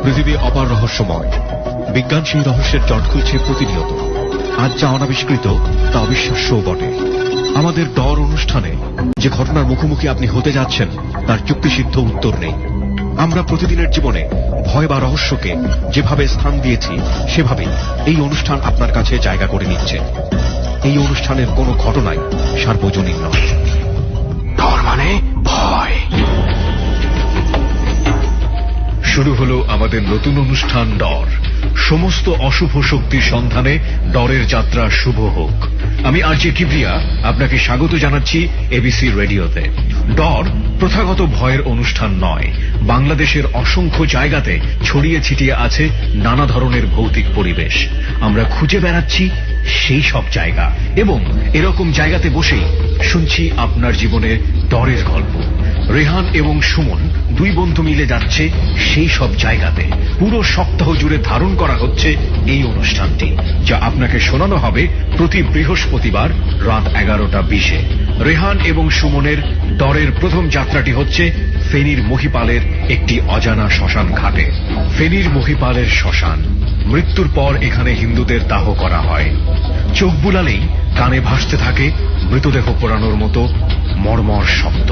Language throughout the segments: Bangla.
পৃথিবী অপার রহস্যময়। বিজ্ঞান সেই রহস্যের জট খুলছে প্রতিনিয়ত। আজ যা অনাবিষ্কৃত তা অবিশ্বাস্যও বটে। আমাদের ডর অনুষ্ঠানে যে ঘটনার মুখোমুখি আপনি হতে যাচ্ছেন তার যুক্তিসিদ্ধ উত্তর নেই। আমরা প্রতিদিনের জীবনে ভয় বা রহস্যকে যেভাবে স্থান দিয়েছি সেভাবেই এই অনুষ্ঠান আপনার কাছে জায়গা করে নিচ্ছে। এই অনুষ্ঠানের কোনো ঘটনাই সার্বজনীন নয়। ডর মানে ভয়। শুরু হলো আমাদের নতুন অনুষ্ঠান ডর। সমস্ত অশুভ শক্তির সন্ধানে ডরের যাত্রা শুভ হোক। আমি আরজে কিবরিয়া আপনাকে স্বাগত জানাচ্ছি এবিসি রেডিওতে। ডর প্রথাগত ভয়ের অনুষ্ঠান নয়। বাংলাদেশের অসংখ্য জায়গাতে ছড়িয়ে ছিটিয়ে আছে নানা ধরনের ভৌতিক পরিবেশ। আমরা খুঁজে বেড়াচ্ছি সেই সব জায়গা এবং এরকম জায়গাতে বসেই শুনছি আপনার জীবনে ডরের গল্প। রেহান এবং সুমন দুই বন্ধু মিলে যাচ্ছে সেই সব জায়গাতে। পুরো সপ্তাহ জুড়ে ধারণ করা হচ্ছে এই অনুষ্ঠানটি, যা আপনাকে শোনানো হবে প্রতি বৃহস্পতিবার রাত 11:20-এ। রেহান এবং সুমনের ডরের প্রথম যাত্রাটি হচ্ছে ফেনীর মহিপালের একটি অজানা শ্মশান ঘাটে। ফেনীর মহিপালের শ্মশান। মৃত্যুর পর এখানে হিন্দুদের দাহ করা হয়। চোখ বুলালেই কানে ভাসতে থাকে মৃতদেহ পোড়ানোর মতো মর্মর শব্দ।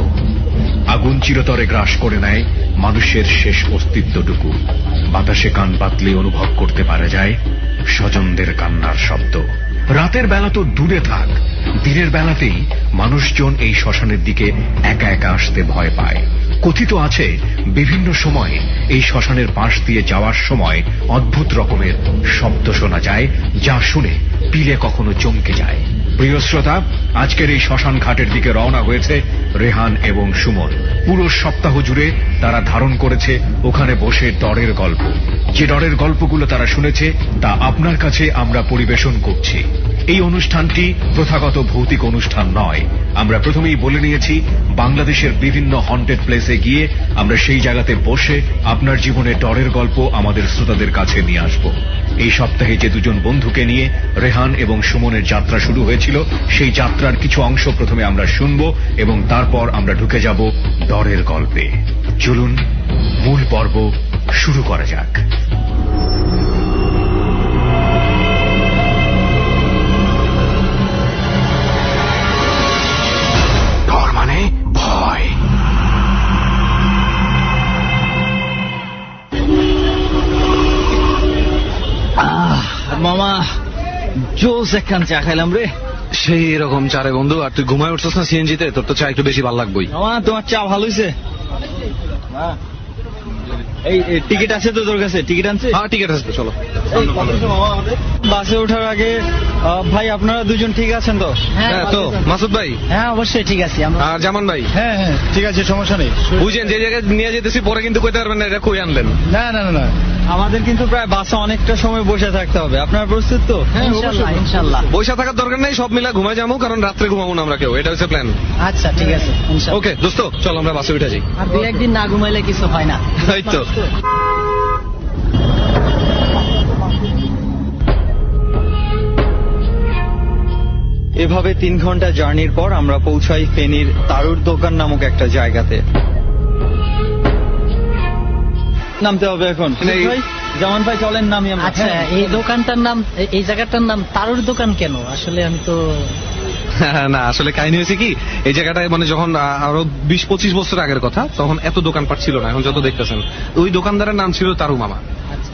আগুন চিরতরে গ্রাস করে নেয় মানুষের শেষ অস্তিত্বটুকু। বাতাসে কান পাতলে অনুভব করতে পারা যায় স্বজনদের কান্নার শব্দ। রাতের বেলা তো দূরে থাক, দিনের বেলাতেই মানুষজন এই শ্মশানের দিকে একা একা আসতে ভয় পায়। কথিত আছে বিভিন্ন সময়ে এই শ্মশানের পাশ দিয়ে যাওয়ার সময় অদ্ভুত রকমের শব্দ শোনা যায়, যা শুনে পিলে কখনো চমকে যায়। প্রিয় শ্রোতা, আজকের এই শ্মশান ঘাটের দিকে রওনা হয়েছে রেহান এবং সুমন। পুরো সপ্তাহ জুড়ে তারা ধারণ করেছে ওখানে বসে ডরের গল্প। যে ডরের গল্পগুলো তারা শুনেছে তা আপনার কাছে আমরা পরিবেশন করছি। এই অনুষ্ঠানটি প্রথাগত ভৌতিক অনুষ্ঠান নয়। আমরা প্রথমেই বলে নিয়েছি বাংলাদেশের বিভিন্ন হন্টেড প্লেসে গিয়ে আমরা সেই জায়গাতে বসে আপনার জীবনে ডরের গল্প আমাদের শ্রোতাদের কাছে নিয়ে আসব। এই সপ্তাহে যে দুজন বন্ধুকে নিয়ে রেহান এবং সুমনের যাত্রা শুরু হয়েছিল, সেই যাত্রার কিছু অংশ প্রথমে আমরা শুনব এবং তারপর আমরা ঢুকে যাব ডরের গল্পে। চলুন মূল পর্ব শুরু করা যাক। ডর মানে ভয়। মামা জোস একখান চা খাইলাম রে। সেই রকম চারে বন্ধু। আর তুই ঘুমায় উঠছিস না সিএনজিতে? তোর তো চা একটু বেশি ভালো লাগবেই। মামা তোমার চা ভালো হয়েছে। এই টিকিট আছে তো তোর কাছে? টিকিট আনছে? হ্যাঁ টিকিট আছে তো, চলো। বাসে ওঠার আগে ভাই আপনারা দুজন ঠিক আছেন তো? হ্যাঁ তো মাসুদ ভাই। হ্যাঁ অবশ্যই ঠিক আছে। আর জামান ভাই? হ্যাঁ হ্যাঁ ঠিক আছে, সমস্যা নেই। বুঝেন যে জায়গায় নিয়ে যেতেছি পরে কিন্তু কইতে পারবেন না এটা কই আনলেন। না না না, আমাদের কিন্তু প্রায় বাসে অনেকটা সময় বসে থাকতে হবে। আপনারা প্রস্তুত তো? ইনশাআল্লাহ ইনশাআল্লাহ। বসে থাকার দরকার নেই, সব মিলা ঘুমায় যাবো, কারণ রাত্রে ঘুমাবো না আমরা কেউ। এটা হচ্ছে প্ল্যান। আচ্ছা ঠিক আছে ইনশাআল্লাহ। ওকে দোস্ত, চল আমরা বাসে উঠে যাই। আর দুই একদিন না ঘুমাইলে কিছু হয় না। এই তো। এভাবে 3 ঘন্টা জার্নির পর আমরা পৌঁছাই ফেনীর তারুর দোকান নামক একটা জায়গাতে। নামতে হবে এখন। ভাই জামান ভাই চলেন নামি আমরা। আচ্ছা এই দোকানটার নাম, এই জায়গাটার নাম তারুর দোকান কেন? আসলে আমি তো না আসলে কাহিনী হয়েছে কি, এই জায়গাটায় মানে যখন আরো 20-25 বছর আগের কথা, তখন এত দোকানপাট ছিল না। এখন যত দেখতেছেন, ওই দোকানদারের নাম ছিল তারু মামা।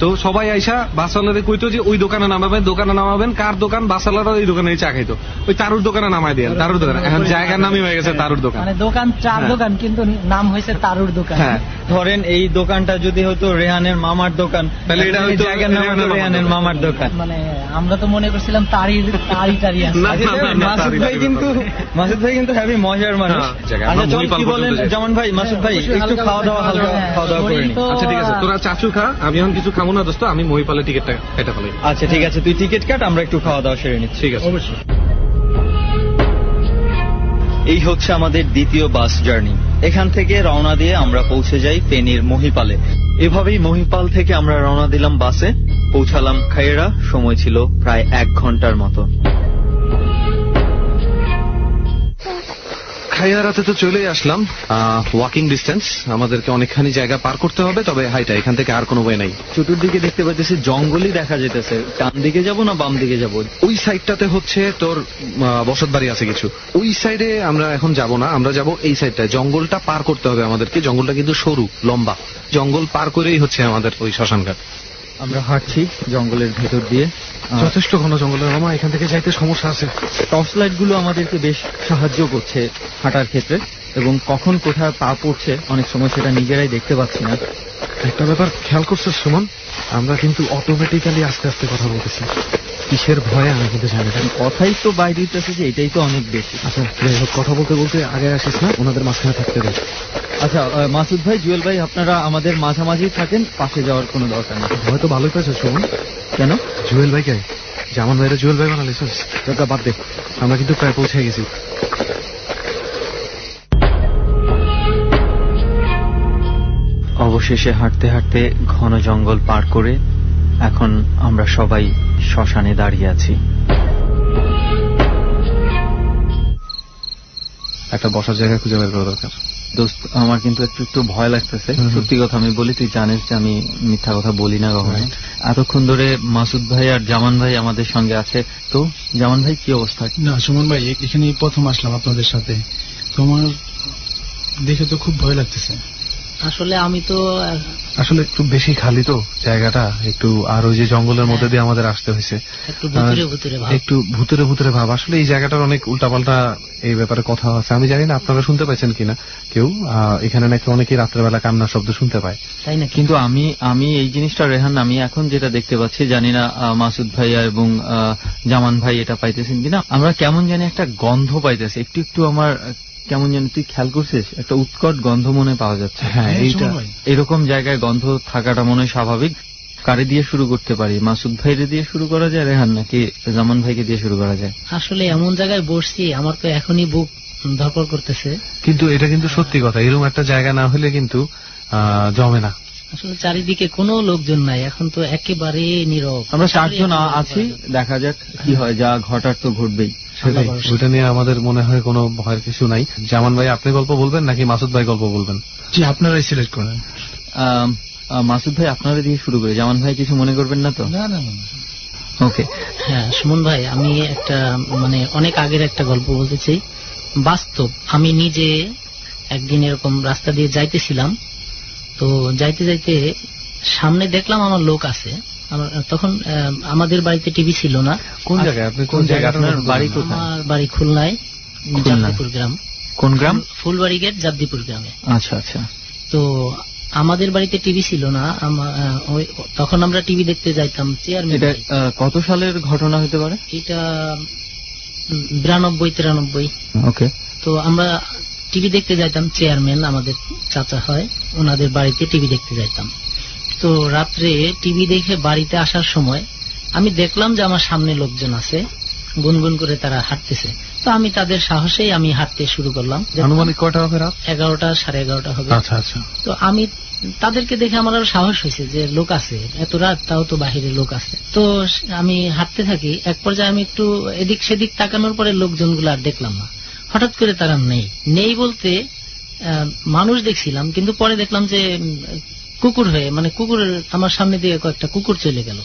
তো সবাই আইসা বাসালারে কইতো যে ওই দোকানে নামাবেন। কার দোকান? বাসালারা ওই দোকানে চা খাইতো। ওই তারুর দোকানে নামাই দেন, তারুর দোকান। এখন জায়গার নামই হয়ে গেছে তারুর দোকান। মানে দোকান চার দোকান কিন্তু নাম হয়েছে তারুর দোকান। হ্যাঁ ধরেন এই দোকানটা যদি হতো রেহানের মামার দোকান, তাহলে এটা হয়তো জায়গার নাম হতো রেহানের মামার দোকান। মানে আমরা তো মনে করছিলাম তারি আছে। মাসুদ ভাই কিন্তু হেভি মজার মানুষ। আচ্ছা চল কি বলেন জামান ভাই, মাসুদ ভাই একটু খাওয়া দাওয়া করে নি। আচ্ছা ঠিক আছে, তোরা চাচু খা, আমি এখন কিছু খাবো না দোস্ত। আমি মহিপালের টিকিটটা কেটে ফেলাই। আচ্ছা ঠিক আছে, তুই টিকিট কাট, আমরা একটু খাওয়া দাওয়া সেরে নিচ্ছি। ঠিক আছে অবশ্যই। এই হচ্ছে আমাদের দ্বিতীয় বাস জার্নি। এখান থেকে রওনা দিয়ে আমরা পৌঁছে যাই ফেনীর মহিপালে। এভাবেই মহিপাল থেকে আমরা রওনা দিলাম বাসে। পৌঁছালাম খাইরা। সময় ছিল প্রায় 1 ঘন্টার মতো। খাইয়ারাতে তো চলেই আসলাম। ওয়াকিং ডিস্টেন্স, আমাদেরকে অনেকখানি জায়গা পার করতে হবে, তবে হাইটা এখান থেকে আর কোনো ওয়ে নাই। চতুর্দিকে দেখতে পাচ্ছি জঙ্গলই দেখা যেতেছে, ডান দিকে যাব না বাম দিকে যাব? ওই সাইডটাতে হচ্ছে তোর বসত বাড়ি আছে কিছু, ওই সাইডে আমরা এখন যাব না, আমরা যাব এই সাইডটায়। জঙ্গলটা পার করতে হবে আমাদেরকে, জঙ্গলটা কিন্তু সরু লম্বা, জঙ্গল পার করেই হচ্ছে আমাদের ওই শ্মশানঘাট। আমরা হাঁটছি জঙ্গলের ভেতর দিয়ে। যথেষ্ট ঘন জঙ্গলের মামা, এখান থেকে যাইতে সমস্যা আছে। টর্চ লাইট গুলো আমাদেরকে বেশ সাহায্য করছে হাঁটার ক্ষেত্রে, এবং কখন কোথায় পা পড়ছে অনেক সময় সেটা নিজেরাই দেখতে পাচ্ছি না। একটা ব্যাপার খেয়াল করছিস সুমন, আমরা কিন্তু অটোমেটিক্যালি আস্তে আস্তে কথা বলতেছি। কিসের ভয়ে আমি কিন্তু জানি না। কথাই তো বাইরে দিতেছে যে এটাই তো অনেক বেশি। আচ্ছা যাই হোক, কথা বলতে বলতে আগে আসিস না, ওনাদের মাঝখানে থাকতে দেয়। আচ্ছা মাসুদ ভাই, জুয়েল ভাই, আপনারা আমাদের মাঝামাঝি থাকেন, পাশে যাওয়ার কোনো দরকার নেই। হয়তো ভালোই পেয়েছো সুমন। কেন? জুয়েল ভাই কে? জামান ভাইরা জুয়েল ভাই বানালিস? বাদ দে, আমরা কিন্তু প্রায় পৌঁছে গেছি। অবশেষে হাঁটতে হাঁটতে ঘন জঙ্গল পার করে এখন আমরা সবাই শ্মশানে দাঁড়িয়ে আছি। একটা বসার জায়গা খুঁজে বের করা দরকার। দোস্ত, আমার কিন্তু একটু একটু ভয় লাগতেছে। সত্যি কথা আমি বলি, তুই জানিস যে আমি মিথ্যা কথা বলি না কখনো। এতক্ষণ ধরে মাসুদ ভাই আর জামান ভাই আমাদের সঙ্গে আছে। তো জামান ভাই, কি অবস্থা? না সুমন ভাই, এখানে প্রথম আসলাম আপনাদের সাথে, তোমার দেখে তো খুব ভয় লাগতেছে। আসলে আমি তো আসলে একটু বেশি খালি তো জায়গাটা, একটু আর ওই যে জঙ্গলের মধ্যে দিয়ে আমাদের আসতে হয়েছে, একটু ভুতুরে ভুতুরে ভাব। একটু ভুতুরে ভুতুরে ভাব। আসলে এই জায়গাটার অনেক উল্টাপাল্টা এই ব্যাপারে কথা আছে, আমি জানি না আপনারা শুনতে পাচ্ছেন কিনা কেউ। এখানে নাকি অনেকেই রাত্রেবেলা কান্নার শব্দ শুনতে পায়, তাই না? কিন্তু আমি এই জিনিসটা রেহান, আমি এখন যেটা দেখতে পাচ্ছি, জানি না মাসুদ ভাইয়া এবং জামান ভাই এটা পাইতেছেন কিনা, আমরা কেমন জানি একটা গন্ধ পাইতেছি একটু একটু। আমার কেমন জানি, তুই খেয়াল করছিস, একটা উৎকট গন্ধ মনে পাওয়া যাচ্ছে। হ্যাঁ, এইটা এরকম জায়গায় গন্ধ থাকাটা মনে হয় স্বাভাবিক। কারে দিয়ে শুরু করতে পারি? মাসুদ ভাইরে দিয়ে শুরু করা যায় রেহান, নাকি জামান ভাইকে দিয়ে শুরু করা যায়? আসলে এমন জায়গায় বসছি, আমার তো এখনই বুক ধরপড় করতেছে। কিন্তু এটা কিন্তু সত্যি কথা, এরকম একটা জায়গা না হলে কিন্তু জমে না। আসলে চারিদিকে কোনো লোকজন নাই, এখন তো একেবারে নীরব। আমরা 4 জন আছি, দেখা যাক কি হয়, যা ঘটার তো ঘটবেই। সেটাই, ওইটা নিয়ে আমাদের মনে হয় কোনো ভয়ের কিছু নাই। জামান ভাই, আপনি গল্প বলবেন নাকি মাসুদ ভাই গল্প বলবেন? জি, আপনারাই সিলেক্ট করেন। মাসুদ ভাই, আপনারা দিয়ে শুরু করি। জামান ভাই কিছু মনে করবেন না তো? না না না। ওকে। হ্যাঁ সুমন ভাই, আমি একটা অনেক আগের একটা গল্প বলতে চাই। বাস্তব, আমি নিজে একদিন এরকম রাস্তা দিয়ে যাইতেছিলাম, তো যাইতে যাইতে সামনে দেখলাম আমার লোক আছে। তখন আমাদের বাড়িতে টিভি ছিল না। কোন জায়গায় আপনি? কোন জায়গায় আপনার বাড়ি? কোথায়? আমার বাড়ি খুলনায়, জাবদিপুর গ্রাম। কোন গ্রাম? ফুলবাড়ি গেট, জাবদিপুর গ্রামে। আচ্ছা আচ্ছা। তো আমাদের বাড়িতে টিভি ছিল না, তখন আমরা টিভি দেখতে যাইতাম চেয়ারম্যান। এটা কত সালের ঘটনা হতে পারে? এটা 92-93। ওকে। তো আমরা টিভি দেখতে যাইতাম, চেয়ারম্যান আমাদের চাচা হয়, ওনাদের বাড়িতে টিভি দেখতে যাইতাম। তো রাত্রে টিভি দেখে বাড়িতে আসার সময় আমি দেখলাম যে আমার সামনে লোকজন আছে, গুনগুন করে তারা হাঁটতেছে। তো আমি তাদের সাহসেই আমি হাঁটতে শুরু করলাম। আনুমানিক কয়টা হবে? রাত 11টা, 11:30 হবে। আচ্ছা আচ্ছা। তো আমি তাদেরকে দেখে আমার আরো সাহস হয়েছে যে লোক আছে, এত রাত তাও তো বাহিরে লোক আছে। তো আমি হাঁটতে থাকি, এক পর্যায়ে আমি একটু এদিক সেদিক তাকানোর পরে লোকজনগুলো আর দেখলাম না। হঠাৎ করে তারা নেই বলতে মানুষ দেখছিলাম, কিন্তু পরে দেখলাম যে কুকুর হয়ে, কুকুরের আমার সামনে দিয়ে কয়েকটা কুকুর চলে গেল।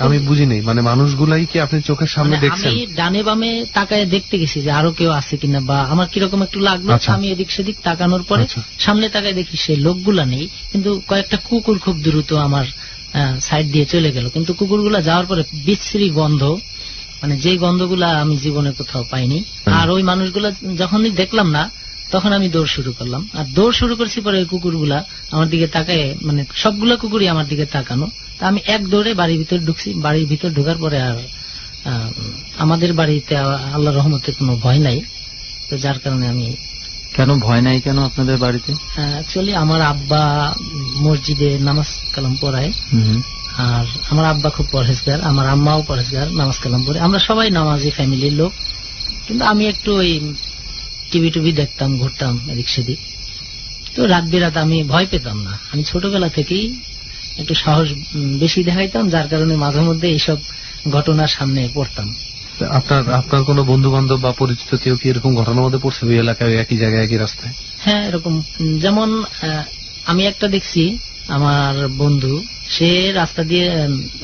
আমি বুঝি নেই, মানুষগুলাই কি আপনি চোখের সামনে দেখছেন? আমি ডানে বামে তাকায় দেখতে গেছি যে আরো কেউ আছে কিনা, বা আমার কিরকম একটু লাগলো। আমি এদিক সেদিক তাকানোর পরে সামনে তাকায় দেখি সে লোকগুলা নেই, কিন্তু কয়েকটা কুকুর খুব দ্রুত আমার সাইড দিয়ে চলে গেল। কিন্তু কুকুরগুলা যাওয়ার পরে বিশ্রী গন্ধ, যে গন্ধগুলা আমি জীবনে কোথাও পাইনি। আর ওই মানুষগুলা যখনই দেখলাম না, তখন আমি দৌড় শুরু করলাম। আর দৌড় শুরু করছি পরে ওই কুকুরগুলা আমার দিকে তাকায়, সবগুলা কুকুরই আমার দিকে তাকানো। তা আমি এক দৌড়ে বাড়ির ভিতর ঢুকছি। বাড়ির ভিতর ঢোকার পরে আর আমাদের বাড়িতে আল্লাহর রহমতে কোনো ভয় নাই, তো যার কারণে আমি। কেন ভয় নাই কেন আপনাদের বাড়িতে? অ্যাকচুয়ালি আমার আব্বা মসজিদে নামাজ কালাম পড়ায়, আর আমার আব্বা খুব পরহেজগার, আমার আম্মাও পরহেজগার, নামাজ কালাম পড়ে। আমরা সবাই নামাজি ফ্যামিলির লোক, কিন্তু আমি একটু ওই টিভি টুভি দেখতাম, ঘুরতাম এদিক সেদিক। তো রাত বিরাত আমি ভয় পেতাম না। আমি ছোটবেলা থেকেই একটু সাহস বেশি দেখাইতাম, যার কারণে মাঝে মধ্যে এইসব ঘটনার সামনে পড়তাম। আপনার আপনার কোনো বন্ধু বান্ধব বা পরিচিত কেউ কি এরকম ঘটনার মধ্যে পড়ছে ওই এলাকায়, একই জায়গায়, একই রাস্তায়? হ্যাঁ, এরকম যেমন আমি একটা দেখছি, আমার বন্ধু সে রাস্তা দিয়ে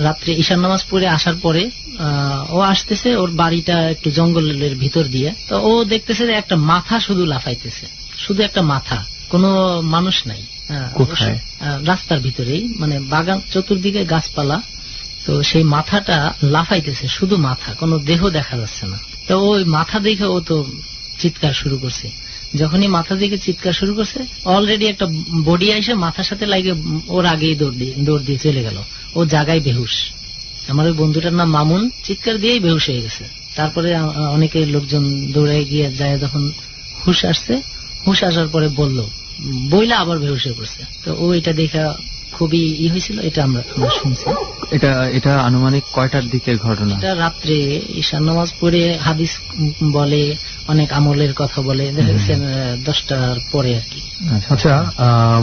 রাত্রে ঈশান নামাজ পড়ে আসার পরে ও আসতেছে, ওর বাড়িটা একটু জঙ্গলের ভিতর দিয়ে, তো ও দেখতেছে যে একটা মাথা শুধু লাফাইতেছে, শুধু একটা মাথা, কোনো মানুষ নাই। কোথায়? রাস্তার ভিতরেই, মানে বাগান চতুর্দিকে গাছপালা, তো সেই মাথাটা লাফাইতেছে, শুধু মাথা, কোনো দেহ দেখা যাচ্ছে না। তো ওই মাথা দেখে ও তো চিৎকার শুরু করছে। যখনই মাথা দিকে চিৎকার শুরু করছে, অলরেডি একটা বডি এসে মাথার সাথে লাগে ওর আগেই দৌড় দিয়ে চলে গেল। ও জায়গায় বেহুশ। আমার ওই বন্ধুটার নাম মামুন, চিৎকার দিয়েই বেহুশ হয়ে গেছে। তারপরে অনেকে লোকজন দৌড়ে গিয়ে যায়, যখন হুশ আসছে, হুশ আসার পরে বইলা আবার বেহুশ হয়ে পড়ছে। তো ও এটা দেখা খুবই হয়েছিল, এটা আমরা শুনছি। এটা আনুমানিক কয়টার দিকের ঘটনা? এটা রাত্রে ঈশান নামাজ পড়ে, হাদিস বলে, অনেক আমলের কথা বলে, দেখা গেছে 10টার পরে আর কি। আচ্ছা,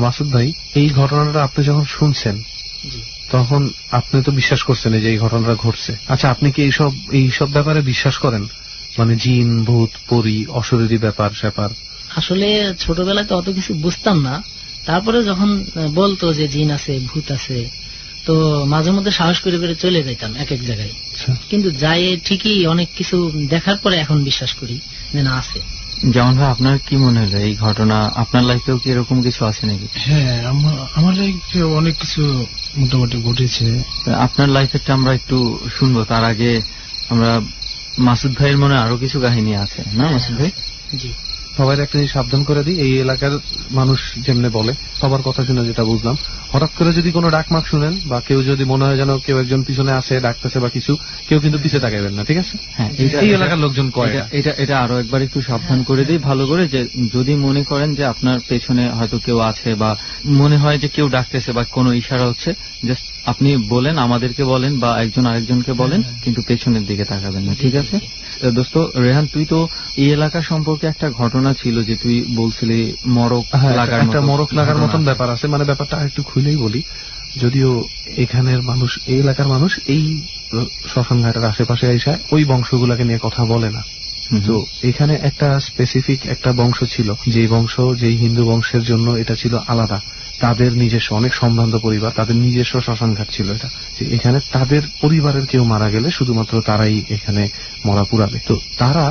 মাসুদ ভাই, এই ঘটনাটা আপনি যখন শুনছেন তখন আপনি তো বিশ্বাস করছেন যে এই ঘটনাটা ঘটছে। আচ্ছা, আপনি কি এইসব ব্যাপারে বিশ্বাস করেন? মানে জিন, ভূত, পরী, অশরীরী ব্যাপার স্যাপার? আসলে ছোটবেলায় তো অত কিছু বুঝতাম না, তারপরে যখন বলতো যে জিন আছে, ভূত আছে, তো মাঝে মধ্যে সাহস করে করে চলে যাইতাম এক এক জায়গায়। কিন্তু যাই ঠিকই অনেক কিছু দেখার পরে এখন বিশ্বাস করি যে না, আছে। যেমন ভাই, আপনার কি মনে হয় এই ঘটনা আপনার লাইফেও কি এরকম কিছু আছে নাকি? হ্যাঁ, আমার লাইফে অনেক কিছু মোটামুটি ঘটেছে। আপনার লাইফেরটা আমরা একটু শুনবো, তার আগে আমরা মাসুদ ভাইয়ের মনে আরো কিছু কাহিনী আছে না মাসুদ ভাই? জি। সবাই একটা জিনিস সাবধান করে দিই, এই এলাকার মানুষ যেমনে বলে, সবার কথা শুনে যেটা বুঝলাম, হঠাৎ করে যদি কোনো ডাকমাক শুনেন বা কেউ যদি মনে হয় যেন কেউ একজন পিছনে আসে ডাকতেছে বা কিছু, কেউ কিন্তু পিছে তাকাইবেন না, ঠিক আছে? হ্যাঁ, এই এলাকার লোকজন কয় এটা আরো একবার একটু সাবধান করে দিই ভালো করে, যে যদি মনে করেন যে আপনার পেছনে হয়তো কেউ আছে বা মনে হয় যে কেউ ডাকতেছে বা কোনো ইশারা হচ্ছে, জাস্ট আপনি বলেন, আমাদেরকে বলেন বা একজন আরেকজনকে বলেন, কিন্তু পেছনের দিকে তাকাবেন না, ঠিক আছে? দোস্ত রেহান, তুই তো এই এলাকা সম্পর্কে একটা ঘটনা ছিল যে তুই বলছিলি মরক লাগার মতন ব্যাপার আছে। মানে ব্যাপারটা একটু খুলেই বলি, যদিও এখানের মানুষ, এই এলাকার মানুষ এই শ্মশান ঘাটের আশেপাশে এসে ওই বংশগুলাকে নিয়ে কথা বলে না। তো এখানে একটা স্পেসিফিক একটা বংশ ছিল, যেই হিন্দু বংশের জন্য এটা ছিল আলাদা, তাদের নিজস্ব অনেক সম্ভ্রান্ত পরিবার, তাদের নিজস্ব শ্মশান ঘাট ছিল এটা। এখানে তাদের পরিবারের কেউ মারা গেলে শুধুমাত্র তারাই এখানে মরা পুরাবে। তো তারা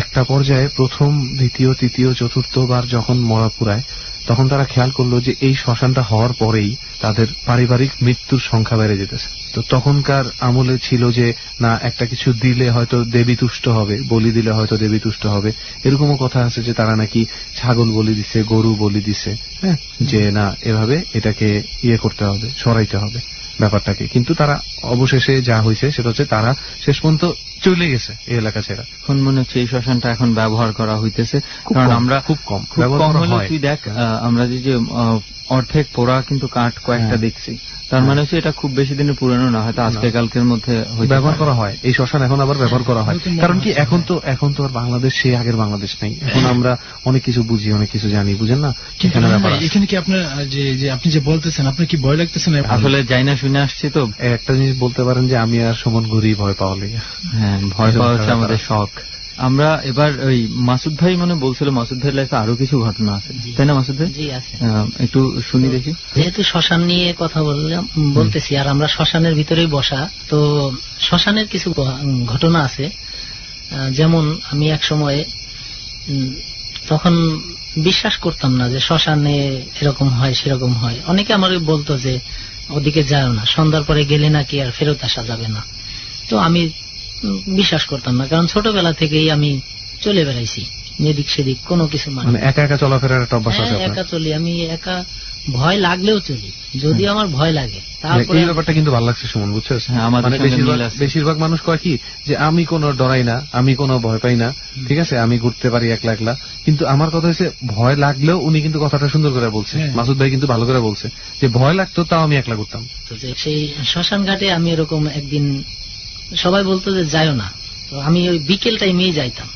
একটা পর্যায়ে প্রথম, দ্বিতীয়, তৃতীয়, চতুর্থবার যখন মরা পুরায়, তখন তারা খেয়াল করলো যে এই শ্মশানটা হওয়ার পরেই তাদের পারিবারিক মৃত্যুর সংখ্যা বেড়ে যেতেছে। তো তখনকার আমলে ছিল যে না, একটা কিছু দিলে হয়তো দেবী তুষ্ট হবে, বলি দিলে হয়তো দেবী তুষ্ট হবে, এরকমও কথা আছে যে তারা নাকি ছাগল বলি দিছে, গরু বলি দিছে, হ্যাঁ, যে না এভাবে এটাকে করতে হবে, সরাইতে হবে ব্যাপারটাকে। কিন্তু তারা অবশেষে যা হয়েছে সেটা হচ্ছে তারা শেষ পর্যন্ত চলে গেছে এই এলাকা ছেড়া। এখন মনে হচ্ছে এই শ্মশানটা এখন ব্যবহার করা হইতেছে, কারণ আমরা খুব কম হলে, তুই দেখ আমরা যে অর্ধেক পোড়া কিন্তু কাঠ কয়েকটা দেখছি, তার মানে হচ্ছে এটা খুব বেশি দিনের পুরানো না, হয়তো আজকে কালকের মধ্যে ব্যবহার করা হয়। এই শ্মশান এখন আবার ব্যবহার করা হয়, কারণ কি এখন তো আর বাংলাদেশ সেই আগের বাংলাদেশ নেই। এখন আমরা অনেক কিছু বুঝি, অনেক কিছু জানি, বুঝেন না? এখানে কি আপনার যে আপনি যে বলতেছেন, আপনার কি ভয় লাগতেছে না? আসলে যাই না শুনে আসছি তো। একটা জিনিস বলতে পারেন যে আমি আর সুমন ঘুরি ভয় পাওয়া লেগে। হ্যাঁ, ভয় পাওয়া হচ্ছে আমাদের শখ। আমরা এবার ওই মাসুদ ভাই মনে বলছিল মাসুদ ভাইয়ের লাইফে আরো কিছু ঘটনা আছে, তাই না মাসুদ ভাই? জি আছে, একটু শুনি দেখি। যেহেতু শ্মশান নিয়ে কথা বলতেছি আর আমরা শ্মশানের ভিতরেই বসা, তো শ্মশানের কিছু ঘটনা আছে। যেমন আমি এক সময় তখন বিশ্বাস করতাম না যে শ্মশানে এরকম হয় সেরকম হয়। অনেকে আমার বলতো যে ওদিকে যাও না, সন্ধ্যার পরে গেলে নাকি আর ফেরত আসা যাবে না। তো আমি বিশ্বাস করতাম না, কারণ ছোটবেলা থেকেই আমি চলে বেড়াইছি এদিক সেদিক, কোনো কিছু মানে একা একা চলাফেরার একটা অভ্যাস আছে। একা চলি, আমি একা, ভয় লাগলেও চলি, যদি আমার ভয় লাগে। এই ব্যাপারটা কিন্তু ভালো লাগছে সুমন, বুঝছিস? বেশিরভাগ মানুষ কয় কি যে আমি কোনো ডরাই না, আমি কোনো ভয় পাই না, ঠিক আছে, আমি ঘুরতে পারি একলা একলা। কিন্তু আমার কথা হচ্ছে ভয় লাগলেও উনি কিন্তু কথাটা সুন্দর করে বলছে, মাসুদ ভাই কিন্তু ভালো করে বলছে যে ভয় লাগতো তাও আমি একলা ঘুরতাম। সেই শ্মশান ঘাটে আমি এরকম একদিন, সবাই বলতো যে যাইও না, তো আমি ওই বিকেল টাইমেই যাইতাম।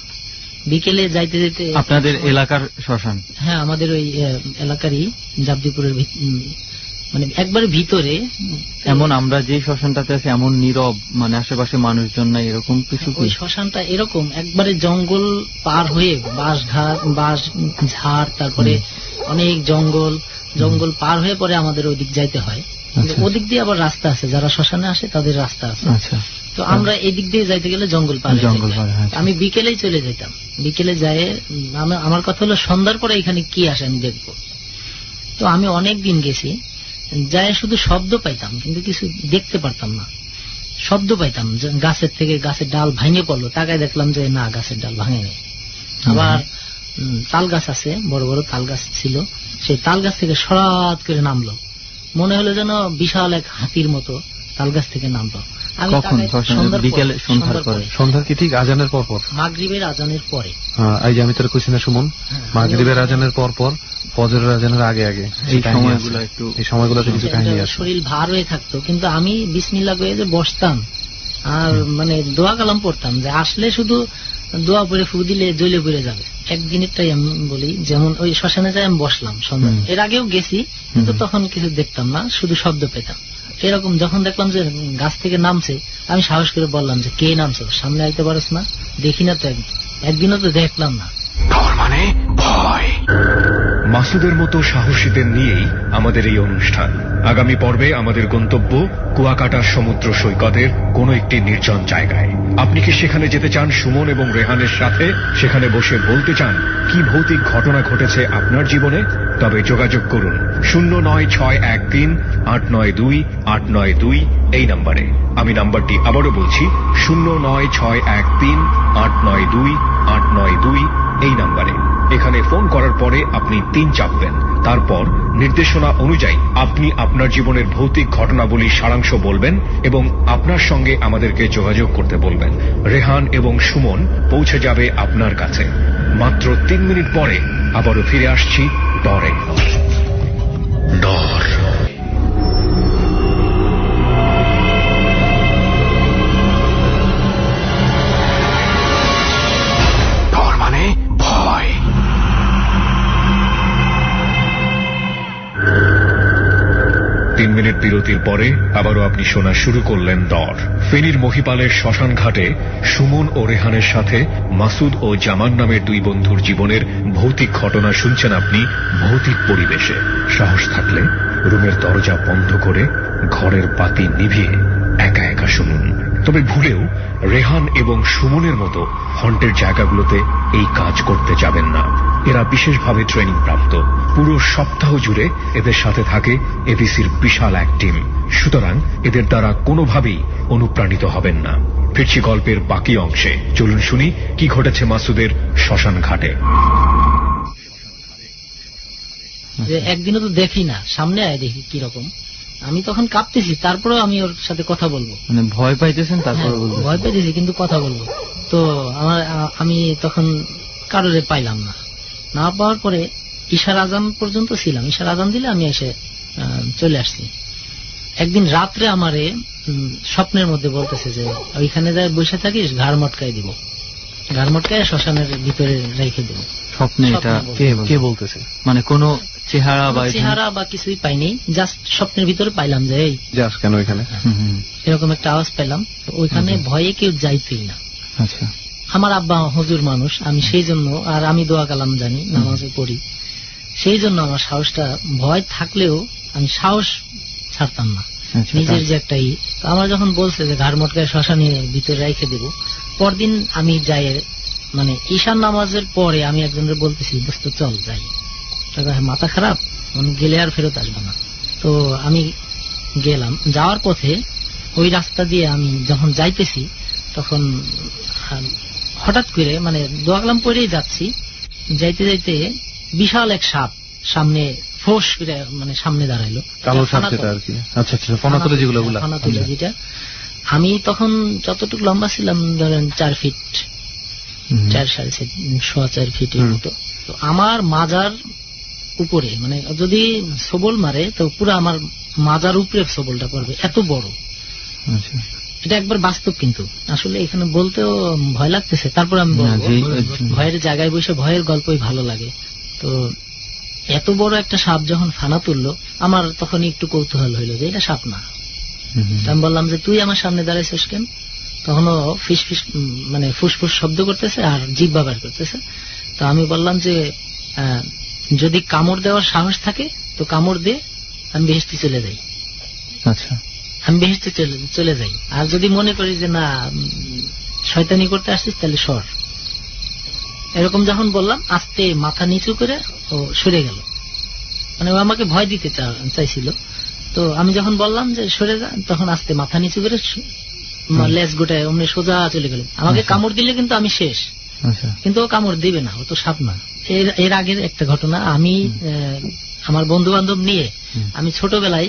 বিকেলে যাইতে যেতে, আপনাদের এলাকার শ্মশান? হ্যাঁ, আমাদের ওই এলাকারই জাবদিপুরের মানে একবারে ভিতরে। এমন আমরা যে শ্মশানটাতে আছি এমন নীরব, মানে আশেপাশে মানুষজন নাই, এরকম কিছু কি? ওই শ্মশানটা এরকম একবারে জঙ্গল পার হয়ে বাঁশ ঝাড়, তারপরে অনেক জঙ্গল পার হয়ে পরে আমাদের ওইদিক যাইতে হয়। আচ্ছা। ওদিক দিয়ে আবার রাস্তা আছে, যারা শ্মশানে আসে তাদের রাস্তা আছে। আচ্ছা। তো আমরা এদিক দিয়ে যাইতে গেলে জঙ্গল পার হয়ে জঙ্গল যাইতে পার, হয়। আচ্ছা। আমি বিকেলেই চলে যেতাম, বিকেলে যায় আমার কথা হলো সন্ধ্যার পরে এখানে কি আসে আমি দেখবো। তো আমি অনেক দিন গেছি, যায় শুধু শব্দ পাইতাম কিন্তু কিছু দেখতে পারতাম না। শব্দ পাইতাম যে গাছের থেকে গাছের ডাল ভাঙে পড়লো, তাকায় দেখলাম যে না, গাছের ডাল ভাঙে নেই। আবার তাল গাছ আছে, বড় বড় তাল গাছ ছিল, সেই তাল গাছ থেকে সরাত করে নামলো, মনে হলো যেন বিশাল এক হাতির মতো তাল গাছ থেকে নামলো। আমি কখন? বিকেলে, সন্ধ্যার পরে? সন্ধ্যার কি ঠিক আজানের পর পর? মাগরিবের আজানের পরে। এই যে আমি তোর কইছি না সুমন, মাগরিবের আজানের পর পর, ফজরের আজানের আগে আগে, এই সময়গুলোতে কিছু কাহিনী আছে। শরীর ভার হয়ে থাকতো, কিন্তু আমি বিসমিল্লাহ কয়ে যে বসতাম আর মানে দোয়া কালাম পড়তাম যে আসলে শুধু দোয়া পড়ে ফু দিলে জ্বলে পড়ে যাবে। একদিনেরটাই আমি বলি, যেমন ওই শ্মশানে যাই আমি বসলাম সন্ধ্যা, এর আগেও গেছি কিন্তু তখন কিছু দেখতাম না, শুধু শব্দ পেতাম। এরকম যখন দেখলাম যে গাছ থেকে নামছে, আমি সাহস করে বললাম যে কে নামছে, সামনে আইতে পারস না? দেখি না তো, একদিনও তো দেখলাম না। ডর মানে ভয়। মাসুদের মতো সাহসীদের নিয়েই আমাদের এই অনুষ্ঠান। আগামী পর্বে আমাদের গন্তব্য কুয়াকাটার সমুদ্র সৈকতের কোন একটি নির্জন জায়গায়। আপনি কি সেখানে যেতে চান সুমন এবং রেহানের সাথে? সেখানে বসে বলতে চান কি ভৌতিক ঘটনা ঘটেছে আপনার জীবনে? তবে যোগাযোগ করুন 09613892892 এই নম্বরে। আমি নাম্বারটি আবারও বলছি, 09613892892 এই নম্বরে। এখানে ফোন করার পরে আপনি 3 চাপবেন, তারপর নির্দেশনা অনুযায়ী আপনি আপনার জীবনের ভৌতিক ঘটনাবলীর সারাংশ বলবেন এবং আপনার সঙ্গে আমাদেরকে যোগাযোগ করতে বলবেন। রেহান এবং সুমন পৌঁছে যাবে আপনার কাছে। মাত্র 3 মিনিট পরে আবারও ফিরে আসছি ডরে। ডর। ডর মানে ভয়। 3 মিনিট বিরতির পরে আবারও আপনি শোনা শুরু করলেন ডর। ফেনীর মহিপালের শ্মশান ঘাটে সুমন ও রেহানের সাথে মাসুদ ও জামান নামের 2 বন্ধুর জীবনের ভৌতিক ঘটনা শুনছেন আপনি ভৌতিক পরিবেশে। সাহস থাকলে রুমের দরজা বন্ধ করে ঘরের বাতি নিভিয়ে একা একা শুনুন। তবে ভুলেও রেহান এবং সুমনের মতো হন্টের জায়গাগুলোতে এই কাজ করতে যাবেন না। এরা বিশেষভাবে ট্রেনিং প্রাপ্ত। পুরো সপ্তাহ জুড়ে এদের সাথে থাকে এবিসির বিশাল এক টিম। সুতরাং এদের দ্বারা কোনোভাবেই অনুপ্রাণিত হবেন না। ফিরছি গল্পের বাকি অংশে। চলুন শুনি কি ঘটেছে মাসুদের শ্মশান ঘাটে। যে একদিনও তো দেখি না, সামনে আয় দেখি কিরকম। আমি তখন কাঁপতেছি, তারপরেও আমি ওর সাথে কথা বলবো। মানে ভয় পাইতেছেন? তারপর ভয় পাইতেছি কিন্তু কথা বলবো। তো আমি তখন কারোরে পাইলাম না। না পাওয়ার পরে ঈশার আজান পর্যন্ত ছিলাম, ঈশার আজান দিলে আমি এসে চলে আসছি। একদিন রাত্রে আমারে স্বপ্নের মধ্যে বলতেছে যে ওইখানে যাই বসে থাকিস, ঘাড় মটকাই দিব, ঘাড় মটকায় শ্মশানের ভিতরে রেখে দিব। স্বপ্নে? এটা কে বলতেছে? মানে কোনো চেহারা বা কিছুই পাইনি, জাস্ট স্বপ্নের ভিতরে পাইলাম যে এই যাস কেন এখানে, এরকম একটা আওয়াজ পেলাম। ওইখানে ভয়ে কেউ যাইতই না। আচ্ছা। আমার আব্বা হুজুর মানুষ, আমি সেই জন্য, আর আমি দোয়া কালাম জানি, নামাজও পড়ি, সেই জন্য আমার সাহসটা, ভয় থাকলেও আমি সাহস ছাড়তাম না। নিজের যে একটাই, আমার যখন বলছে যে ঘাড় মটকায় শ্মশানের ভিতরে রেখে দেব, পরদিন আমি যাই, মানে ঈশান নামাজের পরে আমি একজনের বলতেছি দোস্ত চল যাই, মাথা খারাপ, গেলে আর ফেরত আসবো না। তো আমি গেলাম। যাওয়ার পথে ওই রাস্তা দিয়ে আমি যখন যাইতেছি তখন হঠাৎ করে, মানে দোয়া কালাম পরেই যাচ্ছি, যাইতে যাইতে বিশাল এক সাপ সামনে ফোঁস করে মানে সামনে দাঁড়াইলো। কালো সাপ যেটা আর কি। আচ্ছা আচ্ছা, ফনাতুলে যেগুলো, ফনাতুলে যেটা। আমি তখন যতটুকু লম্বা ছিলাম ধরেন 4 ফিট, 4.5 ফিটের মতো। তো আমার মাজার উপরে, মানে যদি সবল মারে তো পুরো আমার মাজার উপরে সবলটা পড়বে, এত বড়। এটা একবার বাস্তব, কিন্তু আসলে এখানে বলতেও ভয় লাগতেছে। তারপর আমি বলবো, ভয়ের জায়গায় বসে ভয়ের গল্পই ভালো লাগে। তো এত বড় একটা সাপ যখন ফানা তুললো, আমার তখন একটু কৌতূহল হইলো যে এটা সাপ না। তো আমি বললাম যে তুই আমার সামনে দাঁড়াইছিস কেন? তখনও ফিস ফিস মানে ফুসফুস শব্দ করতেছে আর জিহ্বা বের করতেছে। তো আমি বললাম যে যদি কামড় দেওয়ার সাহস থাকে তো কামড় দিয়ে আমি বেহেশতে চলে যাই। আচ্ছা, আমি বেহেশতে চলে যাই। আর যদি মনে করি যে না শয়তানি করতে আসছিস তাহলে সর। এরকম যখন বললাম, আস্তে মাথা নিচু করে ও সরে গেল। মানে ও আমাকে ভয় দিতে চাইছিল। তো আমি যখন বললাম যে সরে যা, তখন আস্তে মাথা নিচু করে লেজ গোটায় অমনি সোজা চলে গেল। আমাকে কামড় দিলে কিন্তু আমি শেষ, কিন্তু ও কামড় দিবে না, ও তো সাপ না। এর আগের একটা ঘটনা, আমি আমার বন্ধু বান্ধব নিয়ে আমি ছোটবেলায়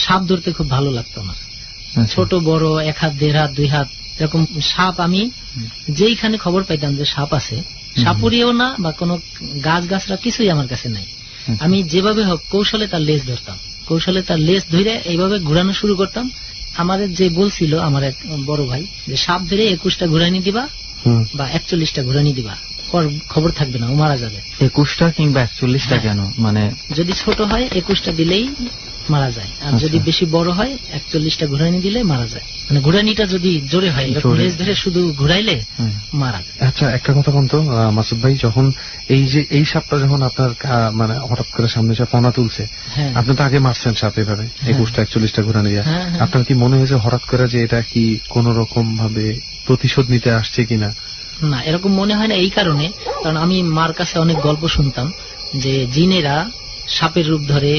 সাপ ধরতে খুব ভালো লাগতো আমার। ছোট বড় 1 হাত 1.5 হাত 2 হাত এরকম সাপ আমি যেইখানে খবর পাইতাম যে সাপ আছে, সাপুরিও না বা কোনো গাছ গাছরা কিছুই আমার কাছে নাই, আমি যেভাবে হোক কৌশলে তার লেজ ধরতাম। কৌশলে তার লেজ ধরে এইভাবে ঘুরানো শুরু করতাম। আমার যে বলছিল আমার এক বড় ভাই যে সাপ ধরে 21টা ঘুরানি দিবা বা 41টা ঘুরানি দিবা, ওর খবর থাকবে না, ও মারা যাবে। 21টা কিংবা 41টা কেন? মানে যদি ছোট হয় 21টা দিলেই মারা যায়, আর যদি বেশি বড় হয় 41টা ঘুরানি দিলে মারা যায়। মানে ঘুরানিটা যদি জোরে হয়, লেজ ধরে শুধু ঘুরাইলে মারা যায়। আচ্ছা, একটা কথা বলতো মাসুদ ভাই, যখন এই যে এই সাপটা যখন আপনার মানে হঠাৎ করে সামনে এসে ফনা তুলছে, আপনি তো আগে মারছেন সাপ এভাবে 21টা 41টা ঘুরানি দিয়ে, আপনার কি মনে হয়েছে হঠাৎ করে যে এটা কি কোন রকম ভাবে প্রতিশোধ নিতে আসছে কিনা? না, এরকম মনে হয় না। এই কারণে, কারণ আমি মার কাছে অনেক গল্প শুনতাম যে জিনেরা সাপের রূপ ধরে,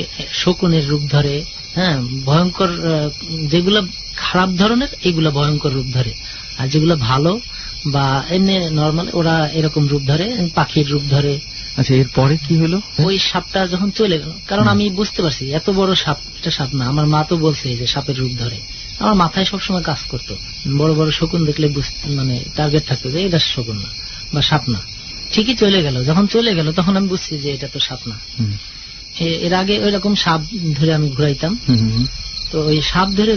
শকুনের রূপ ধরে, হ্যাঁ, ভয়ঙ্কর যেগুলো খারাপ ধরনের এগুলা ভয়ঙ্কর রূপ ধরে, আর যেগুলো ভালো বা এমনি নর্মাল ওরা এরকম রূপ ধরে, পাখির রূপ ধরে। আচ্ছা, এরপরে কি হলো? ওই সাপটা যখন চলে গেল, কারণ আমি বুঝতে পারছি এত বড় সাপ, এটা সাপ না। আমার মা তো বলছে যে সাপের রূপ ধরে, আমার মাথায় সবসময় কাজ করতো, বড় বড় শকুন দেখলে মানে টার্গেট থাকতো যে এটা শকুন না বা সাপ না। ঠিকই চলে গেল। যখন চলে গেল তখন আমি বুঝছি যে এটা তো সাপ না। এর আগে ওই রকম সাপ ধরে আমি ঘুরাইতাম, তো ওই সাপ ধরে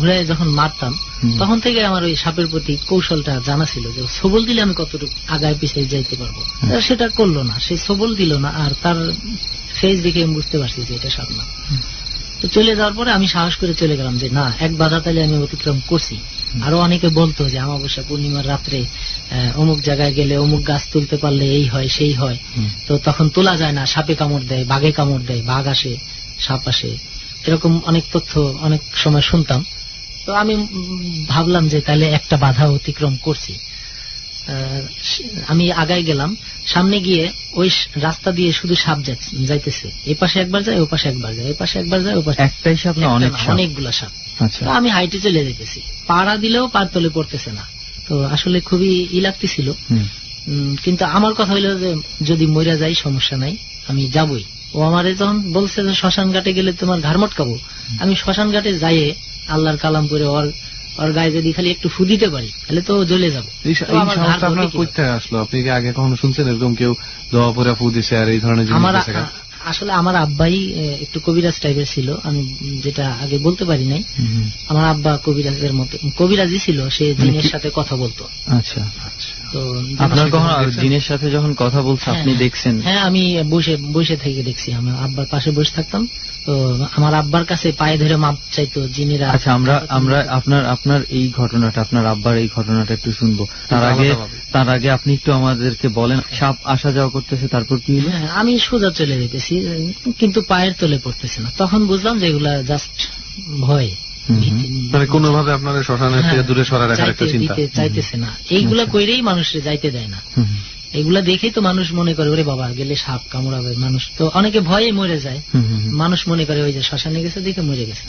ঘুরাই যখন মারতাম তখন থেকে আমার ওই সাপের প্রতি কৌশলটা জানা ছিল যে সবল দিলে আমি কতটুকু আগায় পিছিয়ে যাইতে পারবো। সেটা করলো না, সে সবল দিল না, আর তার ফেস দেখে আমি বুঝতে পারছি যে এটা সাপ না। তো চলে যাওয়ার পরে আমি সাহস করে চলে গেলাম যে না, এক বাধা তালে আমি অতিক্রম করছি। আরো অনেকে বলতো যে অমাবস্যা পূর্ণিমার রাত্রে অমুক জায়গায় গেলে অমুক গাছ তুলতে পারলে এই হয় সেই হয়, তো তখন তোলা যায় না, সাপে কামড় দেয়, বাঘে কামড় দেয়, বাঘ আসে, সাপ আসে, এরকম অনেক তথ্য অনেক সময় শুনতাম। তো আমি ভাবলাম যে তাহলে একটা বাধা অতিক্রম করছি। আমি আগায় গেলাম, সামনে গিয়ে ওই রাস্তা দিয়ে শুধু সাপ যাইতেছে, এ পাশে একবার যায়, ও পাশে একবার যায়, এ পাশে একবার যায়, ও পাশে। একটাই সাপ না অনেকগুলা সাপ। আমি হাইটে চলে যেতেছি, পাড়া দিলেও পার তলে পড়তেছে না। তো আসলে খুবই লাগতেছিল, কিন্তু আমার কথা হইলো যে যদি মইরা যাই সমস্যা নাই, আমি যাবই। ও আমারে যখন বলছে যে শ্মশান ঘাটে গেলে তোমার ঘাড় মটকাবো, আমি শ্মশান ঘাটে যাইয়ে আল্লাহর কালাম করে ওর গায়ে যদি খালি একটু ফু দিতে পারি তাহলে তো জ্বলে যাবো। আসলো আপনি কি আগে কখনো শুনছেন এরকম কেউ দোয়া পরে ফু দিছে আর এই ধরনের জিনিস? আসলে আমার আব্বাই একটু কবিরাজ টাইপের ছিল, আমি যেটা আগে বলতে পারি নাই। আমার আব্বা কবিরাজের মতো কবিরাজই ছিল, সে জিনের সাথে কথা বলতো। আচ্ছা, তো আপনার কখনো জিনের সাথে যখন কথা বলছে আপনি দেখছেন? হ্যাঁ, আমি বসে থেকে দেখছি, আমি আব্বার পাশে বসে থাকতাম, তো আমার আব্বার কাছে পায়ে ধরে মাপ চাইতো জিনেরা। আচ্ছা, আমরা আপনার এই ঘটনাটা, আপনার আব্বার এই ঘটনাটা একটু শুনবো। তার আগে আপনি একটু আমাদেরকে বলেন, সাপ আসা যাওয়া করতেছে, তারপর কি হলো? আমি সোজা চলে যেতেছি, কিন্তু পায়ের তলে পড়তেছে না। তখন বুঝলাম যে এগুলা জাস্ট ভয়, মানে কোনোভাবে আপনার শ্মশানের থেকে দূরে সরায় রাখার একটা চিন্তা চাইতেছে না। এইগুলা কইরেই মানুষের যাইতে দেয় না। এগুলা দেখেই তো মানুষ মনে করে ওরে বাবা গেলে সাপ কামড়াবে, মানুষ তো অনেকে ভয়ে মরে যায়। মানুষ মনে করে ওই যে শ্মশানে গেছে দেখে মরে গেছে।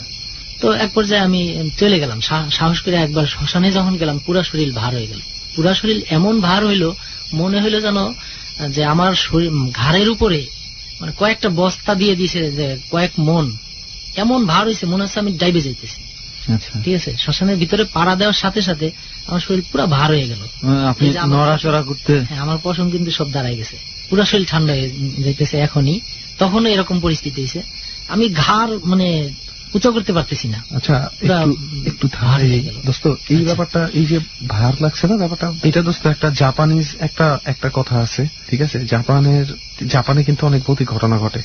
তো এক পর্যায়ে আমি চলে গেলাম, সাহস করে একবার শ্মশানে যখন গেলাম পুরা শরীর ভার হয়ে গেল। পুরা শরীর এমন ভার হইলো, মনে হইলো যেন যে আমার শরীর ঘাড়ের উপরে মানে কয়েকটা বস্তা দিয়ে দিছে, যে কয়েক মন, এমন ভার হয়েছে মনে হচ্ছে আমি ডাইবে যাইতেছি। ঠিক আছে, শ্মশানের ভিতরে পাড়া দেওয়ার সাথে সাথে আমার শরীর পুরো ভার হয়ে গেল। আপনি নড়াচড়া করতে, আমার পশম কিন্তু সব দাঁড়াই গেছে, পুরো শরীর ঠান্ডা হয়ে যাইতেছে। এখনই তখনও এরকম পরিস্থিতি হয়েছে, আমি ঘাড় মানে উঁচু করতে পারতেছি না। আচ্ছা, পুরা একটু ভার হয়ে গেল। দোস্ত, এই আচ্ছা। ব্যাপারটা, এই যে ভার লাগছে না ব্যাপারটা, এটা দোস্ত একটা জাপানিজ একটা কথা আছে, ঠিক আছে? জাপানে কিন্তু অনেক ভৌত ঘটনা ঘটে।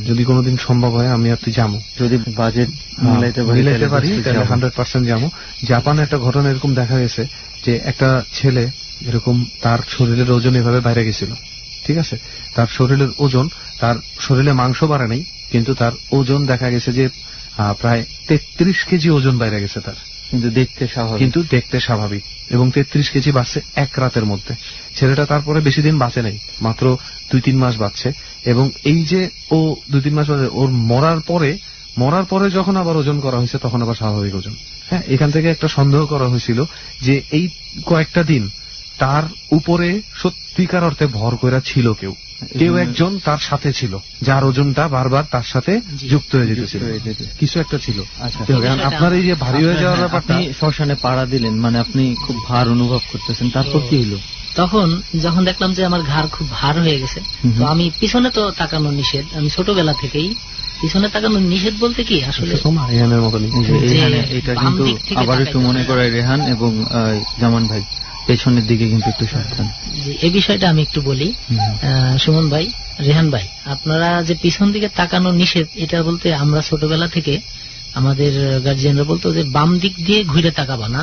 যদি কোনোদিন সম্ভব হয় আমি আর তুই যাবো, যদি বাজেট মিলাইতে পারি তাহলে 100% যাবো। জাপানে একটা ঘটনা এরকম দেখা গেছে যে একটা ছেলে এরকম তার শরীরের ওজন এভাবে বাইরে গেছিল, ঠিক আছে? তার শরীরের ওজন, তার শরীরে মাংস বাড়ে নাই, কিন্তু তার ওজন দেখা গেছে যে প্রায় 33 কেজি ওজন বাইরে গেছে তার, কিন্তু দেখতে স্বাভাবিক এবং 33 কেজি বাড়ছে এক রাতের মধ্যে। ছেলেটা তারপরে বেশি দিন বাঁচে নাই, মাত্র 2-3 মাস বাঁচছে। এবং এই যে ও 2-3 মাস বাঁচে, ওর মরার পরে যখন আবার ওজন করা হয়েছে তখন আবার স্বাভাবিক ওজন। হ্যাঁ, এখান থেকে একটা সন্দেহ করা হয়েছিল যে এই কয়েকটা দিন তার উপরে সত্যিকার অর্থে ভর করা ছিল কেউ একজন তার সাথে ছিল, যার ওজনটা বারবার তার সাথে যুক্ত হয়ে যেতেছিল, কিছু একটা ছিল। আচ্ছা, আপনার এই যে ভারী হয়ে যাওয়ার ব্যাপারটা, আপনি শ্মশানে পাড়া দিলেন, মানে আপনি খুব ভার অনুভব করতেছেন, তারপর কি হলো? তখন যখন দেখলাম যে আমার ঘাড় খুব ভার হয়ে গেছে, তো আমি পিছনে তো তাকানো নিষেধ, আমি ছোটবেলা থেকেই পিছনে তাকানো নিষেধ বলতে কি আসলে রেহানের মতনই এটা কিন্তু আবার একটু মনে করে রেহান এবং জামান ভাই, পেছনের দিকে কিন্তু একটু সাবধান। এই বিষয়টা আমি একটু বলি। সুমন ভাই, রেহান ভাই, আপনারা যে পিছন দিকে তাকানো নিষেধ, এটা বলতে আমরা ছোটবেলা থেকে আমাদের গার্জিয়ানরা বলতো যে বাম দিক দিয়ে ঘুরে তাকাবা না,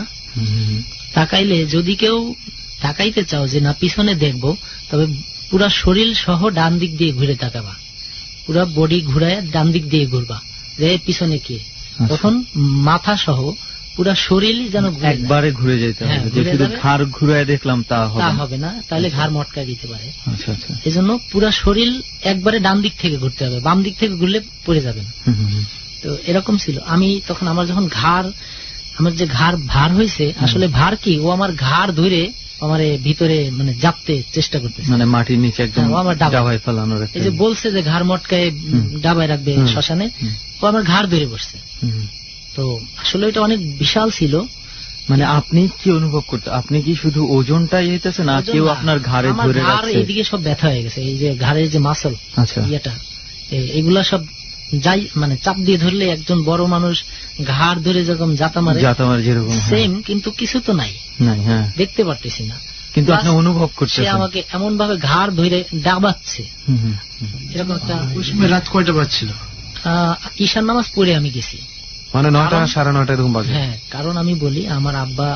তাকাইলে যদি কেউ তাকাইতে চাও যে না পিছনে দেখবো, তবে পুরা শরীর সহ ডান দিক দিয়ে ঘুরে তাকাবা, পুরা বডি ঘুরায় ডান দিক দিয়ে ঘুরবা, যে পিছনে কে, তখন মাথা সহ পুরা শরীর যেন একবারে ঘুরে যেতে হবে। যে শুধু ঘাড় ঘুরায় দেখলাম তা হবে না, তাহলে ঘাড় মটকায় দিতে পারে। আচ্ছা আচ্ছা, এজন্য পুরা শরীর একবারে ডান দিক থেকে ঘুরতে হবে, বাম দিক থেকে ঘুরলে পড়ে যাবেন। তো এরকম ছিল। আমি তখন আমার যে ঘাড় ভার হয়েছে, আসলে ভার কি, ও আমার ঘাড় ধরে আমার ভিতরে মানে জাপতে চেষ্টা করতেছে, মানে মাটির নিচে একদম ডাবায় ফেলানোর। এই যে বলছে যে ঘাড় মটকায় ডাবায় রাখবে শ্মশানে, ও আমার ঘাড় ধরে বসছে। তো আসলে এটা অনেক বিশাল ছিল। মানে আপনি কি অনুভব করতে, আপনি কি শুধু ওজনটাই হইতেছে না, কেউ আপনার ঘাড়ে ধরে রাখছে? এইদিকে সব ব্যথা হয়ে গেছে, এই যে ঘাড়ের যে মাসল, আচ্ছা, ইয়েটা এগুলা সব যাই মানে চাপ দিয়ে ধরলে একজন বড় মানুষ ঘাড় ধরে যখন জাতা মারে যেরকম সেম, কিন্তু কিছু তো নাই, হ্যাঁ, দেখতে পারতেছি না, কিন্তু আপনি অনুভব করছেন। সে আমাকে এমন ভাবে ঘাড় ধরে ডাবাচ্ছে, এরকম একটা। রাত কয়টা বাজছিল? ঈশার নামাজ পড়ে আমি গেছি, মানে 9টা 9:30 এরকম বাজে। হ্যাঁ, কারণ আমি বলি আমার আব্বা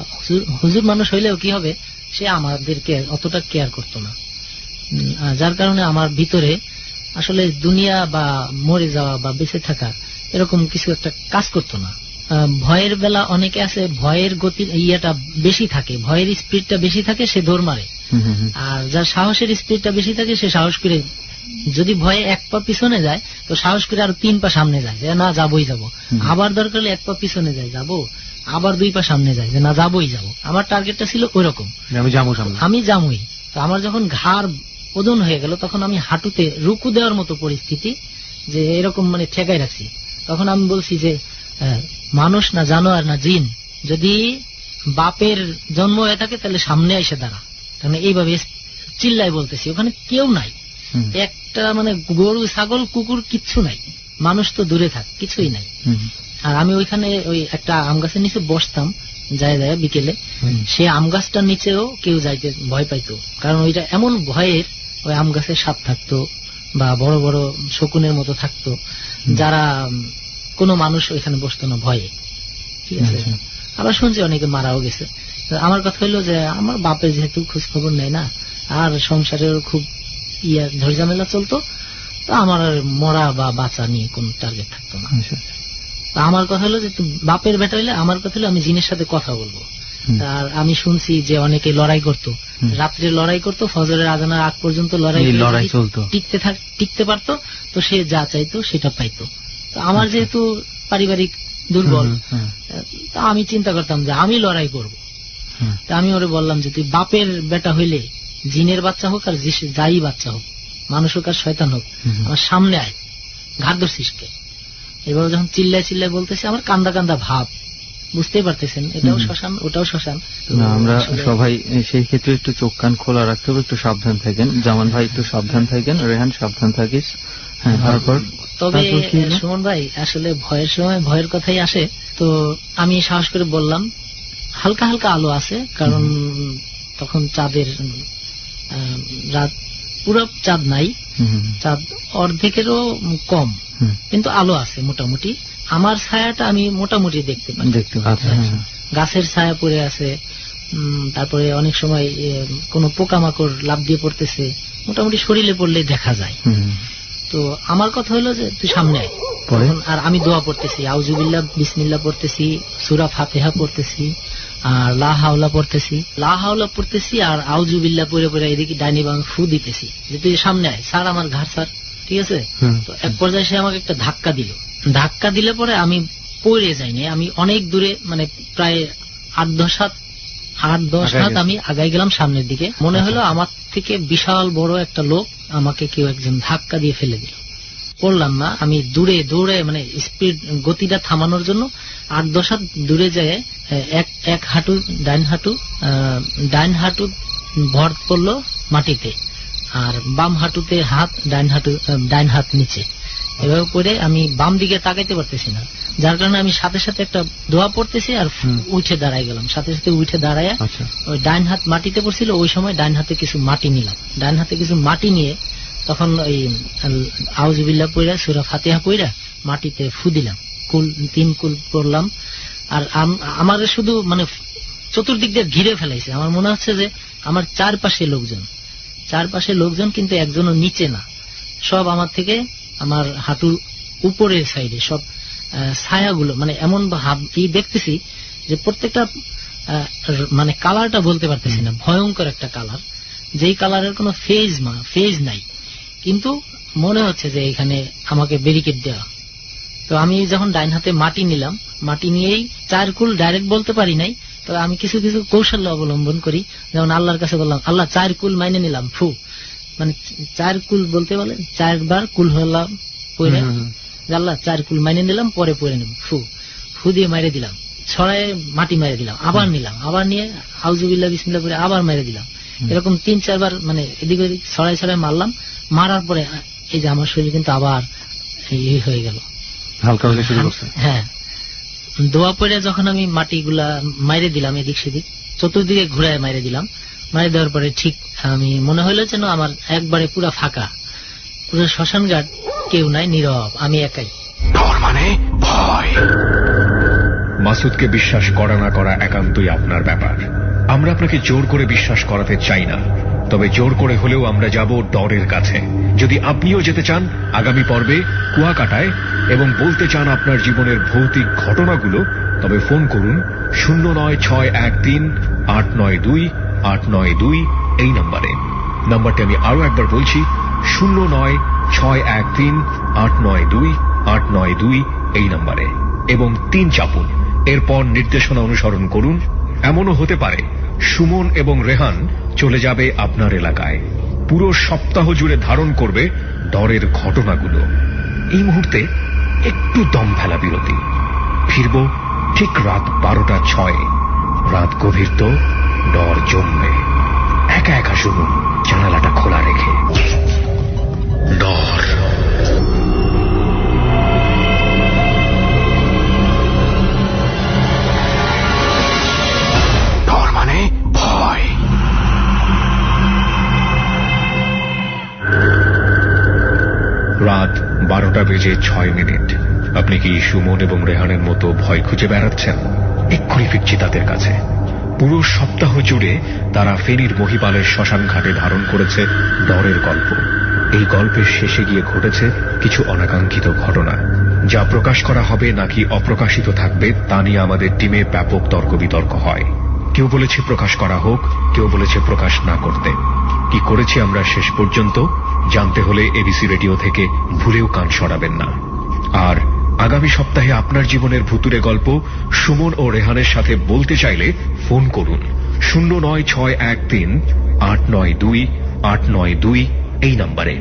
হুজুর মানুষ হইলেও কি হবে, সে আমাদেরকে অতটা কেয়ার করতো না, যার কারণে আমার ভিতরে আসলে দুনিয়া বা মরে যাওয়া বা বেঁচে থাকা এরকম কিছু একটা কাজ করতো না। ভয়ের বেলা অনেকে আছে, ভয়ের গতি ইয়েটা বেশি থাকে, ভয়ের স্পিডটা বেশি থাকে, সে দৌড় মারে। আর যার সাহসের স্পিডটা বেশি থাকে, সে সাহস করে, যদি ভয়ে 1 পা পিছনে যায় তো সাহস করে আরো 3 পা সামনে যায়, যে না যাবোই যাবো, আবার দরকার হলে 1 পা পিছনে যায়, যাবো, আবার 2 পা সামনে যায়, যে না যাবোই যাবো। আমার টার্গেটটা ছিল ওইরকম, আমি যাবোই। তো আমার যখন ঘাড় ওজন হয়ে গেল, তখন আমি হাঁটুতে রুকু দেওয়ার মতো পরিস্থিতি, যে এরকম মানে ঠেকাই রাখছি। তখন আমি বলছি যে মানুষ না জানোয়ার না জিন, যদি বাপের জন্ম হয়ে থাকে তাহলে সামনে এসে দাঁড়া। মানে এইভাবে চিল্লাই বলতেছি, ওখানে কেউ নাই, একটা মানে গরু ছাগল কুকুর কিচ্ছু নাই, মানুষ তো দূরে থাক, কিছুই নাই। আর আমি ওইখানে ওই একটা আম গাছের নিচে বসতাম যায় বিকেলে, সে আম গাছটার নিচেও কেউ যাইতে ভয় পাইতো, কারণ ওইটা এমন ভয়ের, ওই আম গাছে সাপ থাকতো বা বড় বড় শকুনের মতো থাকতো, যারা কোনো মানুষ ওইখানে বসতো না ভয়ে, ঠিক আছে। আবার শুনছি অনেকে মারাও গেছে। আমার কথা হইলো যে আমার বাপের যেহেতু খোঁজ খবর নেয় না, আর সংসারের খুব ঝড়ঝামেলা চলতো, তো আমার মরা বা বাঁচা নিয়ে কোন টার্গেট থাকতো না। আমার কথা হলো যে বাপের বেটা হইলে আমার কথা হলো আমি জিনের সাথে কথা বলবো। আর আমি শুনছি যে অনেকে লড়াই করতো, রাত্রে লড়াই করতো, ফজরের আজানের আগ পর্যন্ত লড়াই চলতো, টিকতে পারতো, তো সে যা চাইতো সেটা পাইতো। তো আমার যেহেতু পারিবারিক দুর্বল, তা আমি চিন্তা করতাম যে আমি লড়াই করব। তা আমি ওরে বললাম যে তুই বাপের বেটা হইলে, জিনের বাচ্চা হোক আর যাই বাচ্চা হোক, মানুষ হোক আর শয়তান হোক, আমার সামনে আয়, ঘাড় ধরছিস কে। এবার যখন চিল্লায় চিল্লায় বলতেছে, আমার কান্দা কান্দা ভাব, বুঝতেই পারতেছেন, এটাও শ্মশান ওটাও শ্মশান। আমরা সবাই সেই ক্ষেত্রে একটু চোখ কান খোলা রাখতে হবে, একটু সাবধান থাকেন। জামান ভাই একটু সাবধান থাকেন, রেহান সাবধান থাকিস। হ্যাঁ, তারপর তবে তারপর কি হলো? সুমন ভাই, আসলে ভয়ের সময় ভয়ের কথাই আসে। তো আমি সাহস করে বললাম, হালকা হালকা আলো আছে, কারণ তখন চাঁদের রাত, পুরো চাঁদ নাই, চাঁদ অর্ধেকেরও কম, কিন্তু আলো আছে মোটামুটি। আমার ছায়াটা আমি মোটামুটি দেখতে পাই। আচ্ছা, গাছের ছায়া পড়ে আছে, তারপরে অনেক সময় কোনো পোকামাকড় লাফ দিয়ে পড়তেছে, মোটামুটি শরীরে পড়লে দেখা যায়। তো আমার কথা হলো যে তুই সামনে আয়। তখন আর আমি দোয়া পড়তেছি, আউযুবিল্লাহ বিসমিল্লাহ পড়তেছি, সূরা ফাতিহা পড়তেছি, আর লা হাওলা পড়তেছি, আর আউযুবিল্লাহ পড়ে পড়ে এদিকে ডাইনি বাম ফু দিতেছি যে তুই সামনে আয়, স্যার আমার ঘাড় স্যার, ঠিক আছে। তো এক পর্যায়ে সে আমাকে একটা ধাক্কা দিলে পরে আমি পড়ে যাইনি, আমি অনেক দূরে, মানে প্রায় 8-10 হাত আমি আগাই গেলাম সামনের দিকে। মনে হলো আমার থেকে বিশাল বড় একটা লোক আমাকে কেউ একজন ধাক্কা দিয়ে ফেলে দিল। পড়লাম না, আমি দূরে দৌড়ে, মানে স্পিড, গতিটা থামানোর জন্য 8-10 হাত দূরে যায়, এক হাঁটু ডাইন হাঁটু ভর পড়লো মাটিতে, আর বাম হাঁটুতে হাত, ডাইন হাত নিচে। এভাবে করে আমি বাম দিকে তাকাইতে পারতেছি না, যার কারণে আমি সাথে সাথে একটা দোয়া পড়তেছি আর উঠে দাঁড়াই গেলাম। সাথে সাথে উঠে দাঁড়ায় ওই ডাইন হাত মাটিতে পড়ছিল, ওই সময় ডাইন হাতে কিছু মাটি নিয়ে তখন ওই আউযুবিল্লাহ পড়া, সূরা ফাতিহা পড়া মাটিতে ফু দিলাম, 3 কুল পড়লাম। আর আমার শুধু মানে চতুর্দিক দিয়ে ঘিরে ফেলাইছে। আমার মনে হচ্ছে যে আমার চারপাশে লোকজন, কিন্তু একজনও নিচে না, সব আমার থেকে, আমার হাঁটুর উপরের সাইডে সব ছায়াগুলো, মানে এমন দেখতেছি যে প্রত্যেকটা মানে কালারটা বলতে পারতেছি না, ভয়ঙ্কর একটা কালার, যেই কালারের কোনো ফেজ নাই, কিন্তু মনে হচ্ছে যে এখানে আমাকে ব্যারিকেড দেওয়া। তো আমি যখন ডাইন হাতে মাটি নিলাম, মাটি নিয়েই 4 কুল ডাইরেক্ট বলতে পারি নাই, তো আমি কিছু কিছু কৌশল অবলম্বন করি। যেমন আল্লাহর কাছে বললাম, আল্লাহ 4 কুল মাইনে নিলাম, ফু, মানে 4 কুল বলতে বলে 4 বার কুল হলাম পড়ে, আল্লাহ 4 কুল মাইনে নিলাম, পরে পড়ে নেব, ফু দিয়ে মাইরে দিলাম, ছড়ায় মাটি মাইরে দিলাম, আবার নিলাম, আবার নিয়ে আউযুবিল্লাহ বিসমিল্লাহ করে আবার মাইরে দিলাম। এরকম 3-4 বার মানে এদিক ওদিক ছড়ায় মারলাম। মারার পরে এই যে আমার শরীর কিন্তু আবার এই হয়ে গেল, হালকা হলে শুরু করছে। হ্যাঁ, দোয়া পড়ে যখন আমি মাটিগুলা মাইরে দিলাম, এদিক সেদিক চতুর্দিকে ঘুরায় মাইরে দিলাম, মাইরে দেওয়ার পরে ঠিক আমি মনে হইলো যেন আমার একবারে পুরা ফাঁকা, পুরো শ্মশান ঘাট, কেউ নাই, নীরব, আমি একাই। ডর মানে ভয়। মাসুদকে বিশ্বাস করা না করা একান্তই আপনার ব্যাপার। আমরা আপনাকে জোর করে বিশ্বাস করাতে চাই না, তবে জোর করে হলেও আমরা যাব ডরের কাছে। যদি আপনিও যেতে চান আগামী পর্বে কুয়াকাটায় এবং বলতে চান আপনার জীবনের ভৌতিক ঘটনাগুলো, তবে ফোন করুন 09613892892 এই নাম্বারটি আমি আরো একবার বলছি, 09613892892 এই নাম্বারে, এবং 3 চাপুন। এরপর নির্দেশনা অনুসরণ করুন। এমনও হতে পারে সুমন এবং রেহান চলে যাবে আপনার এলাকায়, পুরো সপ্তাহ জুড়ে ধারণ করবে ডরের ঘটনাগুলো। এই মুহূর্তে একটু দম ফেলা বিরতি, ফিরব ঠিক রাত 12:06। রাত গভীর তো, ডর জমবে। একা একা শুনুন, জানালাটা খোলা রেখে। ডর। ডর মানে ভয়। রাত 12:06। আপনি কি সুমন এবং রেহানের মতো ভয় খুঁজে বেড়াচ্ছেন? এক্ষুনি ফিরছি তাদের কাছে। পুরো সপ্তাহ জুড়ে তারা ফেনীর মহিপালের শ্মশান ঘাটে ধারণ করেছে ডরের গল্প। এই গল্পের শেষে গিয়ে ঘটেছে কিছু অনাকাঙ্ক্ষিত ঘটনা, যা প্রকাশ করা হবে নাকি অপ্রকাশিত থাকবে তা নিয়ে আমাদের টিমে ব্যাপক তর্ক বিতর্ক হয়। কেউ বলেছে প্রকাশ করা হোক, কেউ বলেছে প্রকাশ না করতে। কি করেছি আমরা শেষ পর্যন্ত জানতে হলে এবিসি রেডিও থেকে ভুলেও কান সরাবেন না। আর আগামী সপ্তাহে আপনার জীবনের ভুতুরে গল্প সুমন ও রেহানের সাথে বলতে চাইলে ফোন করুন 09613892892 এই নাম্বারে।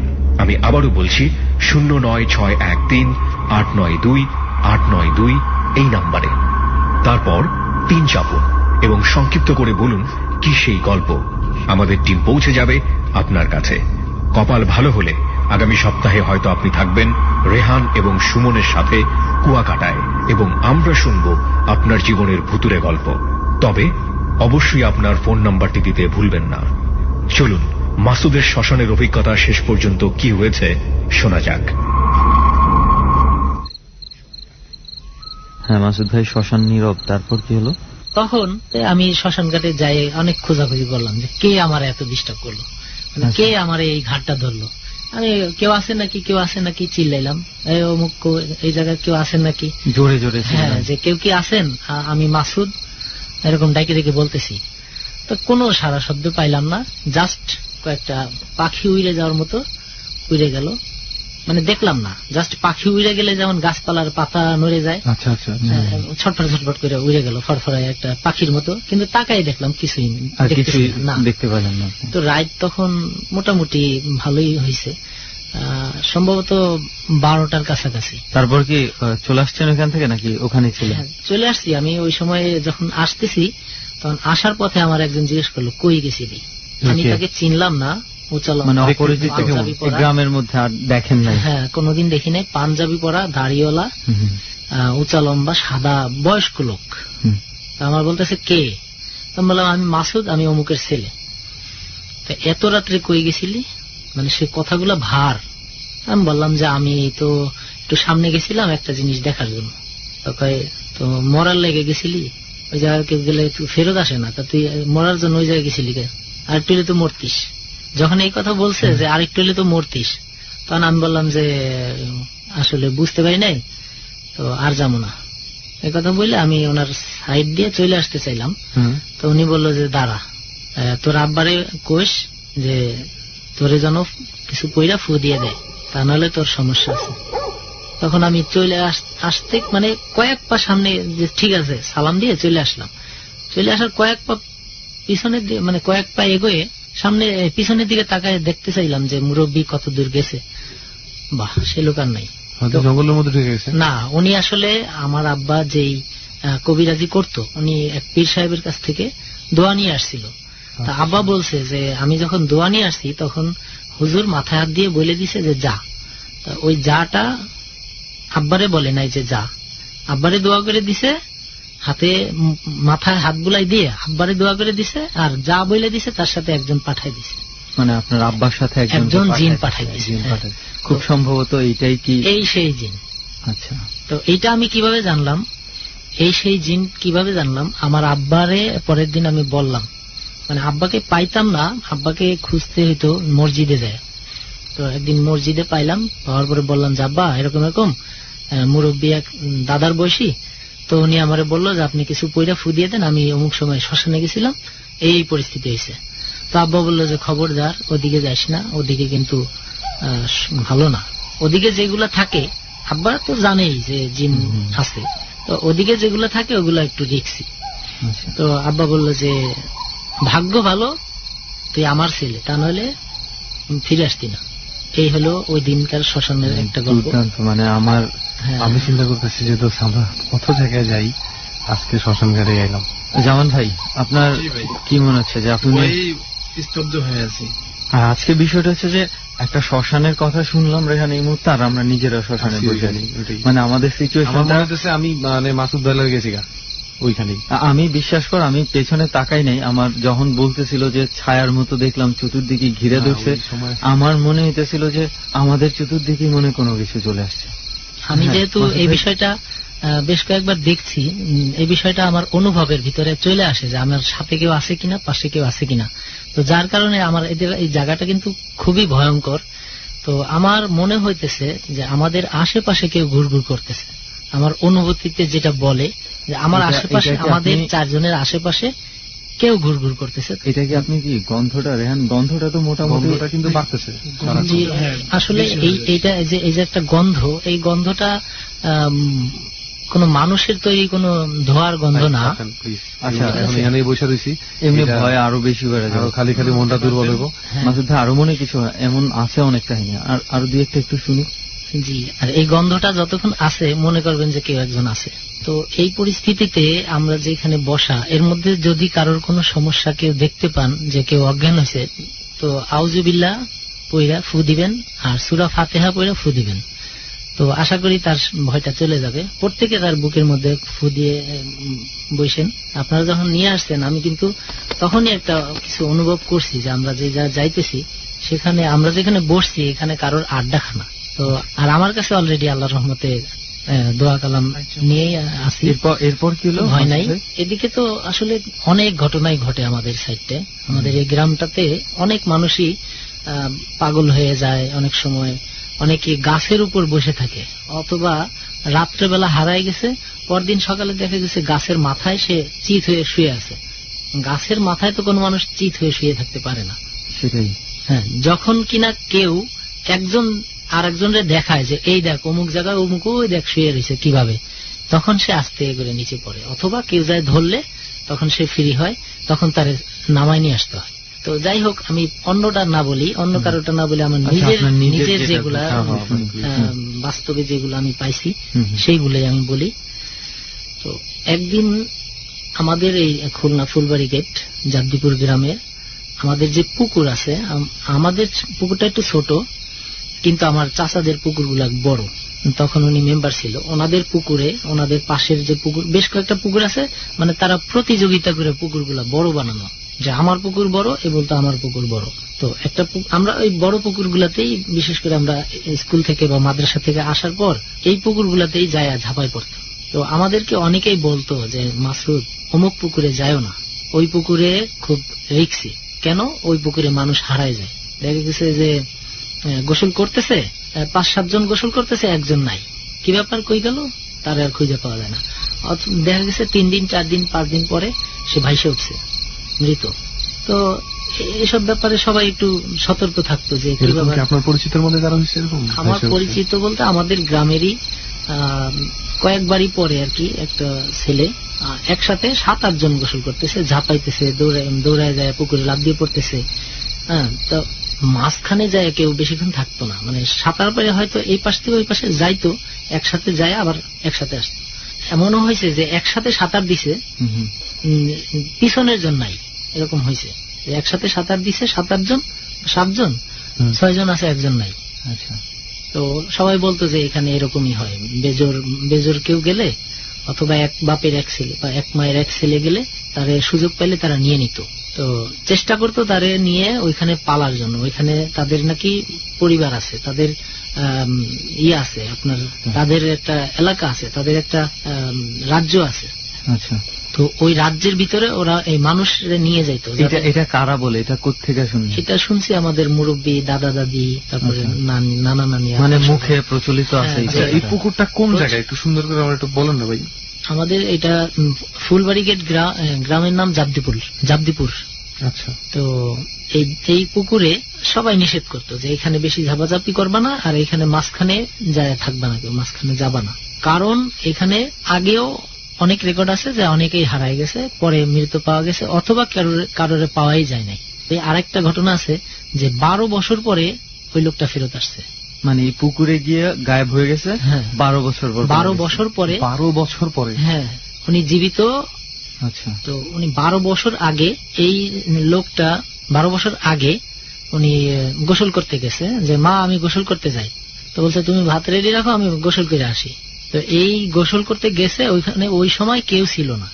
আমি আবারও বলছি 09613892892 এই নাম্বারে। তারপর 3 চাপুন এবং সংক্ষিপ্ত করে বলুন কি সেই গল্প। আমাদের টিম পৌঁছে যাবে আপনার কাছে। কপাল ভালো হলে আগামী সপ্তাহে হয়তো আপনি থাকবেন রেহান এবং সুমনের সাথে কুয়াকাটায়, এবং আমরা শুনব আপনার জীবনের ভুতুরে গল্প। তবে অবশ্যই আপনার ফোন নাম্বারটি দিতে ভুলবেন না। চলুন মাসুদের শ্মশানের অভিজ্ঞতা শেষ পর্যন্ত কি হয়েছে শোনা যাক। হ্যাঁ মাসুদ ভাই, শ্মশান নীরব, তারপর কি হলো? তখন আমি শ্মশান ঘাটে যাই, অনেক খোঁজাখুঁজি করলাম যে কে আমার এত ডিস্টার্ব করলো, মানে কে আমার এই ঘাটটা ধরলো। আমি কেউ আছে নাকি, কেউ আছে নাকি চিল্লাইলাম, এই অমুক এই জায়গায় কেউ আছেন নাকি, জোরে জোরে। হ্যাঁ, যে কেউ কি আছেন, আমি মাসুদ, এরকম ডাইকে ডেকে বলতেছি। তো কোনো সারা শব্দ পাইলাম না, জাস্ট কয়েকটা পাখি উড়ে যাওয়ার মতো উড়ে গেল, মানে দেখলাম না, জাস্ট পাখি উড়ে গেলে যেমন গাছপালার পাতা নড়ে যায়, আচ্ছা আচ্ছা, ছটফট ছটফট করে উড়ে গেল ফরফরায় একটা পাখির মতো, কিন্তু তাকাই দেখলাম কিছুই না, দেখতে পেলাম না। তো রাত তখন মোটামুটি ভালোই হয়েছে, সম্ভবত 12টার কাছাকাছি। তারপর কি চলে আসছেন ওখান থেকে নাকি ওখানে ছিলেন? চলে আসছি। আমি ওই সময় যখন আসতেছি, তখন আসার পথে আমার একজন জিজ্ঞেস করলো কই গেছিলি। আমি তাকে চিনলাম না, মানে অপরিচিত গ্রামের মধ্যে আর দেখেন নাই? হ্যাঁ, কোনোদিন দেখি নাই। পাঞ্জাবি পরা, দাড়িওয়ালা, উঁচা লম্বা, সাদা, বয়স্ক লোক। আমার বলতেছে কে? আমি বললাম আমি মাসুদ, আমি অমুকের ছেলে। এত রাত্রে কই গেছিলি, মানে সে কথাগুলো ভার। আমি বললাম যে আমি তো একটু সামনে গেছিলাম একটা জিনিস দেখার জন্য। তো মরার লেগে গেছিলি, ওই জায়গায় কেউ গেলে একটু ফেরত আসে না, তা তুই মরার জন্য ওই জায়গায় গেছিলি কে? আর একটু তো মরতিস। যখন এই কথা বলছে যে আরেকটু হলে তো মরতিস, তখন আমি বললাম যে আসলে বুঝতে পারি নাই, তো আর যাবো না। এই কথা বললে আমি ওনার সাইড দিয়ে চলে আসতে চাইলাম, তো উনি বললো যে দাঁড়া, তোর আব্বারে কোষ যে তোরে যেন কিছু পয়রা ফু দিয়ে দেয়, তা নাহলে তোর সমস্যা আছে। তখন আমি চলে আসতে মানে কয়েক পা সামনে, যে ঠিক আছে সালাম দিয়ে চলে আসলাম। চলে আসার কয়েক পা পিছনের দিকে, মানে কয়েক পা এগোয়ে সামনে পিছনের দিকে তাকায় দেখতে চাইলাম যে মুরব্বী কত দূর গেছে। বাহ, সে লোক আর নাই, জঙ্গলের মধ্যে ঢুকে গেছে। না, উনি আসলে আমার আব্বা যেই কবিরাজি করতো, উনি এক পীর সাহেবের কাছ থেকে দোয়া নিয়ে আসছিল। তা আব্বা বলছে যে আমি যখন দোয়া নিয়ে আসছি তখন হুজুর মাথায় হাত দিয়ে বলে দিছে যে যা। ওই যাটা আব্বারে বলে নাই যে যা, আব্বারে দোয়া করে দিছে, হাতে মাথায় হাত বুলাই দিয়ে আব্বারে দোয়া করে দিছে, আর যা বলে দিছে তার সাথে একজন পাঠাই দিছে। মানে আপনার আব্বার সাথে একজন জিন পাঠাই দিছে। খুব সম্ভবত এইটাই কি এই সেই জিন। আচ্ছা, তো এইটা আমি কিভাবে জানলাম, এই সেই জিন কিভাবে জানলাম, আমার আব্বারে পরের দিন আমি বললাম, মানে আব্বাকে পাইতাম না, আব্বাকে খুঁজতে হইতো মসজিদে যায়। তো একদিন মসজিদে পাইলাম, পাওয়ার পরে বললাম যে আব্বা এরকম এরকম মুরব্বী এক দাদার বয়সী, তো উনি আমারে বললো যে আপনি কিছু পয়রা ফু দিয়ে দেন, আমি অমুক সময় শ্মশানে গেছিলাম, এই পরিস্থিতি হয়েছে। তো আব্বা বললো যে খবরদার ওদিকে যাইস না, ওদিকে কিন্তু ভালো না, ওদিকে যেগুলা থাকে, আব্বা তো জানেই যে জিন আছে, তো ওদিকে যেগুলো থাকে ওগুলো একটু রিস্কি। তো আব্বা বললো যে ভাগ্য ভালো তুই আমার ছেলে, তা নইলে ফিরে আসতি না। এই হলো ওই দিনকার শ্মশানের একটা গল্প। মানে আমি চিন্তা করতেছি যে তো আমরা কত জায়গায় যাই, আজকে শ্মশান ঘাটে গেলাম। জামান ভাই, আপনার কি মনে হচ্ছে যে আপনি স্তব্ধ হয়ে আছি? আর আজকে বিষয়টা হচ্ছে যে একটা শ্মশানের কথা শুনলাম রেহান এই মুহূর্তে, আর আমরা নিজেরা শ্মশানে বসে আছি। মানে আমাদের সিচুয়েশনটা আমি মানে মাসুদ দালার গেছি ওইখানেই। আমি বিশ্বাস কর, আমি পেছনে তাকাই নাই, আমার যখন বলতেছিল যে ছায়ার মতো দেখলাম চতুর্দিকে ঘিরে ধরছে, আমার মনে হইতেছিল যে আমাদের চতুর্দিকে মনে কোনো কিছু চলে আসছে। আমি যেহেতু এই বিষয়টা বেশ কয়েকবার দেখছি, এই বিষয়টা আমার অনুভবের ভিতরে চলে আসে যে আমার সাথে কেউ আছে কিনা, পাশে কেউ আছে কিনা। তো যার কারণে আমার এদের এই জায়গাটা কিন্তু খুবই ভয়ঙ্কর। তো আমার মনে হইতেছে যে আমাদের আশেপাশে কেউ ঘুরঘুর করতেছে। আমার অনুভূতিতে যেটা বলে যে আমার আশেপাশে, আমাদের চারজনের আশেপাশে কেউ ঘুরঘুর করতেছে। এটা কি আপনি কি গন্ধটা রেহান, গন্ধটা তো মোটামুটি কিন্তু বাড়তেছে আসলে। এইটা এই যে একটা গন্ধ, এই গন্ধটা কোন মানুষের তৈরি কোন ধোয়ার গন্ধ না। আচ্ছা, এখানে বসে রয়েছি, এমনি ভয় আরো বেশি বেড়ে যাবে, খালি খালি মনটা দুর্বল হবো। মাসুদ ভাই, আরো মনে কিছু এমন আছে অনেক কাহিনী, আর আরো দুই একটা একটু শুনি। জি, আর এই গন্ধটা যতক্ষণ আছে মনে করবেন যে কেউ একজন আছে। তো এই পরিস্থিতিতে আমরা যেখানে বসা, এর মধ্যে যদি কারোর কোনো সমস্যা কেউ দেখতে পান যে কেউ অজ্ঞান হয়েছে, তো আউযুবিল্লাহ পইরা ফু দিবেন, আর সূরা ফাতিহা পইরা ফু দিবেন। তো আশা করি তার ভয়টা চলে যাবে। প্রত্যেকে তার বুকের মধ্যে ফু দিয়ে বসেন। আপনারা যখন নিয়ে আসছেন আমি কিন্তু তখনই একটা কিছু অনুভব করছি যে আমরা যে যা যাইতেছি সেখানে আমরা যেখানে বসছি এখানে কারোর আড্ডাখানা। তো আর আমার কাছে অলরেডি আল্লাহর রহমতে দোয়া কালাম নিয়ে আসি। এরপর কি হলো? ভয় নাই। এদিকে তো আসলে অনেক ঘটনাই ঘটে আমাদের সাইডে। আমাদের এই গ্রামটাতে অনেক মানুষই পাগল হয়ে যায়। অনেক সময় অনেকে গাছের উপর বসে থাকে, অথবা রাত্রেবেলা হারায় গেছে, পরদিন সকালে দেখা গেছে গাছের মাথায় সে চিত হয়ে শুয়ে আছে। গাছের মাথায় তো কোনো মানুষ চিত হয়ে শুয়ে থাকতে পারে না। সেটাই। হ্যাঁ, যখন কিনা কেউ একজন আর একজনের দেখায় যে এই দেখ অমুক জায়গায় অমুক ওই দেখ শুয়ে রয়েছে কিভাবে, তখন সে আস্তে করে নিচে পড়ে, অথবা কেউ যায় ধরলে তখন সে ফ্রি হয়, তখন তার নামায় নিয়ে আসতে হয়। তো যাই হোক, আমি অন্যটা না বলি, অন্য কারোটা না বলি, আমার নিজের যেগুলা বাস্তবে যেগুলো আমি পাইছি সেইগুলোই আমি বলি। তো একদিন আমাদের এই খুলনা ফুলবাড়ি গেট জাবদিপুর গ্রামে আমাদের যে পুকুর আছে, আমাদের পুকুরটা একটু ছোট, কিন্তু আমার চাচাদের পুকুরগুলা বড়। তখন উনি মেম্বার ছিল, ওনাদের পুকুরে, ওনাদের পাশের যে পুকুর, বেশ কয়েকটা পুকুর আছে, মানে তারা প্রতিযোগিতা করে পুকুরগুলা বড় বানানো, যে আমার পুকুর বড়, এ বলতো আমার পুকুর বড়। তো একটা আমরা ওই বড় পুকুরগুলাতেই, বিশেষ করে আমরা স্কুল থেকে বা মাদ্রাসা থেকে আসার পর এই পুকুরগুলাতেই যায় ঝাঁপাই পড়তো। তো আমাদেরকে অনেকেই বলতো যে মাসুদ অমুক পুকুরে যায়ও না, ওই পুকুরে খুব রিক্সি। কেন? ওই পুকুরে মানুষ হারায় যায়। দেখা গেছে যে গোসল করতেছে, 5-7 জন গোসল করতেছে, একজন নাই, কি ব্যাপার, কই গেল, তার আর খুঁজে পাওয়া যায় না। দেখা গেছে 3 দিন 4 দিন 5 দিন পরে সে ভাইসে উঠছে মৃত। তো এসব ব্যাপারে সবাই একটু সতর্ক থাকতো। যে আপনার পরিচিতের মধ্যে কারো হয়েছে এরকম? আমার পরিচিত বলতে আমাদের গ্রামেরই কয়েকবারই পরে আর কি, একটা ছেলে একসাথে 7-8 জন গোসল করতেছে, ঝাঁপাইতেছে, দৌড়ায় যায়, পুকুরে লাফ দিয়ে পড়তেছে। হ্যাঁ, তো মাঝখানে যায় কেউ বেশিক্ষণ থাকতো না, মানে সাঁতার পারে হয়তো এই পাশ থেকে ওই পাশে যাইতো, একসাথে যায় আবার একসাথে আসতো। এমনও হয়েছে যে একসাথে সাঁতার দিছে, পিছনের জন নাই, এরকম হয়েছে। একসাথে সাঁতার দিছে 7-8 জন, 7 জন, 6 জন আছে, একজন নাই। আচ্ছা। তো সবাই বলতো যে এখানে এরকমই হয়, বেজোর কেউ গেলে, অথবা এক বাপের এক ছেলে বা এক মায়ের এক ছেলে গেলে তারে সুযোগ পাইলে তারা নিয়ে নিত। তো চেষ্টা করতো তারে নিয়ে ওইখানে পালার জন্য। ওইখানে তাদের নাকি পরিবার আছে, তাদের আছে, আপনার তাদের একটা এলাকা আছে, তাদের একটা রাজ্য আছে। আচ্ছা। তো ওই রাজ্যের ভিতরে ওরা এই মানুষ নিয়ে যাইতো। এটা কারা বলে, এটা কোত্থেকে শুনছি? এটা শুনছি আমাদের মুরব্বী, দাদা দাদি, তারপরে নানা নানি, মানে মুখে প্রচলিত আছে। এই পুকুরটা কোন জায়গায় একটু সুন্দর করে আমার একটু বলেন না ভাই। আমাদের এটা ফুলবাড়ি গেট গ্রামের নাম জাবদিপুর। আচ্ছা। তো এই পুকুরে সবাই নিষেধ করতো যে এখানে বেশি ঝাপাঝাপি করবা না, আর এখানে মাঝখানে যায় থাকবা না, কেউ মাঝখানে যাবা না। কারণ এখানে আগেও অনেক রেকর্ড আছে যে অনেকেই হারায় গেছে, পরে মৃত পাওয়া গেছে, অথবা কারোরে পাওয়াই যায় নাই। আরেকটা ঘটনা আছে যে 12 বছর পরে ওই লোকটা ফেরত আসছে। মানে এই পুকুরে গিয়ে গায়েব হয়ে গেছে 12 বছর পর। 12 বছর পরে। 12 বছর পরে? হ্যাঁ, উনি জীবিত। আচ্ছা। তো উনি 12 বছর আগে, এই লোকটা 12 বছর আগে উনি গোসল করতে গেছে, যে মা আমি গোসল করতে যাই। তো বলছে তুমি ভাত রেডি রাখো, আমি গোসল করে আসি। তো এই গোসল করতে গেছে, ওইখানে ওই সময় কেউ ছিল না।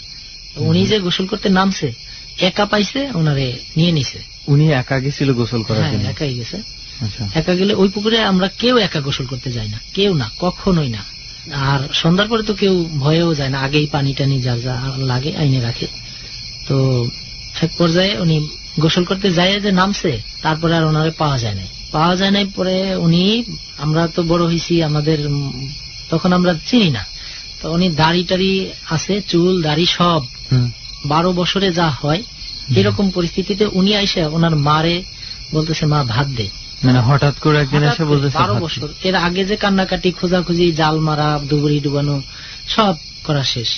উনি যে গোসল করতে নামছে, একা পাইছে, ওনারে নিয়ে নিছে। উনি একা গেছিল গোসল করার জন্য? হ্যাঁ, একাই গেছে। একা গেলে ওই পুকুরে আমরা কেউ একা গোসল করতে যাই না, কেউ না, কখনোই না। আর সন্ধ্যার পরে তো কেউ ভয়েও যায় না, আগেই পানি টানি যা যা লাগে আইনে রাখে। তো এক পর্যায়ে উনি গোসল করতে যায় যে নামছে, তারপরে আর ওনারে পাওয়া যায় নাই। পরে উনি, আমরা তো বড় হয়েছি, আমাদের তখন আমরা চিনি না, তো উনি দাড়ি টাড়ি আছে, চুল দাড়ি সব, 12 বছরে যা হয় এরকম পরিস্থিতিতে উনি আইসা ওনার মারে বলতেছে মা ভাত দে। মানে হঠাৎ করে একদিন এসে বলতেছে 12 বছর। এর আগে যে কান্নাকাটি, খোঁজাখুঁজি, জাল মারা, ডুবুরি ডুবানো সব করা শেষ।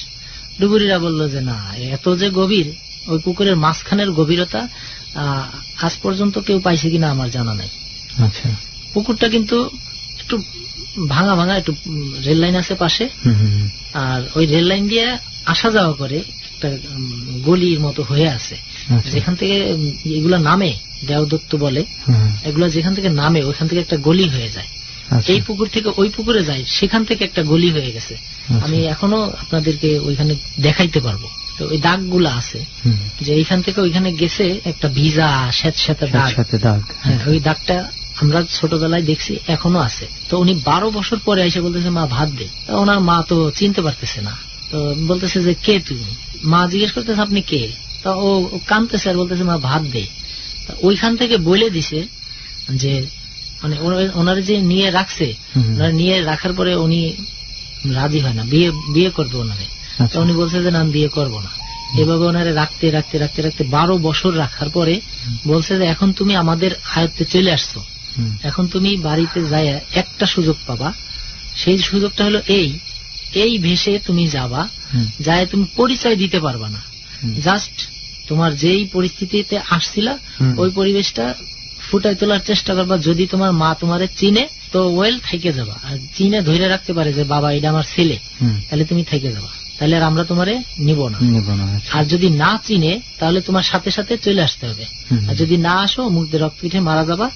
ডুবুরিরা বললো যে না, এত যে গভীর, ওই পুকুরের মাঝখানের গভীরতা আজ পর্যন্ত কেউ পাইছে কিনা আমার জানা নাই। আচ্ছা। পুকুরটা কিন্তু একটু ভাঙা, একটু রেল লাইন আছে পাশে, আর ওই রেল লাইন দিয়ে আসা যাওয়া করে একটা গলির মতো হয়ে আছে, যেখান থেকে এগুলা নামে, দেওদত্ত বলে, এগুলা যেখান থেকে নামে ওইখান থেকে একটা গলি হয়ে যায়। আচ্ছা। এই পুকুর থেকে ওই পুকুরে যাই, সেখান থেকে একটা গলি হয়ে গেছে। আমি এখনো আপনাদেরকে ওইখানে দেখাইতে পারবো। তো ওই দাগগুলা আছে যে এইখান থেকে ওইখানে গেছে একটা ভিজা স্যাঁতস্যাঁতে দাগ। হ্যাঁ, ওই দাগটা আমরা ছোটবেলায় দেখছি, এখনো আছে। তো উনি 12 বছর পরে এসে বলতেছে মা ভাত দে। তো ওনার মা তো চিনতে পারতেছে না, তো বলতেছে যে কে তুমি? মা জিজ্ঞেস করতেছে আপনি কে? তো ও কাঁদতেছে আর বলতেছে মা ভাত দে। ওইখান থেকে বলে দিছে যে মানে ওনার যে নিয়ে রাখছে, নিয়ে রাখার পরে উনি রাজি হয় না, বিয়ে করবে ওনারে। তো উনি বলছে যে না আমি বিয়ে করবো না। এভাবে ওনারে রাখতে রাখতে রাখতে রাখতে 12 বছর রাখার পরে বলছে যে এখন তুমি আমাদের আয়ত্তে চলে আসছো, এখন তুমি বাড়িতে যাই একটা সুযোগ পাবা। সেই সুযোগটা হলো এই ভেসে তুমি যাবা, যায় তুমি পরিচয় দিতে পারবা না, জাস্ট তোমার যেই পরিস্থিতিতে আসছিলা ওই পরিবেশটা ফুটাই তোলার চেষ্টা করবা। যদি তোমার মা তোমারে চিনে তো ওয়েল থেকে যাবা, আর চিনে ধরে রাখতে পারে যে বাবা এটা আমার ছেলে, তাহলে তুমি থেকে যাবা, তাহলে আর আমরা তোমারে নিব না। আর যদি না চিনে তাহলে তোমার সাথে সাথে চলে আসতে হবে, আর যদি না আসো মুখ দিয়ে রক্ত পিঠে মারা যাবা,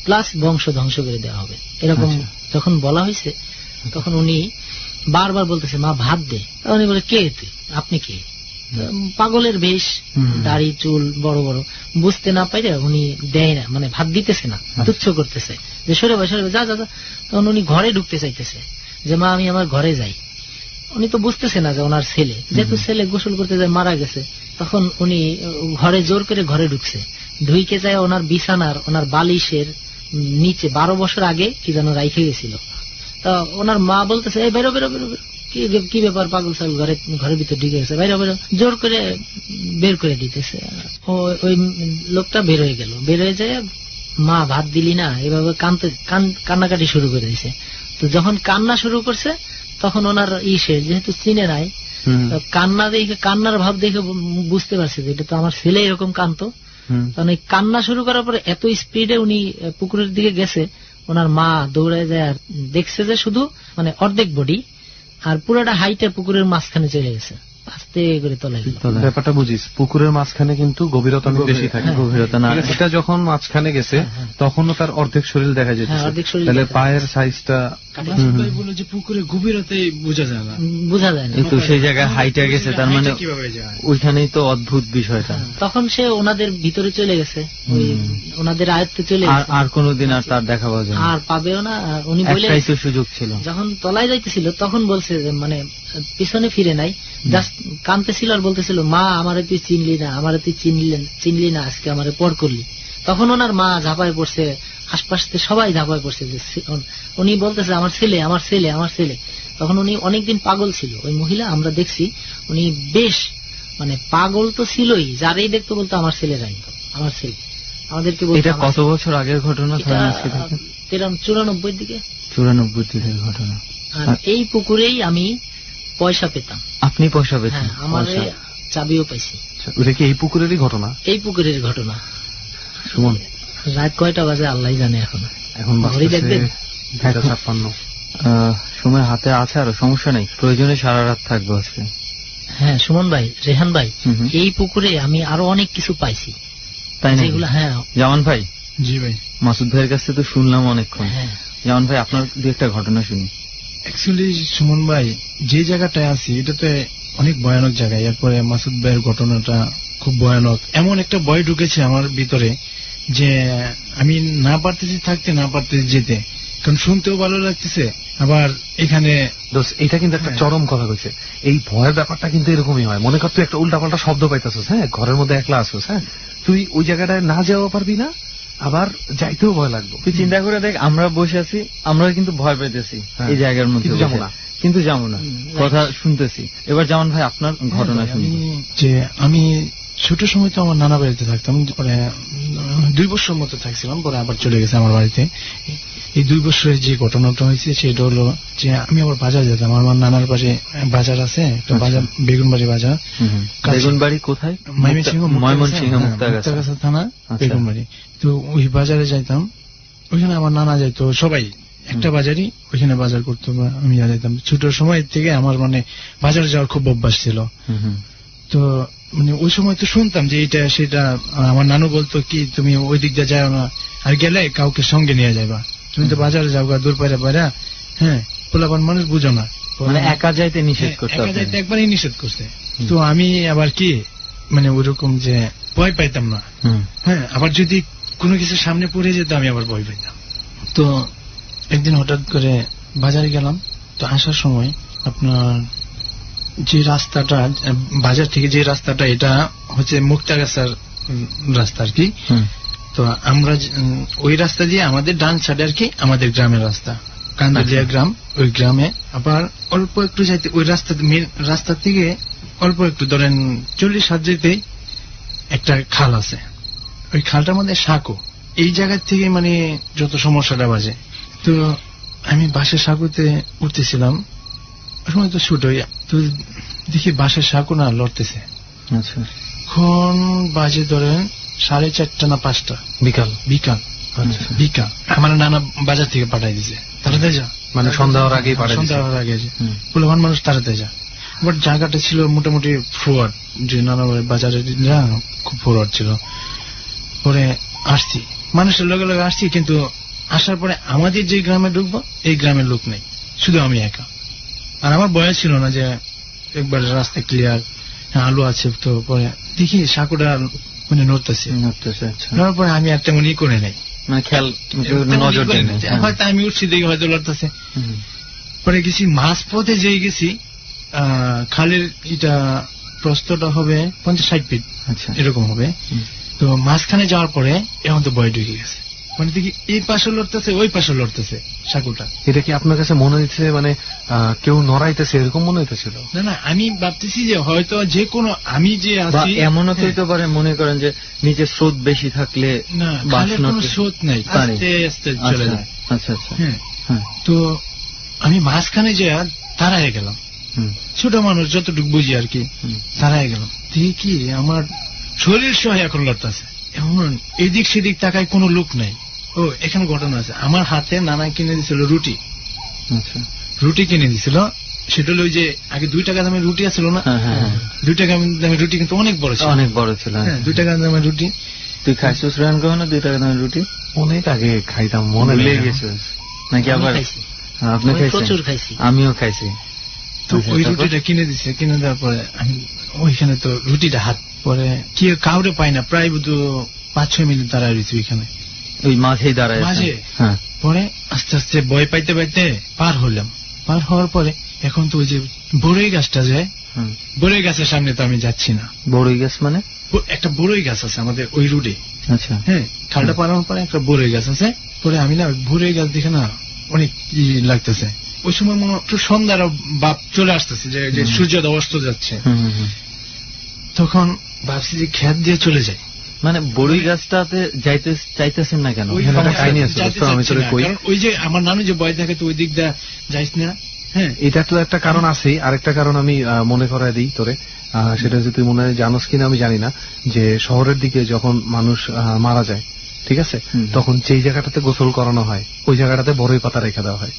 প্লাস বংশ ধ্বংস করে দেওয়া হবে। এরকম যখন বলা হয়েছে তখন উনি বারবার বলতেছে মা ভাত দে। উনি বলে কে তুই, আপনি কে? পাগলের বেশ, দাড়ি চুল বড় বড়, বুঝতে না পাইলে উনি দেয় না, মানে ভাত দিতেছে না, তুচ্ছ করতেছে যে সরে ভাই সরে যা যা যা। তখন উনি ঘরে ঢুকতে চাইতেছে যে মা আমি আমার ঘরে যাই। উনি তো বুঝতেছে না যে ওনার ছেলে, যেহেতু ছেলে গোসল করতে যায় মারা গেছে, তখন উনি ঘরে জোর করে ঘরে ঢুকছে। ঢুইকে যায় ওনার বিছানার ওনার বালিশের নিচে 12 বছর আগে কি যেন রাইখে গেছিল। তা ওনার মা বলতেছে এই বেরো বেরো বেরো, কি ব্যাপার পাগল সাগল ঘরের ভিতর ঢুকে গেছে, বাইরে বেরো, জোর করে বের করে দিতেছে। ওই লোকটা বের হয়ে গেল, বের হয়ে যায় মা ভাত দিলি না, এভাবে কান্নাকাটি শুরু করে দিছে। তো যখন কান্না শুরু করছে তখন ওনার যেহেতু চিনে নাই, কান্না দেখে কান্নার ভাব দেখে বুঝতে পারছে যে এটা তো আমার ছেলে এরকম কাঁদতো। কারণ এই কান্না শুরু করার পরে এত স্পিডে উনি পুকুরের দিকে গেছে, ওনার মা দৌড়ে যায় আর দেখছে যে শুধু মানে অর্ধেক বডি আর পুরোটা হাইটে পুকুরের মাঝখানে চলে গেছে, আস্তে করে তলায়। ব্যাপারটা বুঝিস, পুকুরের মাঝখানে কিন্তু গভীরতা বেশি থাকে, গভীরতা না। এটা যখন মাঝখানে গেছে তখনও তার অর্ধেক শরীর দেখা যেত, তাহলে পায়ের সাইজটা বলো যে পুকুরের গভীরতাই বোঝা যায় না, কিন্তু সেই জায়গায় হাইটে গেছে, তার মানে ওইখানেই তো অদ্ভুত বিষয়টা। তখন সে ওনাদের ভিতরে চলে গেছে, ওই ওনাদের আয়ত্তে চলে গেছে, আর কোনোদিন আর তার দেখা পাওয়া যায় আর পাবেও না। উনি বলে সুযোগ ছিল, যখন তলায় যাইতেছিল তখন বলছে যে মানে পিছনে ফিরে নাই, জাস্ট কাঁদতেছিল আর বলতেছিল মা আমারে তুই চিনলি না, আমারে তুই চিনলি না, আজকে আমারে পর করলি। তখন ওনার মা ঝাঁপায় পড়ছে, আশপাশ থেকে সবাই ঝাঁপায় পড়ছে যে উনি বলতেছে আমার ছেলে আমার ছেলে আমার ছেলে। তখন উনি অনেকদিন পাগল ছিল, ওই মহিলা আমরা দেখছি উনি বেশ মানে পাগল তো ছিলই, যারাই দেখতো বলতো আমার ছেলে রাইতো, আমার ছেলে। আমাদেরকে এটা কত বছর আগের ঘটনা? 94 দিকে 94 দিকের ঘটনা। আর এই পুকুরেই আমি পয়সা পেতাম। আপনি পয়সা পেতেন? আমার চাবিও পাইছি। ওটা কি এই পুকুরেরই ঘটনা? এই পুকুরের ঘটনা। সুমন, রাত কয়টা বাজে আল্লাহ জানে। এখন ঘড়ি দেখবেন 56। সময় হাতে আছে, আরো সমস্যা নেই, প্রয়োজনে সারা রাত থাকবো আজকে। হ্যাঁ সুমন ভাই, রেহান ভাই, এই পুকুরে আমি আরো অনেক কিছু পাইছি, তাই না? হ্যাঁ জামান ভাই। জি ভাই। মাসুদ ভাইয়ের কাছে তো শুনলাম অনেকক্ষণ। জামান ভাই আপনার দু একটা ঘটনা শুনি। অ্যাকচুয়ালি সুমন ভাই, যে জায়গাটায় আছি এটাতে অনেক ভয়ানক জায়গা। এরপরে মাসুদ ভাইয়ের ঘটনাটা খুব ভয়ানক, এমন একটা ভয় ঢুকেছে আমার ভিতরে যে আমি না পারতেছি থাকতে, না পারতেছি যেতে, কারণ শুনতেও ভালো লাগতেছে। আবার এখানে এটা কিন্তু একটা চরম কথা কইছে, এই ভয়ের ব্যাপারটা কিন্তু এরকমই হয়। মনে কর তুই একটা উল্টাপাল্টা শব্দ পাইতেছিস, হ্যাঁ, ঘরের মধ্যে একলা আসছিস, হ্যাঁ, তুই ওই জায়গাটায় না যাওয়া পারবি না, আবার যাইতেও ভয় লাগবে। তুই চিন্তা করে দেখ, আমরা বসে আছি, আমরা কিন্তু ভয় পেতেছি এই জায়গার মধ্যে, কিন্তু যাবো না, কথা শুনতেছি। এবার জামান ভাই আপনার ঘটনা শুনি। যে আমি ছোট সময় তো আমার নানা বাড়িতে থাকতাম, পরে 2 বছর মতো থাকছিলাম, পরে আবার চলে গেছে আমার বাড়িতে। এই 2 বছরের যে ঘটনাটা হয়েছে সেটা হলো যে আমি আবার বাজার যেতাম, আমার নানার পাশে বাজার আছে একটা বাজার, বেগুনবাড়ি বাজার। বেগুনবাড়ি কোথায়? ময়মনসিংহ মুক্তাগাছা থানা, বেগুনবাড়ি। তো ওই বাজারে যাইতাম, ওইখানে আমার নানা যাইতো, সবাই একটা বাজারই, ওইখানে বাজার করতো, আমি যাইতাম। ছোট সময় থেকে আমার মানে বাজারে যাওয়ার খুব অভ্যাস ছিল। তো মানে ওই সময় তো শুনতাম যে এটা সেটা, আমার নানু বলতো কি তুমি ওই দিক দিয়ে যাও না, আর গেলে কাউকে সঙ্গে নিয়ে যাবা, তুমি তো বাজারে যাও গা, দূর পাইরা পাইরা, হ্যাঁ, পোলাপান মানুষ বুঝো না, মানে একা যাইতে নিষেধ করতে একা যাইতে একবারই নিষেধ করছে। তো আমি আবার কি মানে ওরকম যে ভয় পাইতাম না, হ্যাঁ, আবার যদি কোনো কিছু সামনে পড়ে যেত আমি আবার ভয় পাইতাম। তো একদিন হঠাৎ করে বাজারে গেলাম, তো আসার সময় আপনার যে রাস্তাটা, বাজার থেকে যে রাস্তাটা, এটা হচ্ছে মুক্তাগাছার রাস্তা আর কি। তো আমরা ওই রাস্তা দিয়ে আমাদের ডান সাইডে আর কি আমাদের গ্রামের রাস্তা, কান্দুলিয়া গ্রাম। ওই গ্রামে আবার অল্প একটু যাইতে ওই রাস্তা থেকে অল্প একটু ধরেন 40 হাত যেতেই একটা খাল আছে, ওই খালটার মধ্যে সাঁকো। এই জায়গা থেকে মানে যত সমস্যাটা বাজে। তো আমি বাসের সাঁকোতে উঠতেছিলাম, ওই সময় তো শুট হইয়া, তো দেখি বাসের সাঁকো না লড়তেছে। আচ্ছা, এখন বাজে ধরেন 4:30 না 5টা বিকাল। বিকাল আমার নানা বাজার থেকে পাঠাই দিছে, তাড়াতাড়ি যা, মানে সন্ধ্যা হওয়ার আগেই পাঠাই দিছে। সন্ধ্যা হওয়ার আগে পোলাপান মানুষ তাড়াতাড়ি যা। বাট জায়গাটা ছিল মোটামুটি ফরওয়ার্ড, যে নানা বাজারের খুব ফরওয়ার্ড ছিল। পরে আসছি, মানুষের লগে লগে আসছি, কিন্তু আসার পরে আমাদের যে গ্রামে ঢুকবো এই গ্রামের লোক নেই, শুধু আমি একা। আর আমার বয়স ছিল না যে একবার রাস্তা ক্লিয়ার, আলো আছে। তো পরে দেখি সাঁকোটা মানে নড়তেছে। নড়ার পরে আমি একটা মনে করে নেই, খেয়াল নজর দেয় না, হয়তো আমি উঠছি দেখি হয়তো লড়তেছে। পরে গেছি মাছ পথে যেয়ে গেছি, খালের এটা প্রস্তটা হবে 50-60 ফিট এরকম হবে। তো মাঝখানে যাওয়ার পরে এখন তো ভয় ঢুকে গেছে, মানে দেখি এই পাশে লড়তেছে ওই পাশে লড়তেছে সাঁকোটা। এটা কি আপনার কাছে মনে হচ্ছে মানে কেউ নড়াইতেছে এরকম মনে হইতেছিল? না না, আমি ভাবতেছি যে হয়তো যে কোনো আমি যে আছি এমনও হইতে পারে, মনে করেন যে নিচে স্রোত বেশি থাকলে না, কোনো স্রোত নেই, আস্তে আস্তে চলে যায়। আচ্ছা আচ্ছা, হ্যাঁ। তো আমি মাঝখানে যে তাড়ায় গেলাম, ছোট মানুষ যতটুকু বুঝি আর কি, তাড়ায় গেলাম। দেখি আমার শরীর সহ এখন লড়তেছে, এমন এদিক সেদিক তাকায় কোনো লোক নাই। ও এখানে ঘটনা আছে, আমার হাতে নানা কিনে দিছিল রুটি। রুটি কিনে দিছিল, সেটা হলো ওই যে আগে 2 টাকা দামের রুটি আছিল না, 2 টাকা দামের রুটি কিন্তু অনেক বড় ছিল, অনেক বড় ছিল। 2 টাকা দামের রুটি। তুই খাইছিস রান কখনো 2 টাকা দামের রুটি? অনেক আগে খাইতাম, মনে লেগে গেছে নাকি? আবার আপনি খাইছেন? প্রচুর খাইছি, আমিও খাইছি। তো ওই রুটিটা কিনে দিছে, কিনে দেওয়ার পরে আমি ওইখানে তো রুটিটা হাত পরে কি কাউরে পাই না, প্রায় 5-6 মিনিট দাঁড়ায় রয়েছে ওইখানে, ওই মাঝেই দাঁড়ায় মাঝে। পরে আস্তে আস্তে ভয় পাইতে পাইতে পার হলাম। পার হওয়ার পরে এখন তো ওই যে বড়ই গাছটা যায়, বড়ই গাছের সামনে তো আমি যাচ্ছি না। বড়ই গাছ মানে? একটা বড়ই গাছ আছে আমাদের ওই রুটে। আচ্ছা, হ্যাঁ, খালটা পার হওয়ার পরে একটা বড়ই গাছ আছে। পরে আমি না বড়ই গাছ দেখে না অনেক কি লাগতেছে। ওই সময় মনে একটু সন্ধ্যার ভাব চলে আসতেছে, যে সূর্যোদয় অস্ত যাচ্ছে। তখন ভাবছি যে খেত দিয়ে চলে যায়। মানে বড়ই গাছটাতে যাইতে চাইতেছেন না কেন? ওই যে আমার নানু যে ভয় থাকে, তো ওই দিক দিয়ে যাইস না। হ্যাঁ, এটা তো একটা কারণ আছেই। আরেকটা কারণ আমি মনে করাই দিই তোরে, সেটা যদি তুই মনে জানোস কিনা আমি জানি না, যে শহরের দিকে যখন মানুষ মারা যায়, ঠিক আছে, তখন যেই জায়গাটাতে গোসল করানো হয় ওই জায়গাটাতে বড়ই পাতা রেখে দেওয়া হয়,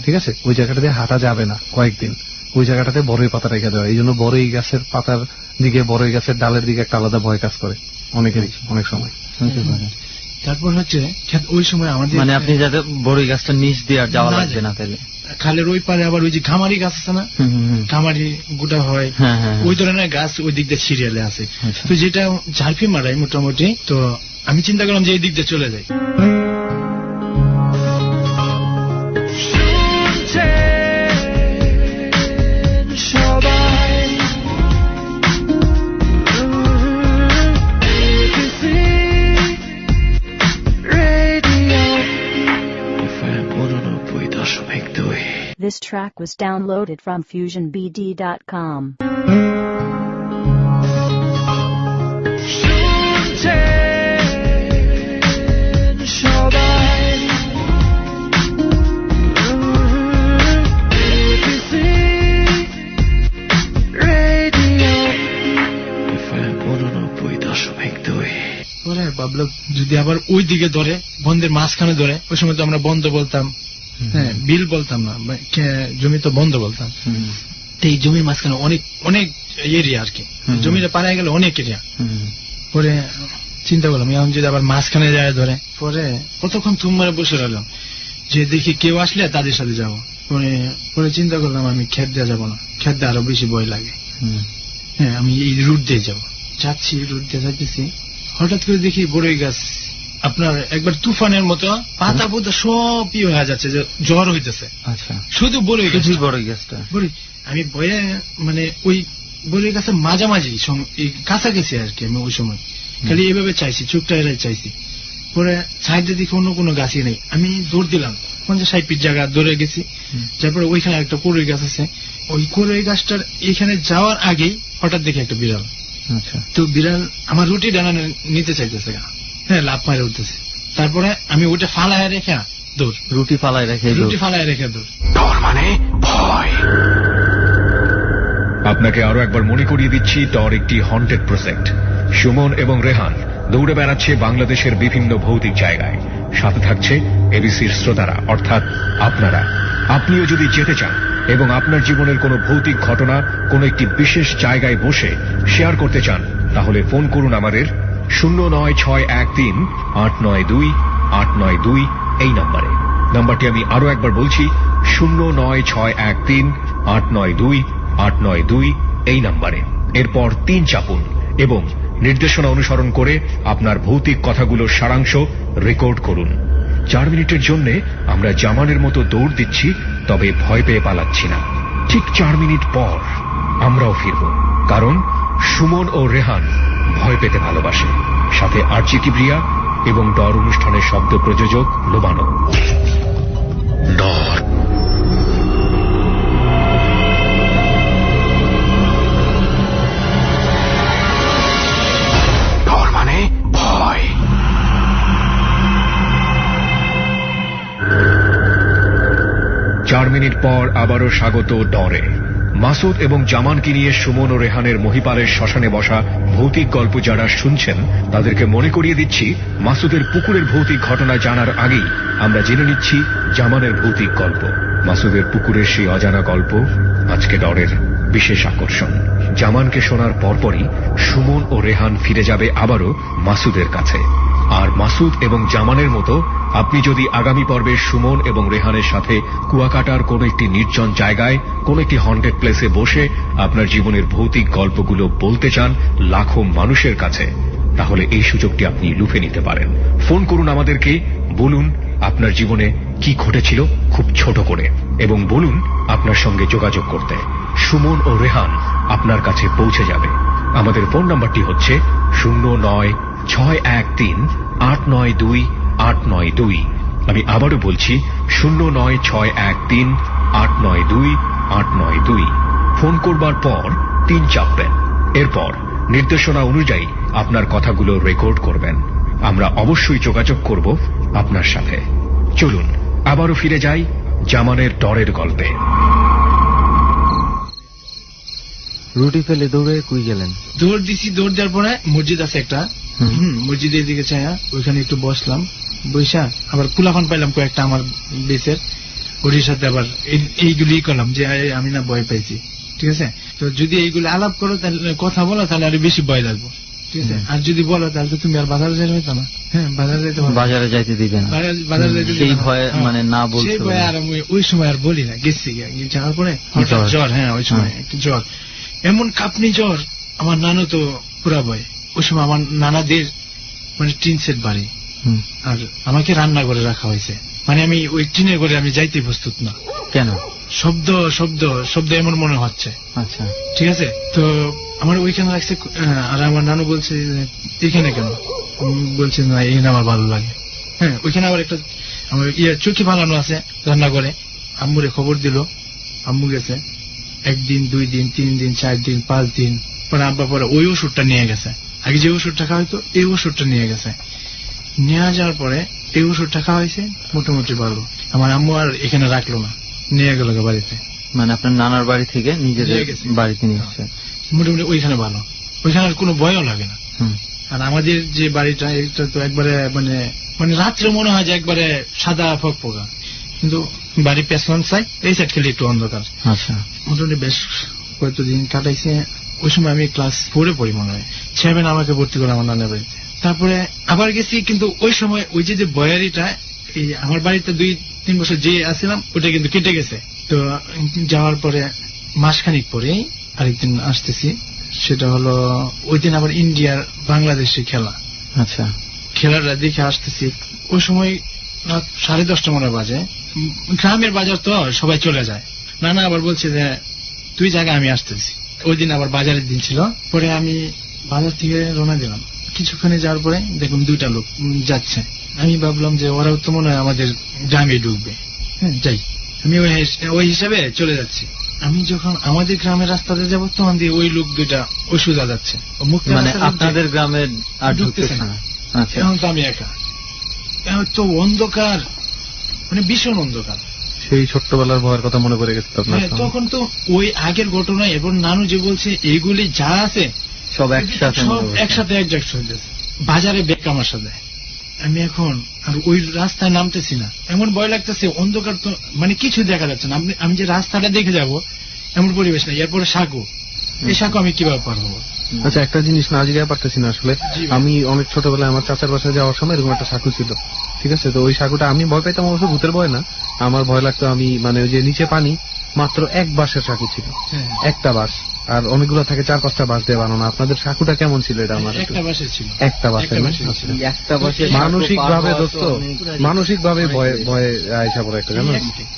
ঠিক আছে। ওই জায়গাটাতে হাঁটা যাবে না কয়েকদিন, ওই জায়গাটাতে বড়ই পাতা রেখে দেওয়া হয়। এই জন্য বড়ই গাছের পাতার দিকে, বড়ই গাছের ডালের দিকে একটা আলাদা ভয় কাজ করে অনেকেরই, অনেক সময়। তারপর হচ্ছে ওই সময় আমাদের মানে আপনি যাতে বড়ই গাছটা নিচ দিয়ে আর যাওয়া লাগবে না, তাহলে খালের ওই পারে আবার ওই যে খামারি গাছ আছে না, খামারি গোটা হয়, ওই ধরনের গাছ ওই দিক দিয়ে সিরিয়ালে আছে। তো যেটা ঝাড়পি মারাই মোটামুটি, তো আমি চিন্তা করলাম যে এই দিক দিয়ে চলে যাই। This track was downloaded from FusionBD.com. ভাবলাম যদি আবার ওই দিকে ধরে, বন্ধের মাঝখানে ধরে, ওই সময় তো আমরা বন্ধ বলতাম, হ্যাঁ, বিল বলতাম না, জমি তো বন্ধ বলতাম। এই জমির মাঝখানে অনেক অনেক এরিয়া আর কি, জমিটা পাড়ায় গেলে অনেক এরিয়া। পরে চিন্তা করলাম এখন যদি আবার মাঝখানে যায় ধরে, পরে কতক্ষণ তুম মারে বসে রইলাম। যে দেখি কেউ আসলে তাদের সাথে যাবো। পরে চিন্তা করলাম আমি খেত দেওয়া যাবো না, খেত দিয়ে আরো বেশি ভয় লাগে। হ্যাঁ, আমি এই রুট দিয়ে যাবো। যাচ্ছি, রুট দিয়ে যাইতেছি, হঠাৎ করে দেখি বড়ই গাছ আপনার একবার তুফানের মতো পাতা পোতা সব হয়ে যাচ্ছে, যে জ্বর হইতেছে। আচ্ছা, শুধু বড়ই গাছ, বড়ই গাছটা আমি ভয়ে মানে ওই বড়ই গাছের মাঝামাঝি কাছাকাছি আর কি। আমি ওই সময় খালি এইভাবে চাইছি, চোখটা এরাই চাইছি। পরে সাইডে দেখি অন্য কোনো গাছই নেই। আমি দৌড় দিলাম 50-60 ফিট জায়গা দৌড়ে গেছি। তারপরে ওইখানে একটা কড়ই গাছ আছে, ওই কড়ই গাছটার এখানে যাওয়ার আগেই হঠাৎ দেখি একটা বিড়াল। আচ্ছা, তো বিড়াল আমার রুটি ডানা নিতে চাইতেছে, হ্যাঁ, লাফ মারে উঠতেছে। তারপরে আমি ওটা ফালায় রেখে দৌড়, রুটি ফালায় রেখে দৌড়। ডর মানে ভয়। আপনাকে আরো একবার মনে করিয়ে দিচ্ছি, ডর একটি হন্টেড প্রজেক্ট। সুমন এবং রেহান দৌড়ে বেড়াচ্ছে বাংলাদেশের বিভিন্ন ভৌতিক জায়গায়। সাথে থাকছে এবিসির শ্রোতারা, অর্থাৎ আপনারা। আপনিও যদি যেতে চান এবং আপনার জীবনের কোনো ভৌতিক ঘটনা কোনো একটি বিশেষ জায়গায় বসে শেয়ার করতে চান, তাহলে ফোন করুন আমাদের 09613892892 এই নম্বরে। নাম্বারটি আমি আরো একবার বলছি, 09613892892 এই নম্বরে। এরপর 3 চাপুন এবং নির্দেশনা অনুসরণ করে আপনার ভৌতিক কথাগুলোর সারাংশ রেকর্ড করুন। 4 মিনিটের জন্য আমরা জামানের মতো দৌড় দিচ্ছি, তবে ভয় পেয়ে পালাচ্ছি না। ঠিক 4 মিনিট পর আমরাও ফিরব, কারণ সুমন ও রেহান ভয় পেতে ভালোবাসে। সাথে আরজি কিবরিয়া এবং ডর অনুষ্ঠানের শব্দ প্রযোজক লোবানো। ডর। ডর মানে ভয়। 4 মিনিট পর আবারও স্বাগত ডরে। মাসুদ এবং জামানকে নিয়ে সুমন ও রেহানের মহিপালের শ্মশানে বসা ভৌতিক গল্প যারা শুনছেন, তাদেরকে মনে করিয়ে দিচ্ছি, মাসুদের পুকুরের ভৌতিক ঘটনা জানার আগেই আমরা জেনে নিচ্ছি জামানের ভৌতিক গল্প। মাসুদের পুকুরের সেই অজানা গল্প আজকে ডরের বিশেষ আকর্ষণ। জামানকে শোনার পরপরই সুমন ও রেহান ফিরে যাবে আবারও মাসুদের কাছে। আর মাসুদ এবং জামানের মতো আপনি যদি আগামী পর্বে সুমন এবং রেহানের সাথে কুয়াকাটার কোন একটি নির্জন জায়গায় কোন একটি হন্টেড প্লেসে বসে আপনার জীবনের ভৌতিক গল্পগুলো বলতে চান লাখো মানুষের কাছে, তাহলে এই সুযোগটি আপনি লুফে নিতে পারেন। ফোন করুন আমাদেরকে, বলুন আপনার জীবনে কি ঘটেছিল খুব ছোট করে, এবং বলুন আপনার সঙ্গে যোগাযোগ করতে। সুমন ও রেহান আপনার কাছে পৌঁছে যাবে। আমাদের ফোন নাম্বারটি হচ্ছে 09613892892। আমি আবারও বলছি 09613892892। ফোন করবার পর 3 চাপবেন। এরপর নির্দেশনা অনুযায়ী আপনার কথাগুলো রেকর্ড করবেন। আমরা অবশ্যই যোগাযোগ করব আপনার সাথে। চলুন আবারও ফিরে যাই জামানের ডরের গল্পে। রুটি ফেলে দৌড়ে কুই গেলেন? দৌড় দিছি, দৌড় দেওয়ার পরে মসজিদ আছে একটা, মসজিদের দিকে চাইয়া ওইখানে একটু বসলাম। বৈশা আবার কুলাফান পাইলাম কয়েকটা আমার বেসের, ওটির সাথে আবার এইগুলি করলাম যে আমি না ভয় পাইছি, ঠিক আছে। তো যদি এইগুলো আলাপ করো, তাহলে কথা বলো, তাহলে আরো বেশি ভয় লাগবে, ঠিক আছে। আর যদি বলো তাহলে তো তুমি আর বাজারে যাইতে হইতো না। হ্যাঁ, বাজারে যাইতে, বাজারে যাইতে দিবে না, বাজারে যাইতে সেই ভয়, মানে না বলতে, সেই ভয়। আর ওই সময় আর বলি না, গেছি যাওয়ার পরে জ্বর, হ্যাঁ ওই সময় একটু জ্বর, এমন কাঁপনি জ্বর। আমার নানু তো পুরা ভয়। ওই সময় আমার নানাদের মানে টিন সেট বাড়ি, আর আমাকে রান্না করে রাখা হয়েছে, মানে আমি ওই টিনের ঘরে আমি যাইতে প্রস্তুত না। কেন? শব্দ শব্দ শব্দ এমন মনে হচ্ছে। আচ্ছা, ঠিক আছে। তো আমার ওইখানে রাখছে, আর আমার নানু বলছে এখানে কেন? বলছে না, এখানে আমার ভালো লাগে। হ্যাঁ, ওইখানে আবার একটা আমার চোখে বানানো আছে রান্না করে। আম্মুরে খবর দিল, আম্মু গেছে 1 দিন 2 দিন 3 দিন 4 দিন 5 দিন পরে আব্বা পরে ওই ওষুধটা নিয়ে গেছে। আগে যে ওষুধটা খাওয়া হয়তো এই ওষুধটা নিয়ে গেছে। নিয়ে যাওয়ার পরে এই ওষুধটা খাওয়া হয়েছে, মোটামুটি ভালো। আমার আম্মু আর এখানে রাখলো না, নিয়ে গেল বাড়িতে। মানে আপনার নানার বাড়ি থেকে নিজেদের বাড়িতে নিয়ে এসেছে। মোটামুটি ওইখানে ভালো, ওইখানে আর কোনো ভয়ও লাগে না। আর আমাদের যে বাড়িটা, এটা তো একবারে মানে মানে রাত্রে মনে হয় যে একবারে সাদা ফকফকা, কিন্তু বাড়ি পেছন সাইড, এই সাইড খেলে একটু অন্ধকার। আচ্ছা, মোটামুটি বেশ কয়েকদিন কাটাইছে। ওই সময় আমি ক্লাস 4-এ পড়ি মনে হয়। 7 আমাকে ভর্তি করে আমার নানার বাড়িতে। তারপরে আবার গেছি, কিন্তু ওই সময় ওই যে বয়ারিটা এই আমার বাড়িতে 2-3 বছর যে আসছিলাম ওটা কিন্তু কেটে গেছে। তো যাওয়ার পরে মাসখানিক পরে আরেকদিন আসতেছি, সেটা হলো ওই দিন আবার ইন্ডিয়ার বাংলাদেশে খেলা। আচ্ছা, খেলাটা দেখে আসতেছি, ওই সময় রাত 10:30 মনে বাজে। গ্রামের বাজার তো সবাই চলে যায়। নানা আবার বলছে যে তুই জায়গা, আমি আসতেছি। ওই দিন আবার বাজারের দিন ছিল। পরে আমি বাজার থেকে রওনা দিলাম। কিছুক্ষণে যাওয়ার পরে দেখুন 2টা লোক যাচ্ছে। আমি ভাবলাম যে ওরাও তো মনে হয় আমাদের গ্রামে ঢুকবে, হ্যাঁ যাই। আমি ওই হিসাবে চলে যাচ্ছি। আমি যখন আমাদের গ্রামের রাস্তাতে যাবো তখন দিয়ে ওই লোক 2টা ওই সোজা যাচ্ছে। মানে আপনাদের গ্রামে আর ঢুকতেছে না। আচ্ছা, এখন তো আমি একা, এখন তো অন্ধকার, মানে ভীষণ অন্ধকার। সেই ছোট্টবেলার ভয়ের কথা মনে পড়ে গেছে আপনার? হ্যাঁ, তখন তো ওই আগের ঘটনা, এবং নানু যে বলছে এইগুলি যা আছে সব একসাথে এক জায়গায় হইতেছে। বাজারে বেক আমার সাথে আমি এখন আর ওই রাস্তায় নামতেছি না, এমন ভয় লাগতেছে। অন্ধকার তো মানে কিছু দেখা যাচ্ছে না। আমি যে রাস্তাটা দেখে যাব এমন পরিবেশ নাই। এরপরে সাঁকো, এই সাঁকো আমি কিভাবে পার হবো? আচ্ছা, একটা জিনিস না আজকে পারতেছি না আসলে। আমি অনেক ছোটবেলায় আমার চাচার বাসায় যাওয়ার সময় এরকম একটা সাঁকো ছিল, ঠিক আছে? তো ওই সাঁকোটা আমি ভয় পাইতাম, অবশ্য ভূতের ভয় না, আমার ভয় লাগতো। আমি মানে ওই যে নিচে পানি, মাত্র এক বাঁশের সাঁকো ছিল, একটা বাঁশ, আর অনেকগুলো থাকে 4-5টা বাঁশ দিয়ে বানানো। আপনাদের সাঁকোটা কেমন ছিল? এটা আমার একটা বাসে ছিল, একটা বাঁশের। একটা বাসে মানসিক ভাবে দোস্ত, মানসিক ভাবে ভয়ে আয়সা পড়ে একটা, জানো?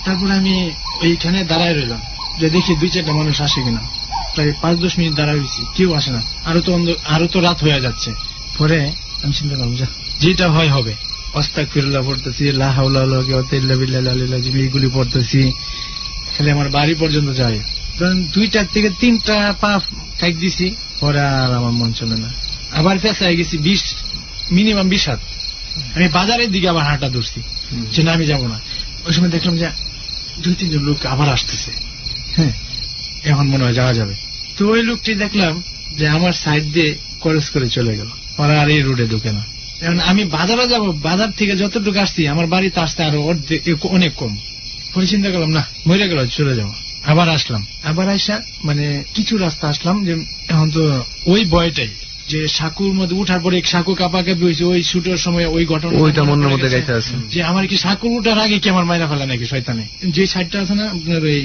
তারপরে আমি ওইখানে দাঁড়ায় রইলাম যে দেখি 2-4টা মানুষ আসে কিনা। প্রায় 5-10 মিনিট দাঁড়ায় রয়েছি, কেউ আসে না। আরো তো রাত হয়ে যাচ্ছে। পরে আমি চিন্তা করলাম যা, যেটা হয় হবে। আস্তাগফিরুল্লাহ পড়তেছি, লা হাওলা ওয়ালা কুওয়াতা ইল্লা বিল্লাহিল আলিয়্যিল আযীম, এইগুলি পড়তেছি। খালি আমার বাড়ি পর্যন্ত যাই, কারণ 2টা থেকে 3টা পা কাইক দিছি। পরে আর আমার মন চলে না, আবার পেছায় গেছি মিনিমাম 20 হাত। আমি বাজারের দিকে আবার হাঁটা ধরছি যে না আমি যাবো না। ওই সময় দেখলাম যে 2-3 জন লোক আবার আসতেছে। হ্যাঁ, এখন মনে হয় যাওয়া যাবে। তো ওই লোকটি দেখলাম যে আমার সাইড দিয়ে ক্রস করে চলে গেল, ওরা আর এই রোডে ঢুকে না। এখন আমি বাজারে যাব, বাজার থেকে যতটুকু আসছি আমার বাড়িতে আসতে আরো অনেক কম। পরে চিন্তা করলাম না, মরে গেল, চলে যাবো। আবার আসলাম, আবার আইসা মানে কিছু রাস্তা আসলাম, যে এখন তো ওই ভয়টাই যে সাঁকুর মধ্যে উঠার পরে সাঁকু কাঁপাকাঁপি হয়েছে। ওই শুটের সময় ওই ঘটনা ওইটা মনের মধ্যে গাইতে আছে যে আমার কি সাঁকুর উঠার আগে কি আমার মাইরা ফেলা নাকি শয়তানে। যে সাইডটা আছে না আপনার ওই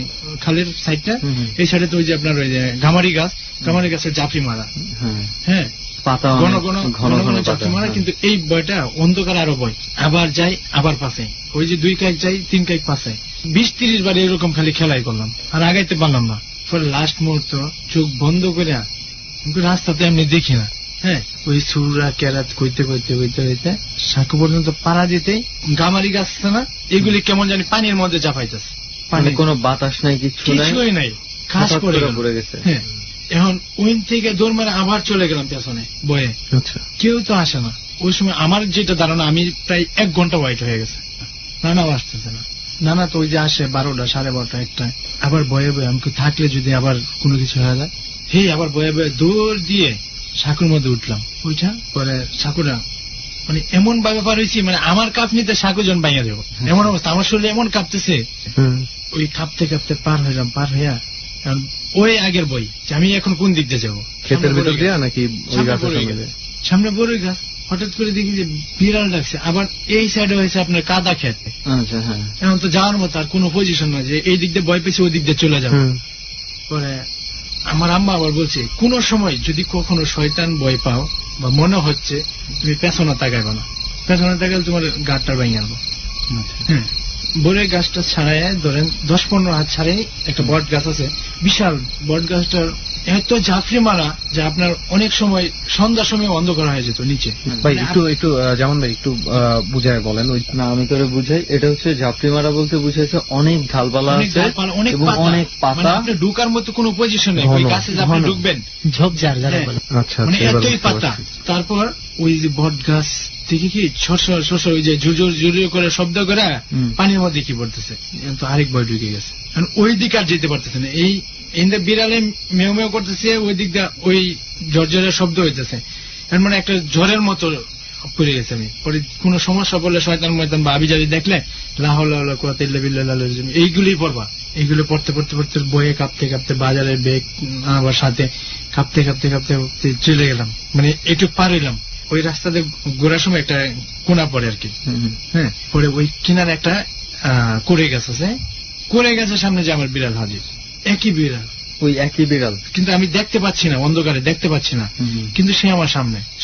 খালের সাইডটা, এই সাইডে তো ওই যে আপনার ওই যে গামারি গাছের জাফরি মারা, হ্যাঁ পাতা ঘন ঘন জাফরি মারা। কিন্তু এই ভয়টা অন্ধকার আরো ভয়। আবার যাই, আবার পাশে ওই যে 2 কাইক যাই, 3 কাইক পাশে, 20-30 বার এরকম খালি খেলাই করলাম, আর আগাইতে পারলাম না। পরে লাস্ট মুহূর্ত চোখ বন্ধ করে রাস্তাতে এমনি দেখি না, হ্যাঁ ওই সুরা কেরাত কইতে সাঁকু পর্যন্ত পাড়া যেতে গামারি গাছ আছে না, এগুলি কেমন জানি পানির মধ্যে চাপাইতেছে। পানি কোনো বাতাস নাই, কিছুই নাই, খাস পড়ে গেছে। হ্যাঁ, এখন ওই থেকে দৌড় মারে আবার চলে গেলাম পেছনে বয়ে। আচ্ছা, কেউ তো আসে না। ওই সময় আমার যেটা ধারণা, আমি প্রায় 1 ঘন্টা ওয়াইট হয়ে গেছে, নানাও আসতেছে না। নানা তো ওই যে আসে 12টা, 12:30, 1টা। আবার বয়ে আমি থাকলে যদি আবার কোনো কিছু হয়ে যায়, আবার বয়ে দৌড় দিয়ে সাঁকুর মধ্যে উঠলাম। ওইটা পরে সাঁকুটা মানে এমন ভাবে পার হয়েছি, মানে আমার কাঁপনিতে সাঁকু জন ভাঙিয়া যাবো এমন অবস্থা। আমার শরীরে এমন কাঁপতেছে, ওই কাঁপতে কাঁপতে পার হইলাম। পার হইয়া ওই আগের বই যে আমি এখন কোন দিক দিয়ে যাবো, ক্ষেতের ভিতর দিয়া নাকি সামনে বড়ই গাছ। হঠাৎ করে দেখি যে বিড়াল ডাকছে। আবার এই সাইডে হয়েছে আপনার কাদা ক্ষেত। এখন তো যাওয়ার মতো আর কোন পজিশন নয় যে এই দিক দিয়ে ভয় পেয়েছে ওই দিক দিয়ে চলে যাবো। পরে আমার আম্মা আবার বলছে, কোন সময় যদি কখনো শয়তান ভয় পাও বা মনে হচ্ছে, তুমি পেছনে তাকাইবে না, পেছনে তাকালে তোমার গাড়টা ভেঙে আনবো। হ্যাঁ, বড়ই গাছটা ছাড়াই ধরেন 10-15 হাত ছাড়াই একটা বট গাছ আছে, বিশাল বট গাছটার এত জাফরি মারা যে আপনার অনেক সময় সন্ধ্যার সময় অন্ধকার হয়ে যেত নিচে। ভাই একটু যেমন ভাই একটু বুঝায় বলেন। ওই না, আমি করে বুঝাই। এটা হচ্ছে ঝাপড়ি মারা বলতে বুঝাইছে অনেক ঢালপালা আছে, অনেক পাতা, আপনি ঢুকার মতো কোন পজিশন নেই। ওই গাছে আপনি ঢুকবেন ঝোপঝাড়, আচ্ছা, মানে এতই পাতা। তারপর ওই যে বট গাছ থেকে কি শস্য ওই যে ঝুরঝুর করে শব্দ করে পানির মধ্যে কি পড়তেছে, তো আরেক ভয় ঢুকে গেছে। ওই দিকে আর যেতে পারতেছে না। এই বিড়ালে মেও মেও করতেছে, ওই দিক দিয়ে ওই ঝরঝরের শব্দ হইতেছে। এর মানে একটা ঝড়ের মতো পড়ে গেছে। আমি পরে কোন সমস্যা পড়লে শয়তান ময়তান বা আবিজাবি দেখলে লা হাওলা ওয়ালা কুওয়াতা ইল্লা বিল্লাহিল আযীম এইগুলি পড়বা। এইগুলো পড়তে বয়ে কাঁপতে কাঁপতে বাজারের ব্যাগ আবার সাথে কাঁপতে চলে গেলাম। মানে একটু পার হইলাম, ওই রাস্তাতে ঘোরার সময় একটা কোনা পড়ে আর কি। হ্যাঁ, পরে ওই কিনারে একটা করে গাছ আছে, করে গাছের সামনে যে আমার বিড়াল হাজির, একই বিড়াল, ওই একই বিড়াল, কিন্তু আমি দেখতে পাচ্ছি না, অন্ধকারে দেখতে পাচ্ছি না, কিন্তু সে আমার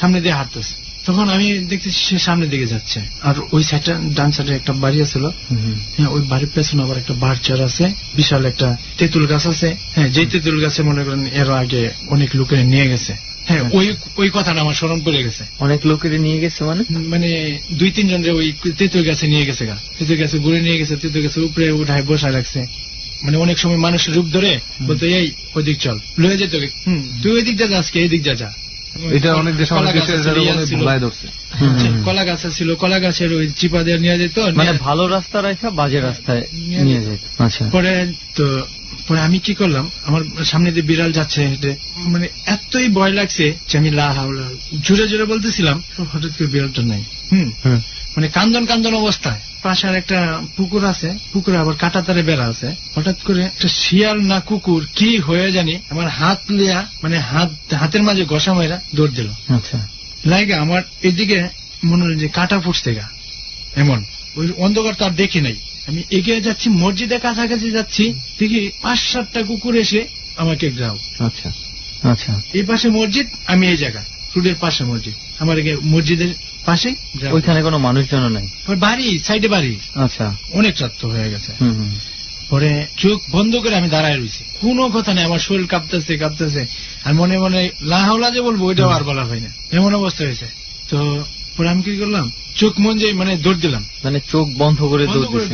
সামনে দিয়ে হাঁটতেছে। তখন আমি দেখতেছি সে সামনের দিকে যাচ্ছে, আর ওই সাইডটা ডান সাইডে একটা বাড়ি আছিল, হ্যাঁ ওই বাড়ির পেছনে আবার একটা বাড়চার আছে, বিশাল একটা তেঁতুল গাছ আছে। হ্যাঁ, যে তেঁতুল গাছে মনে করেন এর আগে অনেক লোকের নিয়ে গেছে। হ্যাঁ, ওই কথাটা আমার স্মরণ পড়ে গেছে। অনেক লোকের নিয়ে গেছে মানে 2-3 জন ওই তেঁতুল গাছে নিয়ে গেছে, তেঁতুল গাছে ঘুরে নিয়ে গেছে, তেঁতুল গাছের উপরে উঠায় বসা রাখছে। মানে অনেক সময় মানুষের রূপ ধরে বলতো এই ওইদিক চল, লয়ে যেত, তুই ওই দিক যা, আজকে এই দিক যা। এটা অনেক দেশে ভুলাই ধরছে। কলা গাছ ছিল, কলা গাছের ওই চিপা দিয়ে নিয়ে যেত, মানে ভালো রাস্তা রেখা বাজে রাস্তায় নিয়ে যেত। আচ্ছা, পরে আমি কি করলাম, আমার সামনে দিয়ে বিড়াল যাচ্ছে হেঁটে, মানে এতই ভয় লাগছে যে আমি জোরে জোরে বলতেছিলাম, হঠাৎ করে বিড়ালটা নাই। মানে কান্দন অবস্থায়। পাশে আর একটা পুকুর আছে, পুকুরে আবার কাটা তারে বেড়া আছে। হঠাৎ করে একটা শিয়াল না কুকুর কি হয়ে জানি আমার হাত লিয়া, মানে হাতের মাঝে ঘষা মেরা দৌড় দিল। আচ্ছা, লাগে আমার এদিকে মনে হল যে কাটা ফুটছে গা, এমন ওই অন্ধকার তো আর দেখি নাই। আমি এগিয়ে যাচ্ছি, মসজিদের কাছাকাছি যাচ্ছি, দেখি 5-7টা কুকুর এসে আমাকে গ্রাও। আচ্ছা আচ্ছা, এই পাশে মসজিদ, আমি এই জায়গা রোডের পাশে মসজিদ, আমার মসজিদের পাশে। ওইখানে কোনো মানুষজন নাই, বাড়ি সাইডে বাড়ি। আচ্ছা, অনেক রাত হয়ে গেছে। পরে চোখ বন্ধ করে আমি দাঁড়ায় রয়েছি, কোনো কথা নেই, আমার শরীর কাঁপতেছে, আর মনে মনে লাহাওলা যে বলবো ওইটাও আর বলা হয় না, এমন অবস্থা হয়েছে। তো পরে আমি কি করলাম, চোখ মন যে মানে দৌড় দিলাম, মানে চোখ বন্ধ করে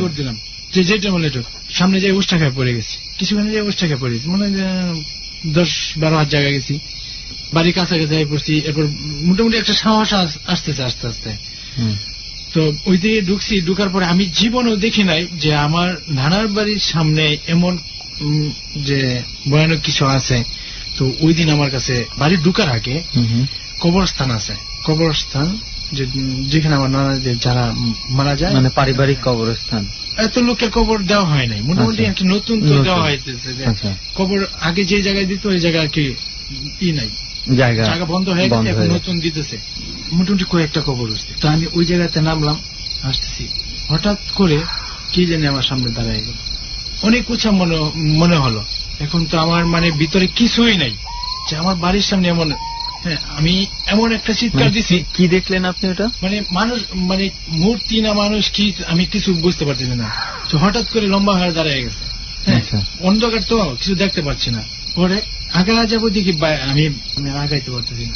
দৌড় দিলাম, যে যেটা বলে সামনে যাই উষ্টা খায় পড়ে গেছি, কিছুখানে যাই উষ্টা খায় পড়ে গেছি, মনে হয় 10-12 হাত জায়গা গেছি, বাড়ির কাছাকাছি পড়ছি। এরপর মোটামুটি একটা সাহস আসতেছে আস্তে আস্তে। তো ওই দিকে ঢুকছি, ঢুকার পরে আমি জীবনেও দেখি নাই যে আমার নানার বাড়ির সামনে এমন যে ভয়ানক কিছু আছে। তো ওই দিন আমার কাছে বাড়ি ঢুকার আগে কবরস্থান আছে, কবরস্থান যেখানে আমার নানাদের যারা মারা যায়, মানে পারিবারিক কবরস্থান। এত লোকের কবর দেওয়া হয় নাই, মোটামুটি একটা নতুন তো দেওয়া হয়েছে। কবর আগে যে জায়গায় দিত ওই জায়গা আর কি নাই, জায়গা বন্ধ হয়ে গেছে, এখন নতুন দিতেছে। মোটামুটি কয়েকটা কবর হচ্ছে। তো আমি ওই জায়গাতে নামলাম, আসতেছি, হঠাৎ করে কি জানি আমার সামনে দাঁড়ায় গেল, অনেক উঁচা মনে হলো। এখন তো আমার মানে ভিতরে কিছুই নাই, যে আমার বাড়ির সামনে এমন। হ্যাঁ, আমি এমন একটা চিৎকার দিছি। কি দেখলেন আপনি ওটা? মানে মানুষ, মানে মূর্তি না মানুষ কি, আমি কিছু বুঝতে পারতেছি না। তো হঠাৎ করে লম্বা হয়ে দাঁড়ায় গেছে। হ্যাঁ, অন্ধকার তো কিছু দেখতে পাচ্ছি না। পরে আগা যাবো দেখি আমি আগাইতে পারতেছি না।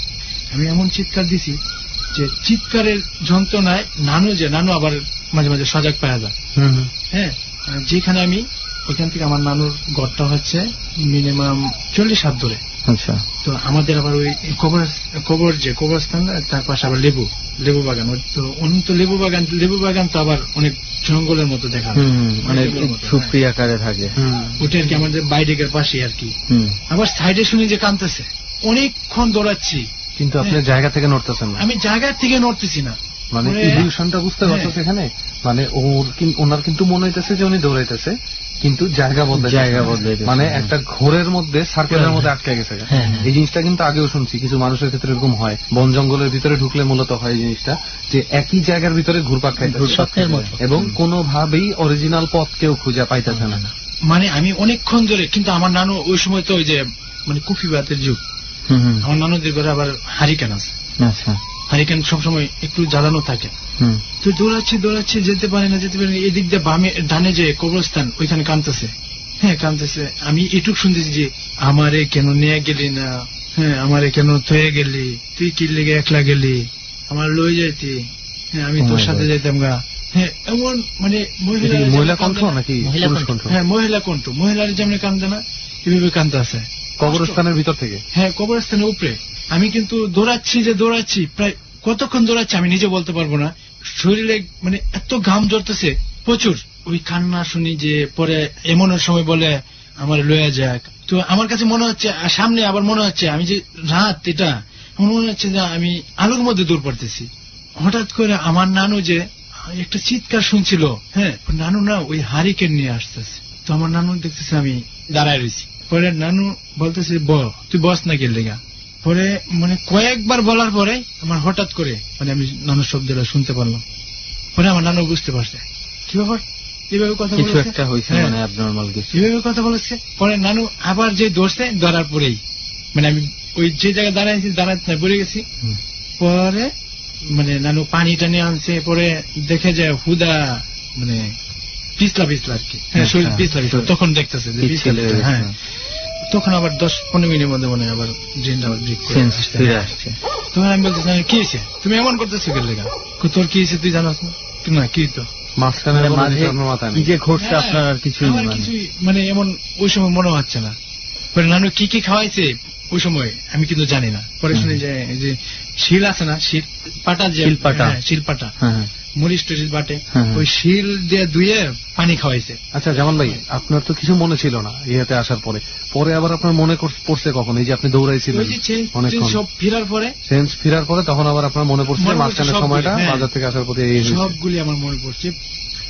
আমি এমন চিৎকার দিছি যে চিৎকারের যন্ত্রণায় নানু আবার মাঝে মাঝে সজাগ পাওয়া যায়। হ্যাঁ, যেখানে আমি, ওইখান থেকে আমার নানুর ঘরটা হচ্ছে মিনিমাম 40 হাত দূরে। আচ্ছা, তো আমাদের আবার ওই কবর যে কবরস্থান, তার পাশে আবার লেবু বাগান। তো অনন্ত লেবু বাগান তো আবার অনেক জঙ্গলের মতো দেখা, মানে সুপ্রিয় আকারে থাকে। ওটা আর কি আমাদের বাইরের পাশে আর কি। আবার সাইডে শুনি যে কাঁদতেছে, অনেকক্ষণ দৌড়াচ্ছি, কিন্তু আপনি জায়গা থেকে নড়তেছেন না। আমি জায়গা থেকে নড়তেছি না, মানে ইলিউশনটা বুঝতে পারতেছে এখানে। মানে ওনার কিন্তু মনে হইতেছে যে উনি দৌড়াইতেছে, কিন্তু জায়গা বদলাইতেছে, মানে একটা ঘোরের মধ্যে, সার্কেলের মধ্যে আটকে গেছে। এই জিনিসটা কিন্তু আগেও শুনছি, কিছু মানুষের ক্ষেত্রে এরকম হয়, বন জঙ্গলের ভিতরে ঢুকলে মূলত হয় এই জিনিসটা, যে একই জায়গার ভিতরে ঘুরপাক খাইতেছে এবং কোনোভাবেই অরিজিনাল পথ কেউ খুঁজে পাইতেছে না। মানে আমি অনেকক্ষণ ধরে, কিন্তু আমার নানু ওই সময় তো ওই যে মানে কুফি বাতের যুগ, আমার নানুদের ঘরে আবার হারিকেন আছে। আচ্ছা, হারিকেন সবসময় একটু জ্বালানো থাকে। তো দৌড়াচ্ছি, যেতে পারি না। এদিক দিয়ে বামে ডানে যে কবরস্থান, ওইখানে কাঁদতেছে। হ্যাঁ, কাঁদতেছে। আমি এটুক শুনতেছি যে আমারে কেন নিয়ে গেলি না, হ্যাঁ আমারে কেন থয়ে গেলি, তুই কি লেগে একলা গেলি, আমার লই যাইতি, হ্যাঁ আমি তোর সাথে যাইতাম গা। হ্যাঁ, এমন মানে মহিলা কণ্ঠ নাকি? হ্যাঁ, মহিলা কণ্ঠ, মহিলার যেমন কান্দে না, এভাবে কান্দতে আছে কবরস্থানের ভিতর থেকে। হ্যাঁ, কবরস্থানের উপরে। আমি কিন্তু দৌড়াচ্ছি, প্রায় কতক্ষণ দৌড়াচ্ছি আমি নিজে বলতে পারবো না। শরীরে মানে এত ঘাম ঝরতেছে প্রচুর। ওই কান্না শুনি যে পরে এমন সময় বলে আমার লয়া যাক। তো আমার কাছে মনে হচ্ছে সামনে, আবার মনে হচ্ছে আমি যে রাত, এটা মনে হচ্ছে যে আমি আলোর মধ্যে দৌড় পড়তেছি। হঠাৎ করে আমার নানু যে একটা চিৎকার শুনছিল, হ্যাঁ নানু না ওই হারিকেন নিয়ে আসতেছে। তো আমার নানু দেখতেছে আমি দাঁড়ায় রয়েছি। পরে নানু বলতেছে তুই বস না গেলে গা। পরে মানে কয়েকবার বলার পরে আমার হঠাৎ করে মানে আমি নানুর শব্দটা শুনতে পারলাম। পরে আমার নানু বুঝতে পারছে কি ব্যাপার, এইভাবে কথা কিছু বলেছে, একটা হয়েছে, হ্যাঁ, মানে অ্যাবনর্মাল কিছু। এইভাবে কথা বলেছে। পরে নানু আবার যে ধরছে, ধরার পরেই মানে আমি ওই যে জায়গায় দাঁড়াইছি দাঁড়াতে পড়ে গেছি। পরে মানে নানু পানি টানি আনছে, পরে দেখে যায় হুদা মানে পিছলা পিছলা আর কি, হ্যাঁ শরীর পিছলা পিছলা। তখন দেখতেছে যে পিছলা পিছলা, হ্যাঁ। তখন আবার 10-15 মিনিটের মধ্যে মনে হয় আবার ড্রেনটা আবার ব্রেক করে ফিরে আসছে। তখন আমি বলতেছি কি হয়েছে, তুমি এমন করতেছো কেন লেগা, তোর কি হয়েছে তুই জানাস না? না কি তো মাঝখানে কোনো মাঝে কিছু আপনার মাথায় নেই। কি যে ঘটছে আপনার আর কিছুই আমার মানে কিছুই মানে এমন ওই সময় মনে হচ্ছে না। পরে নানু কি কি খাওয়াইছে ওই সময় আমি কিন্তু জানি না। পরে শুনি যে এই যে শিল আছে না, শিল পাটা, যে শিলপাটা। হ্যাঁ, শিলপাটা, হ্যাঁ, হ্যাঁ। মরিচ টরিচ বাটে, হ্যাঁ, হ্যাঁ। ওই শিল দিয়ে ধুয়ে পানি খাওয়াইছে। আচ্ছা জামান ভাই, আপনার তো কিছু মনে ছিল না ইহাতে আসার পরে, পরে আবার আপনার মনে পড়ছে কখন? এই যে আপনি দৌড়াইছিলেন ওই যে চেঞ্জ অনেকক্ষণ, সব ফেরার পরে, চেঞ্জ ফেরার পরে তখন আবার আপনার মনে পড়ছে মনে পড়ছে মাঝখানের সবগুলি, সময়টা হ্যাঁ। বাজার থেকে আসার পরে এই হয়েছে। সবগুলি আমার মনে পড়ছে।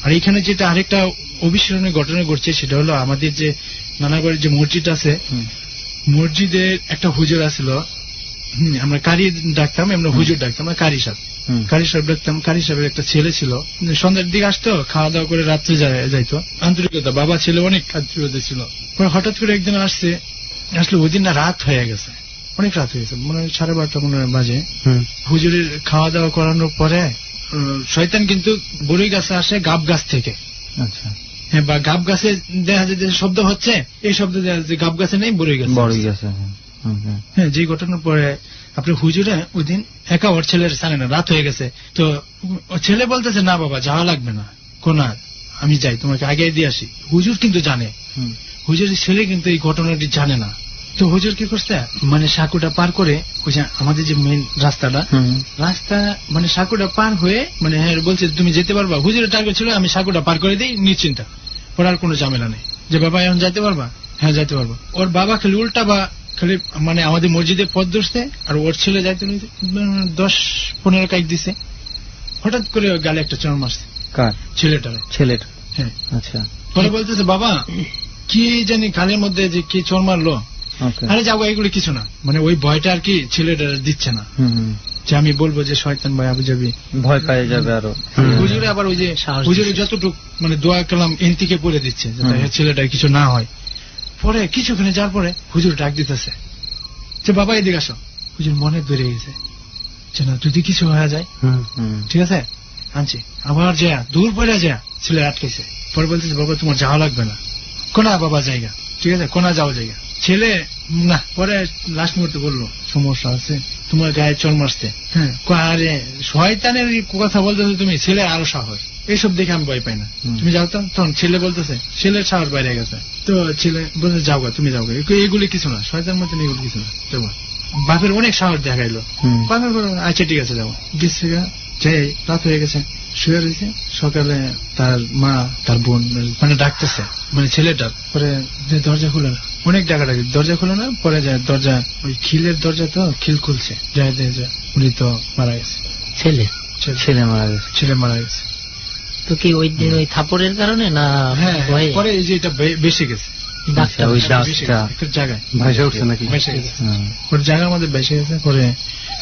আর এখানে যেটা আরেকটা অবিস্মরণীয় ঘটনা ঘটছে সেটা হলো আমাদের যে নানাগড়ের যে মসজিদ আছে, মসজিদের একটা হুজুর আসলো, আমরা কারি ডাকতাম, আমরা হুজুর ডাকতাম, আমরা কারি সাহেব, কারি সাহেব ডাকতাম। কারি সাহেবের একটা ছেলে ছিল, সন্ধ্যার দিকে আসতো, খাওয়া দাওয়া করে রাত্রে যাইতো। আন্তরিকতা, বাবা ছেলে অনেক আন্তরিকতা ছিল। পরে হঠাৎ করে একদিন আসলে ওই দিন না রাত হয়ে গেছে, অনেক রাত হয়ে গেছে, মনে হয় 12:30 মনে হয় বাজে। হুজুরের খাওয়া দাওয়া করানোর পরে শয়তান কিন্তু বড়ই গাছে আসে গাব গাছ থেকে। আচ্ছা, হ্যাঁ, বা গাব গাছে দেখা যায় যে শব্দ হচ্ছে, এই শব্দ দেখা যায় গাব গাছে নেই, বড়ই গাছে। বড়ই গেছে। হ্যাঁ, যে ঘটনার পরে আপনার হুজুরে ওই দিন একা ওর ছেলের জানে না, রাত হয়ে গেছে। তো ছেলে বলতেছে না বাবা যাওয়া লাগবে না, কোনা আমি যাই, তোমাকে আগে দিয়ে আসি। হুজুর কিন্তু জানে, হুজুরের ছেলে কিন্তু এই ঘটনাটি জানে না। তো হুজুর কি করছে, মানে সাঁকুটা পার করে ওই যে আমাদের যে মেন রাস্তা মানে সাঁকুটা পার হয়ে মানে হ্যাঁ বলছে তুমি যেতে পারবা। হুজুরের টার্গেট ছিল আমি সাঁকুটা পার করে দিই নিশ্চিন্তা, পড়ার কোনো ঝামেলা নেই, যে বাবা এখন যাইতে পারবা, হ্যাঁ যাইতে পারবো। ওর বাবা খালি উল্টা বা খালি মানে আমাদের মসজিদে পথ ধরছে, আর ওর ছেলে যাইতে 10-15 কাইক দিছে। হঠাৎ করে গালে একটা চড় মারছে। কার? ছেলের। হ্যাঁ। আচ্ছা, পরে বলতেছে বাবা কি জানি গালের মধ্যে যে কি চড় মারলো। আরে যাবো, এগুলো কিছু না, মানে ওই ভয়টা আর কি ছেলেটা দিচ্ছে না, যে আমি বলবো যে শয়তান ভাই আবু যাবি, ভয় পেয়ে যাবে আরো। হুজুরে আবার ওই যে হুজুরে যতটুকু মানে দোয়া কালাম এনতিকে পড়ে দিচ্ছে যাতে ছেলেটা কিছু না হয়। পরে কিছুক্ষণে যাওয়ার পরে হুজুর ডাক দিতেছে যে বাবা এদিকে আসো। হুজুর মনে ধরে গেছে যে না যদি কিছু হয়ে যায়, ঠিক আছে আনছি। আবার যা দূর পরে যা ছেলে আটকেছে। পরে বলতেছে বাবা তোমার যাওয়া লাগবে না, কোনা বাবা জায়গা, ঠিক আছে কোনা যাও জায়গা। ছেলে না, পরে লাস্ট মুহূর্তে বললো সমস্যা আছে, তোমার গায়ে চল মারছে। হ্যাঁ, আরে শয়তানের কথা বলতেছে তুমি, ছেলে আরো সাহস। এইসব দেখে আমি ভয় পাই না, তুমি যাও তো। তখন ছেলে বলতেছে, ছেলের সাহস বাইরে গেছে। তো ছেলে বলছে যাও গা, তুমি যাও গা, এগুলি কিছু না, শয়তান মতন এগুলি কিছু না। যাবো, বাপের অনেক সাহস দেখাইলো। বাপের আচ্ছা ঠিক আছে যাবো। গেছে যাই, রাত হয়ে গেছে, শুয়ে রয়েছে। সকালে তার মা তার বোন মানে ডাকতেছে, মানে ছেলেটার। পরে যে দরজা খুলে না, অনেক ডাকাডাকি, দরজা খুলে না। পরে যায় দরজা, ওই খিলের দরজা তো খিল খুলছে, যায় উনি তো মারা গেছে। ছেলে মারা গেছে। ছেলে মারা গেছে। তো কি ওই দিন ওই থাপড়ের কারণে না? হ্যাঁ, পরে এই যে এটা বেশি গেছে ওই ডাস্টটা জায়গায় ভাইসা উঠছে নাকি? বেশি গেছে, ওর জায়গার মধ্যে বেশি গেছে। পরে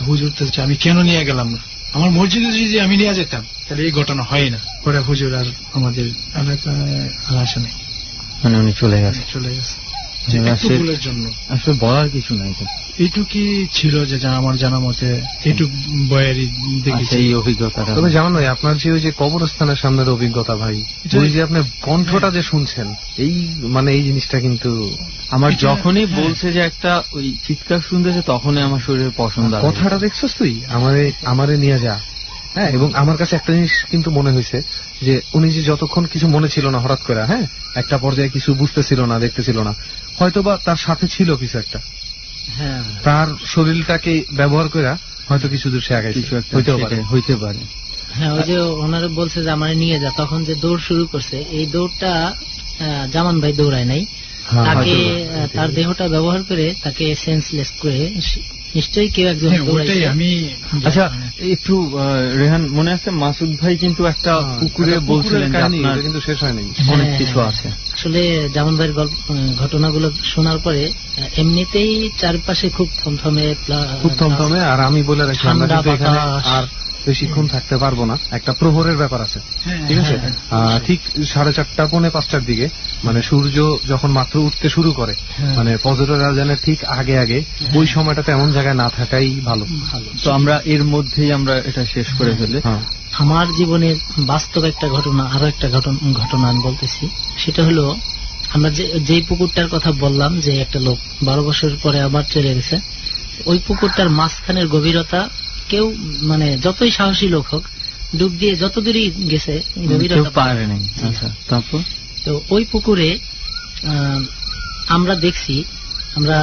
হুজুর তো আমি কেন নিয়ে গেলাম না, আমার মসজিদে যদি আমি নিয়ে যেতাম তাহলে এই ঘটনা হয় না। পরে হুজুর আর আমাদের এলাকায় আর আসে নাই, মানে উনি চলে গেছে। ভুলের জন্য আসলে বলার কিছু নাই। এইটুকি ছিল যে আমার জানা মতে এইটুক বয়েরই দেখেছি এই অভিজ্ঞতাটা। তবে জামান ভাই, আপনার যে ওই যে কবরস্থানের সামনের অভিজ্ঞতা ভাই, ওই যে আপনার কণ্ঠটা যে শুনছেন, এই মানে এই জিনিসটা কিন্তু আমার যখনই বলছে যে একটা ওই চিৎকার শুনতেছে তখনই আমার শরীরে পছন্দ। কথাটা দেখছস তুই, আমারে নিয়ে যা। হ্যাঁ, এবং আমার কাছে একটা জিনিস কিন্তু মনে হয়েছে যে উনি যে যতক্ষণ কিছু মনে ছিল না, হঠাৎ করে হ্যাঁ একটা পর্যায়ে কিছু বুঝতেছিল না, দেখতেছিল না, হয়তোবা তার সাথে ছিল কিছু একটা, হ্যাঁ তার শরীরটাকে ব্যবহার করে হয়তো কিছু দূর সে আগে হইতে পারে। হ্যাঁ, ওই যে ওনারা বলছে যে আমার নিয়ে যা, তখন যে দৌড় শুরু করছে, এই দৌড়টা জামান ভাই দৌড়ায় নাই, হ্যাঁ, তাকে হয়তো। তার দেহটা ব্যবহার করে তাকে সেন্সলেস করে নিশ্চয়ই কেউ একজন হ্যাঁ, ওটাই দৌড়াইছে। আমি আচ্ছা একটু রেহান, মনে আছে মাসুদ ভাই কিন্তু একটা পুকুরে একটা বলছিলেন যে কাহিনী, আপনার এটা কিন্তু শেষ হয়নি। অনেক হ্যাঁ, কিছু আছে। আসলে জামান ভাইয়ের ঘটনাগুলো শোনার পরে এমনিতেই চারপাশে খুব থমথমে খুব থমথমে। আর আমি বলে রাখি, আমরা ঠান্ডা কিন্তু এখানে বাতাস। আর বেশিক্ষণ থাকতে পারবো না, একটা প্রহরের ব্যাপার আছে, ঠিক আছে? ঠিক 4:30 পৌনে 5টার দিকে, মানে সূর্য যখন মাত্র উঠতে শুরু করে, মানে ফজরের আজানের ঠিক আগে আগে, ওই সময়টাতে এমন জায়গায় না থাকাই ভালো। ভালো। তো আমরা এর মধ্যেই আমরা এটা শেষ করে ফেলে। হ্যাঁ, আমার জীবনের বাস্তব একটা ঘটনা, আরো একটা ঘটনা আমি বলতেছি। সেটা হলো, আমরা যে পুকুরটার কথা বললাম যে একটা লোক 12 বছর পরে আবার চলে গেছে, ওই পুকুরটার মাঝখানের গভীরতা কেউ মানে যতই সাহসী লোক হোক ডুব দিয়ে যত দূরই গেছে কেউ গভীরতা পারে নাই। আচ্ছা, তারপর তো ওই পুকুরে আমরা দেখছি, আমরা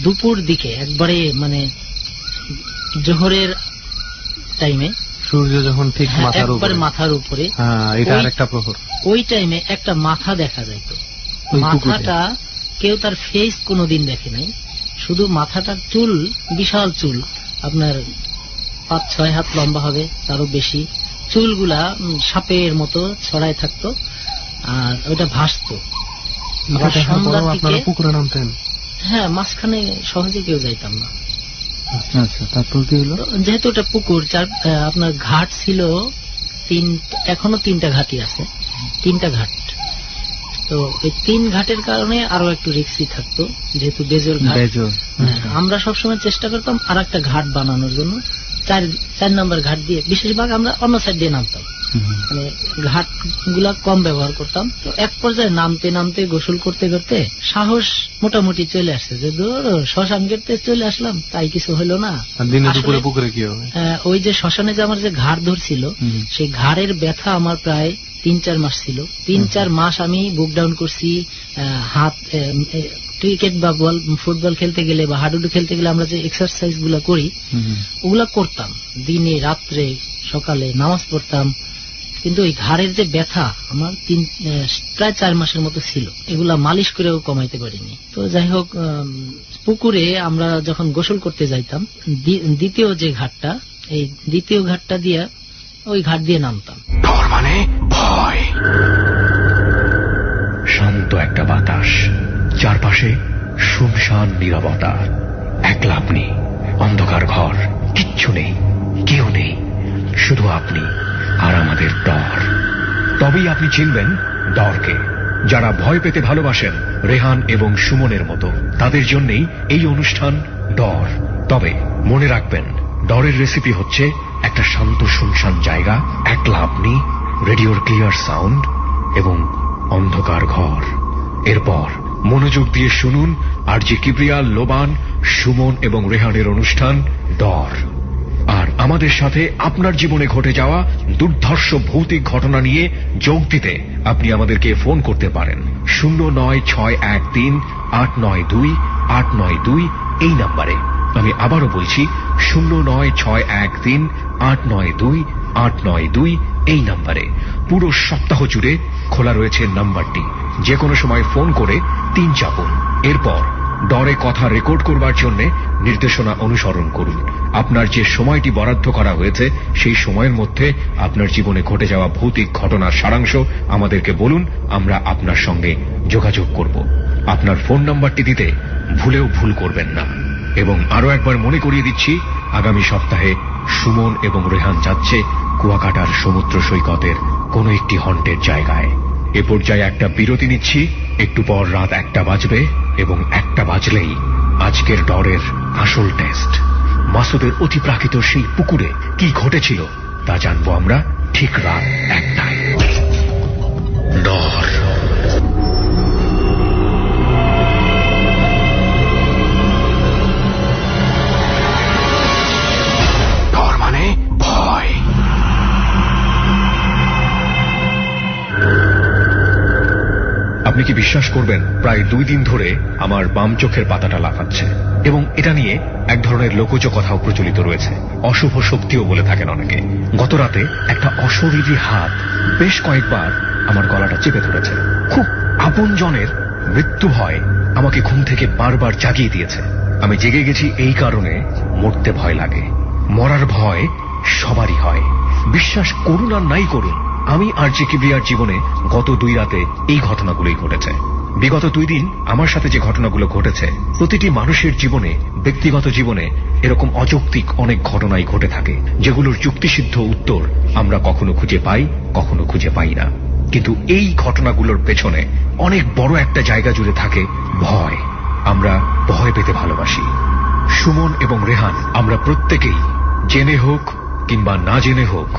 দুপুর দিকে একবারে মানে জোহরের টাইমে, সূর্য যখন ঠিক মাথার উপরে, একবারে মাথার উপরে, হ্যাঁ, এটা ওই- আরেকটা প্রহর। ওই টাইমে একটা মাথা দেখা যাইত। ওই পুকুরে? মাথাটা কেউ তার ফেস কোনোদিন দেখে নাই, শুধু মাথাটার চুল, বিশাল চুল, আপনার 5-6 হাত লম্বা হবে, তারও বেশি। চুলগুলা সাপের মতো ছড়ায় থাকতো, আর ওটা ভাসতো। আবার এটা দেখার সন্ধ্যার পরেও দিকে, আপনারা পুকুরে নামতেন? হ্যাঁ, মাঝখানে সহজে কেউ যাইতাম না। আচ্ছা, তারপর কি হলো? তো যেহেতু ওটা পুকুর, আপনার ঘাট ছিল এখনো 3টা ঘাটই আছে, 3টা ঘাট। তো এই 3 ঘাটের কারণে আরো একটু রিস্কি থাকতো, যেহেতু বেজোর ঘাট। বেজোর। হ্যাঁ, আমরা সবসময় চেষ্টা করতাম আর একটা ঘাট বানানোর জন্য। 4 নম্বর ঘাট দিয়ে, বেশিরভাগ আমরা অন্য সাইড দিয়ে নামতাম, মানে ঘাট গুলা কম ব্যবহার করতাম। তো এক পর্যায়ে নামতে নামতে, গোসল করতে করতে সাহস মোটামুটি চলে আসছে যে শ্মশান গেটতে চলে আসলাম, তাই কিছু হলো না। আর দিনে আসলে, দুপুরে পুকুরে কি হবে? ওই যে শ্মশানে যে আমার যে ঘাড় ধরছিল, সেই ঘাড়ের ব্যথা আমার প্রায় 3-4 মাস ছিল। 3-4 মাস আমি বুক ডাউন করছি। হাত ক্রিকেট বা ফুটবল খেলতে গেলে বা হাডুডু খেলতে গেলে আমরা যে এক্সারসাইজ গুলা করি, ওগুলা করতাম দিনে রাত্রে, সকালে নামাজ পড়তাম, কিন্তু এই ঘাড়ের যে ব্যথা আমার প্রায় 4 মাসের মতো ছিল। এগুলা মালিশ করেও কমাইতে পারিনি। তো যাই হোক, পুকুরে আমরা যখন গোসল করতে যাইতাম, দ্বিতীয় যে ঘাটটা, এই দ্বিতীয় ঘাটটা দিয়ে, ওই ঘাট দিয়ে নামতাম। ডর মানে ভয়। শান্ত একটা বাতাস, চারপাশে শুনশান নীরবতা, একলা আপনি, অন্ধকার ঘর, কিচ্ছু নেই, কেউ নেই, শুধু আপনি আর আমাদের ডর। তবেই আপনি চিনবেন ডরকে। যারা ভয় পেতে ভালোবাসেন, রেহান এবং সুমনের মতো, তাদের জন্যই এই অনুষ্ঠান ডর। তবে মনে রাখবেন, ডরের রেসিপি হচ্ছে একটা শান্ত শুনশান জায়গা, একলা আপনি, রেডিওর ক্লিয়ার সাউন্ড এবং অন্ধকার ঘর। এরপর মনোযোগ দিয়ে শুনুন আরজে কিবরিয়া, লোবান, সুমন এবং রেহানের অনুষ্ঠান ডর। আর আমাদের সাথে আপনার জীবনে ঘটে যাওয়া দুর্ধর্ষ ভৌতিক ঘটনা নিয়ে যোগ দিতে আপনি আমাদেরকে ফোন করতে পারেন 09613892892 এই নাম্বারে। আমি আবারও বলছি 09613892892 এই নাম্বারে। পুরো সপ্তাহ জুড়ে খোলা রয়েছে নাম্বারটি। যে কোনো সময় ফোন করে 3 চাপুন। এরপর ডরে কথা রেকর্ড করবার জন্য নির্দেশনা অনুসরণ করুন। আপনার যে সময়টি বরাদ্দ করা হয়েছে, সেই সময়ের মধ্যে আপনার জীবনে ঘটে যাওয়া ভৌতিক ঘটনার সারাংশ আমাদেরকে বলুন, আমরা আপনার সঙ্গে যোগাযোগ করব। আপনার ফোন নাম্বারটি দিতে ভুলেও ভুল করবেন না। এবং আরো একবার মনে করিয়ে দিচ্ছি, আগামী সপ্তাহে সুমন এবং রেহান যাচ্ছে কুয়াকাটার সমুদ্র সৈকতের কোন একটি হন্টের জায়গায়। এ পর্যায়ে একটা বিরতি নিচ্ছি। একটু পর রাত 1টা বাজবে এবং 1টা বাজলেই আজকের ডরের আসল টেস্ট। মাসুদের অতিপ্রাকৃত সেই পুকুরে কি ঘটেছিল তা জানবো আমরা ঠিক রাত 1টায়। ডর। ডর মানে ভয়। আপনি কি বিশ্বাস করবেন, প্রায় 2 দিন ধরে আমার বাম চোখের পাতাটা লাফাচ্ছে, এবং এটা নিয়ে এক ধরনের লোকজ কথাও প্রচলিত রয়েছে। অশুভ শক্তিও বলে থাকেন অনেকে। গত রাতে একটা অশরীরী হাত বেশ কয়েকবার আমার গলাটা চেপে ধরেছে। খুব আপনজনের মৃত্যু ভয় আমাকে ঘুম থেকে বারবার জাগিয়ে দিয়েছে। আমি জেগে গেছি এই কারণে, মরতে ভয় লাগে। মরার ভয় সবারই হয়, বিশ্বাস করুন আর নাই করুন। আমি আরজে কিবরিয়ার জীবনে গত 2 রাতে এই ঘটনাগুলোই ঘটেছে। বিগত 2 দিন আমার সাথে যে ঘটনাগুলো ঘটেছে, প্রতিটি মানুষের জীবনে, ব্যক্তিগত জীবনে এরকম অযৌক্তিক অনেক ঘটনাই ঘটে থাকে, যেগুলোর যুক্তিসিদ্ধ উত্তর আমরা কখনো খুঁজে পাই, কখনো খুঁজে পাই না। কিন্তু এই ঘটনাগুলোর পেছনে অনেক বড় একটা জায়গা জুড়ে থাকে ভয়। আমরা ভয় পেতে ভালোবাসি। সুমন এবং রেহান আমরা প্রত্যেকেই জেনে হোক কিংবা না জেনে হোক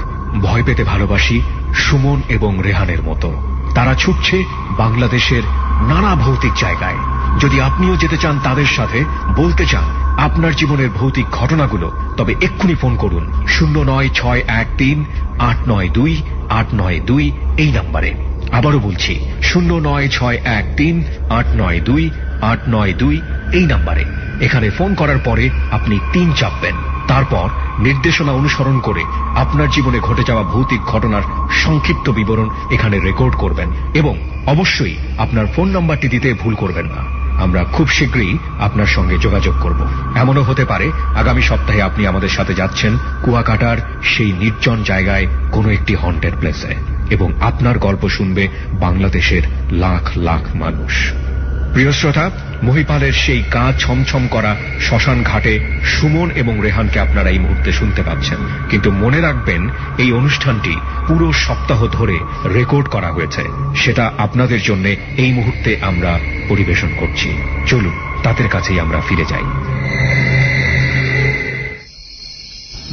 ভয় পেতে ভালোবাসি সুমন এবং রেহানের মতো। তারা ছুটছে বাংলাদেশের নানা ভৌতিক জায়গায়। যদি আপনিও যেতে চান তাদের সাথে, বলতে চান আপনার জীবনের ভৌতিক ঘটনাগুলো, তবে এক্ষুনি ফোন করুন 09613892892 এই নাম্বারে। আবারও বলছি 09613892892 এই নাম্বারে। এখানে ফোন করার পরে আপনি 3 চাপবেন, তারপর নির্দেশনা অনুসরণ করে আপনার জীবনে ঘটে যাওয়া ভৌতিক ঘটনার সংক্ষিপ্ত বিবরণ এখানে রেকর্ড করবেন এবং অবশ্যই আপনার ফোন নাম্বারটি দিতে ভুল করবেন না। আমরা খুব শীঘ্রই আপনার সঙ্গে যোগাযোগ করব। এমনও হতে পারে আগামী সপ্তাহে আপনি আমাদের সাথে যাচ্ছেন কুয়াকাটার সেই নির্জন জায়গায় কোনো একটি হন্টেড প্লেসে, এবং আপনার গল্প শুনবে বাংলাদেশের লাখ লাখ মানুষ। প্রিয় শ্রোতা, মহিপালের সেই গা ছমছম করা শ্মশান ঘাটে সুমন এবং রেহানকে আপনারা এই মুহূর্তে শুনতে পাচ্ছেন। কিন্তু মনে রাখবেন, এই অনুষ্ঠানটি পুরো সপ্তাহ ধরে রেকর্ড করা হয়েছে, সেটা আপনাদের জন্য এই মুহূর্তে আমরা পরিবেশন করছি। চলুন তাদের কাছেই আমরা ফিরে যাই।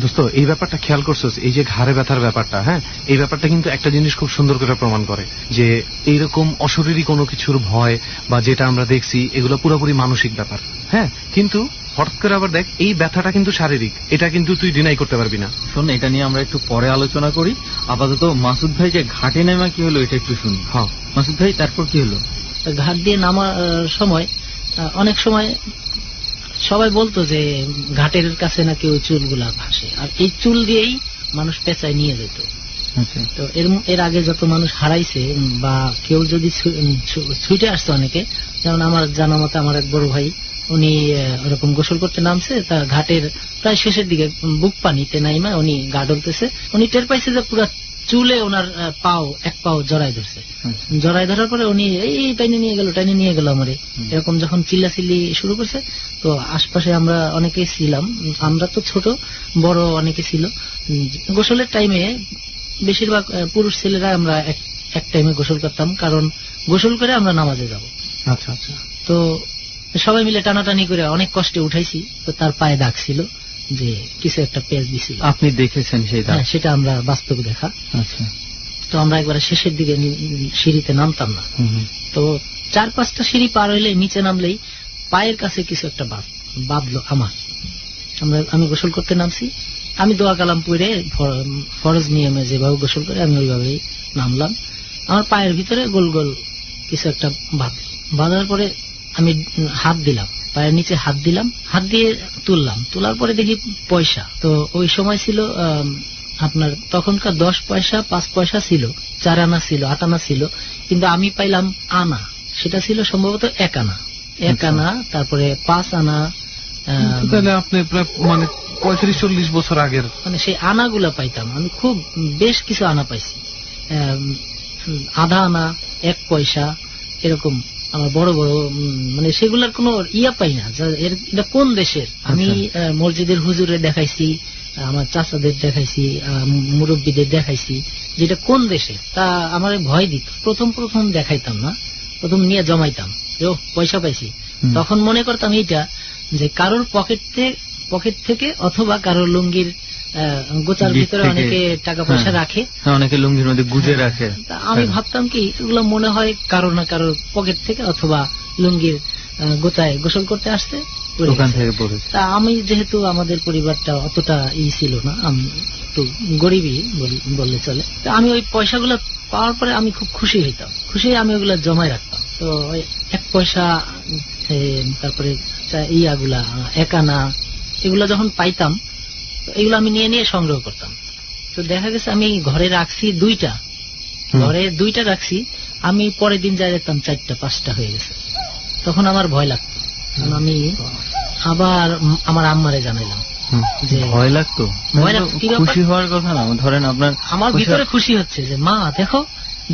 দোস্ত, এই ব্যাপারটা খেয়াল করছোস, এই যে ঘাড়ে ব্যথার ব্যাপারটা, হ্যাঁ, এই ব্যাপারটা কিন্তু একটা জিনিস খুব সুন্দর করে প্রমাণ করে যে এইরকম অশরীরী কোনো কিছুর ভয় বা যেটা আমরা দেখছি এগুলো পুরোপুরি মানসিক ব্যাপার। হ্যাঁ, কিন্তু হঠাৎ করে আবার দেখ, এই ব্যথাটা কিন্তু শারীরিক, এটা কিন্তু তুই ডিনাই করতে পারবি না। শোন, এটা নিয়ে আমরা একটু পরে আলোচনা করি। আপাতত মাসুদ ভাই যে ঘাটে নেমা কি হলো এটা একটু শুনি। হ্যাঁ মাসুদ ভাই, তারপর কি হলো? ঘাট দিয়ে নামার সময় অনেক সময় সবাই বলতো যে ঘাটের কাছে নাকি ওই চুলগুলা ভাসে, আর এই চুল দিয়েই মানুষ পেঁচায় নিয়ে যেত। তো এর আগে যত মানুষ হারাইছে বা কেউ যদি ছুটে আসতো অনেকে, যেমন আমার জানা মতে আমার এক বড় ভাই, উনি ওরকম গোসল করতে নামছে, তা ঘাটের প্রায় শেষের দিকে বুক পানিতে নাইমা উনি গা ডলতেছে, উনি টের পাইছে যে পুরো চুলে ওনার এক পাও জড়াই ধরছে। জড়াই ধরার পরে উনি এই টাইনে নিয়ে গেল আমারে, এরকম যখন চিল্লাচিল্লি শুরু করছে, তো আশপাশে আমরা অনেকেই ছিলাম, আমরা তো ছোট, বড় অনেকে ছিল। গোসলের টাইমে বেশিরভাগ পুরুষ ছেলেরা আমরা এক টাইমে গোসল করতাম, কারণ গোসল করে আমরা নামাজে যাব। আচ্ছা আচ্ছা। তো সবাই মিলে টানাটানি করে অনেক কষ্টে উঠাইছি, তো তার পায়ে দাগ ছিল, যে কিছু একটা পেঁচ দিছিল। আপনি দেখেছেন সেটা? হ্যাঁ, সেটা আমরা বাস্তবে দেখা। আচ্ছা। তো আমরা একবার শেষের দিকে সিঁড়িতে নামতাম না, তো 4-5টা সিঁড়ি পার হইলে নিচে নামলেই পায়ের কাছে কিছু একটা বাঁধলো আমার। আমি গোসল করতে নামছি, আমি দোয়া কালাম পড়ে ফরজ নিয়মে যেভাবে গোসল করে আমি ওইভাবেই নামলাম। আমার পায়ের ভিতরে গোল গোল কিছু একটা বাঁধার পরে আমি হাত দিলাম, পায়ের নিচে হাত দিলাম, হাত দিয়ে তোলার পরে দেখি পয়সা। তো ওই সময় ছিল আপনার তখনকার 10 পয়সা, 5 পয়সা ছিল, 4 আনা ছিল, 8 আনা ছিল, কিন্তু আমি পাইলাম আনা। সেটা ছিল সম্ভবত 1 আনা, 1 আনা, তারপরে 5 আনা। তাহলে আপনি প্রায় মানে 35-40 বছর আগের মানে সেই আনাগুলা পাইতাম আমি, খুব বেশ কিছু আনা পাইছি, আধা আনা, 1 পয়সা, এরকম আমার বড় বড়, মানে সেগুলার কোন ইয়া পাই না, এটা কোন দেশের। আমি মসজিদের হুজুরে দেখাইছি, আমার চাচাদের দেখাইছি, মুরব্বীদের দেখাইছি, যেটা কোন দেশে, তা আমার ভয় দিত। প্রথম দেখাইতাম না, প্রথম নিয়ে জমাইতাম, পয়সা পাইছি। তখন মনে করতাম এইটা যে কারোর পকেট থেকে অথবা কারোর লুঙ্গির গোচার ভিতরে অনেকে টাকা পয়সা রাখে, অনেকে লুঙ্গির মধ্যে গুজে রাখে। আমি ভাবতাম কি এগুলো মনে হয় কারো না কারোর পকেট থেকে অথবা লুঙ্গির গোচায় গোসল করতে আসছে, ওখান থেকে পড়েছে। তা আমি যেহেতু আমাদের পরিবারটা অতটা ছিল না, আমি একটু গরিবই বললে চলে, তা আমি ওই পয়সাগুলো পাওয়ার পরে আমি খুব খুশি হইতাম, খুশি হয়ে আমি ওগুলা জমায় রাখতাম। তো ওই 1 পয়সা, তারপরে ইয়াগুলা 1 আনা, এগুলা যখন পাইতাম এগুলো আমি নিয়ে সংগ্রহ করতাম। তো দেখা গেছে আমি ঘরে রাখছি 2টা, ঘরে 2টা রাখছি, আমি পরের দিন যাই দেখতাম 4টা 5টা হয়ে গেছে। তখন আমার ভয় লাগতো। কারণ আমি আবার আমার আম্মারে জানাইলাম যে ভয় লাগতো, ভয় লাগতো, কি ব্যাপার? খুশি হওয়ার কথা না, ধরেন আপনার আমার ভিতরে খুশি হচ্ছে যে মা দেখো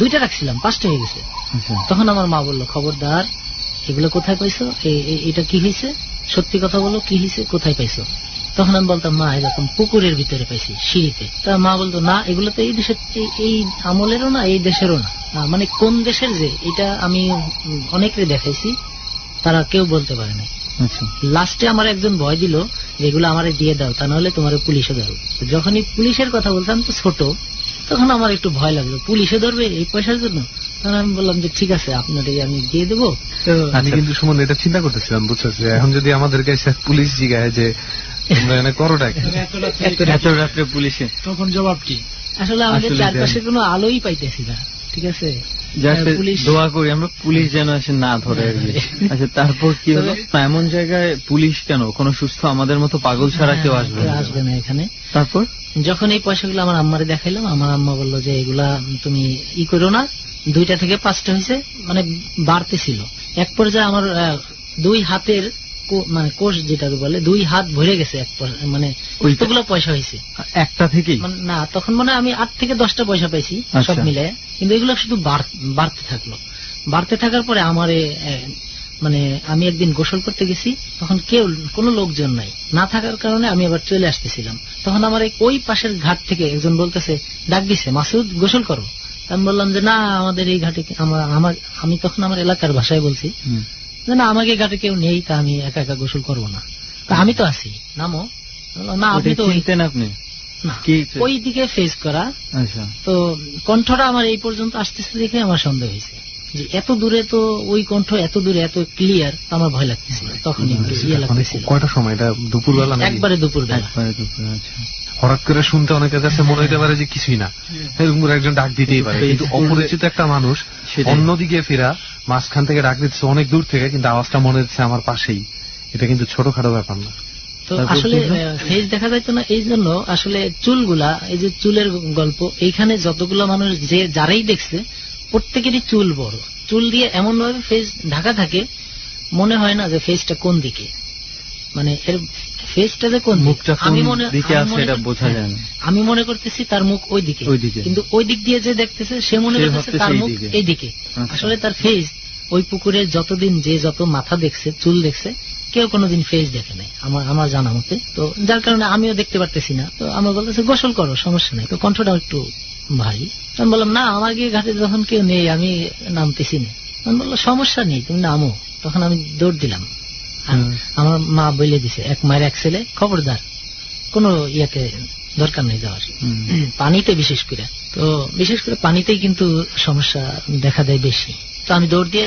2টা রাখছিলাম 5টা হয়ে গেছে। আচ্ছা, তখন আমার মা বললো খবরদার, এগুলো কোথায় পাইছো, এটা কি হয়েছে, সত্যি কথা বলো কি হয়েছে, কোথায় পাইছো? তখন আমি বলতাম মা এরকম পুকুরের ভিতরে পাইছি, সিঁড়িতে। তা মা বলতো না, এগুলো তো এই দেশের, এই আমলেরও না, এই দেশেরও না। মানে কোন দেশের যে এটা আমি অনেকরে দেখাইছি, তারা কেউ বলতে পারে না। আচ্ছা, লাস্টে আমার একজন ভয় দিল যে এগুলো আমারে দিয়ে দাও, তা নাহলে তোমার পুলিশে ধরো। যখনই পুলিশের কথা বলতাম তো ছোট, তখন আমার একটু ভয় লাগলো, পুলিশে ধরবে এই পয়সার জন্য। তখন আমি বললাম যে ঠিক আছে আপনাদের আমি দিয়ে দেবো। তো আমি কিন্তু সুমন এটা চিন্তা করতেছিলাম, বুঝছো, যে এখন যদি আমাদের কাছে পুলিশ জিগায় যে তোমরা এনে করোটা কি, এত রাত্রে পুলিশে, তখন জবাব কি? আসলে আমাদের আসলে চারপাশে কোনো আলোই পাইতেছি না, ঠিক আছে। পুলিশ দোয়া করি আমরা পুলিশ যেন এসে না ধরে আর কি। আচ্ছা, তারপর কি হলো? এমন জায়গায় পুলিশ কেন, কোনো সুস্থ আমাদের মতো পাগল ছাড়া কেউ আসবে না। আসবে না এখানে। তারপর যখন এই পয়সাগুলো আমার আম্মারে দেখাইলাম, আমার আম্মা বললো যে এগুলা তুমি করো না, 2টা থেকে 5টা হয়েছে, মানে বাড়তেছিল। এক পর্যায়ে আমার 2 হাতের মানে কোষ যেটাকে বলে 2 হাত ভরে গেছে, মানে ওইগুলো পয়সা হয়েছে একটা থেকেই। না, তখন মানে আমি 8 থেকে 10টা পয়সা পাইছি সব মিলে, কিন্তু এগুলো শুধু বাড়তে থাকলো। বাড়তে থাকার পরে আমার মানে আমি একদিন গোসল করতে গেছি, তখন কোনো লোকজন নাই, না থাকার কারণে আমি আবার চলে আসতেছিলাম। তখন আমার ওই পাশের ঘাট থেকে একজন বলতেছে, ডাক দিছে, মাসুদ গোসল করো। আমি বললাম যে না, আমাদের এই ঘাটে আমি তখন আমার এলাকার ভাষায় বলছি যে না, আমাকে ঘাটে কেউ নেই, তা আমি একা একা গোসল করবো না, আমি তো আছি, নামো। না, আপনি তো চিনতেন, আপনি না, ওই দিকে ফেস করা। আচ্ছা, তো কণ্ঠটা আমার এই পর্যন্ত আসতেছে দেখে আমার সন্দেহ হয়েছে যে এত দূরে, তো ওই কণ্ঠ এত দূরে এত ক্লিয়ার, আমার ভয় লাগতেছিল। তখন লাগতেছিল কয়টা সময়, এটা দুপুরবেলা? একবারে দুপুরবেলা। আচ্ছা, হঠাৎ করে শুনতে অনেকের কাছে মনে হইতে পারে যে কিছুই না, এরকম করে একজন ডাক দিতেই পারে, কিন্তু অপরিচিত একটা মানুষ অন্যদিকে ফেরা, মাঝখান থেকে ডাক দিচ্ছে অনেক দূর থেকে, কিন্তু আওয়াজটা মনে হচ্ছে আমার পাশেই। এটা কিন্তু ছোটখাটো ব্যাপার না। তো আসলে ফেস দেখা যাইতো না, এই জন্য আসলে চুলগুলা, এই যে চুলের গল্প, এইখানে যতগুলো মানুষ যারাই দেখছে প্রত্যেকেরই চুল বড়, চুল দিয়ে এমন ভাবে ফেস ঢাকা থাকে, মনে হয় না যে ফেসটা কোন দিকে, মানে এর ফেসটা যে কোন মুখটা কোন দিকে আছে এটা বোঝা যায় না। আমি মনে করতেছি তার মুখ ওই দিকে, কিন্তু ওই দিক দিয়ে যে দেখতেছে সে মনে করতেছে তার মুখ এই দিকে। আসলে তার ফেস, ওই পুকুরে যতদিন যে যত মাথা দেখছে, চুল দেখছে, কেউ কোনোদিন ফেস দেখে নাই আমার জানা মতে। তো যার কারণে আমিও দেখতে পারতেছি না। তো আমার বলতেছে গোসল করো, সমস্যা নেই। তো কণ্ঠটা একটু ভারী। আমি বললাম না, আমার গিয়ে ঘাটে যখন কেউ নেই আমি নামতেছি না। আমি বললাম সমস্যা নেই, তুমি নামো। তখন আমি দৌড় দিলাম। আমার মা বলে দিছে, এক মায়ের এক ছেলে, খবরদার কোনো ইয়াতে দরকার নেই যাওয়ার, পানিতে বিশেষ করে। তো বিশেষ করে পানিতেই কিন্তু সমস্যা দেখা দেয় বেশি। তো আমি দৌড় দিয়ে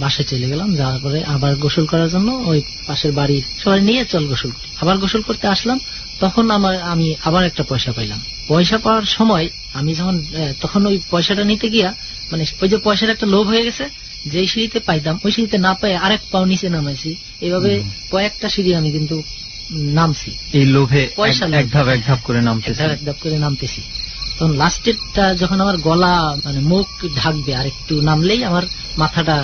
বাসায় চলে গেলাম। যাওয়ার পরে আবার গোসল করার জন্য ওই পাশের বাড়ির সবাই নিয়ে চল গোসল করি। আবার গোসল করতে আসলাম, তখন আমি আবার একটা পয়সা পাইলাম। পয়সা পাওয়ার সময় আমি যখন তখন ওই পয়সাটা নিতে গিয়া, মানে ওই যে পয়সার একটা লোভ হয়ে গেছে, যে সিঁড়িতে পাইতাম ওই সিঁড়িতে না পাই আরেক পাও নিচে নামাইছি। এইভাবে কয়েকটা সিঁড়ি আমি কিন্তু নামছি, এই লোভে পয়সা এক ধাপ করে নামতেছি। তখন লাস্টেরটা যখন আমার গলা, মানে মুখ ঢাকবে আর একটু নামলেই আমার মাথাটা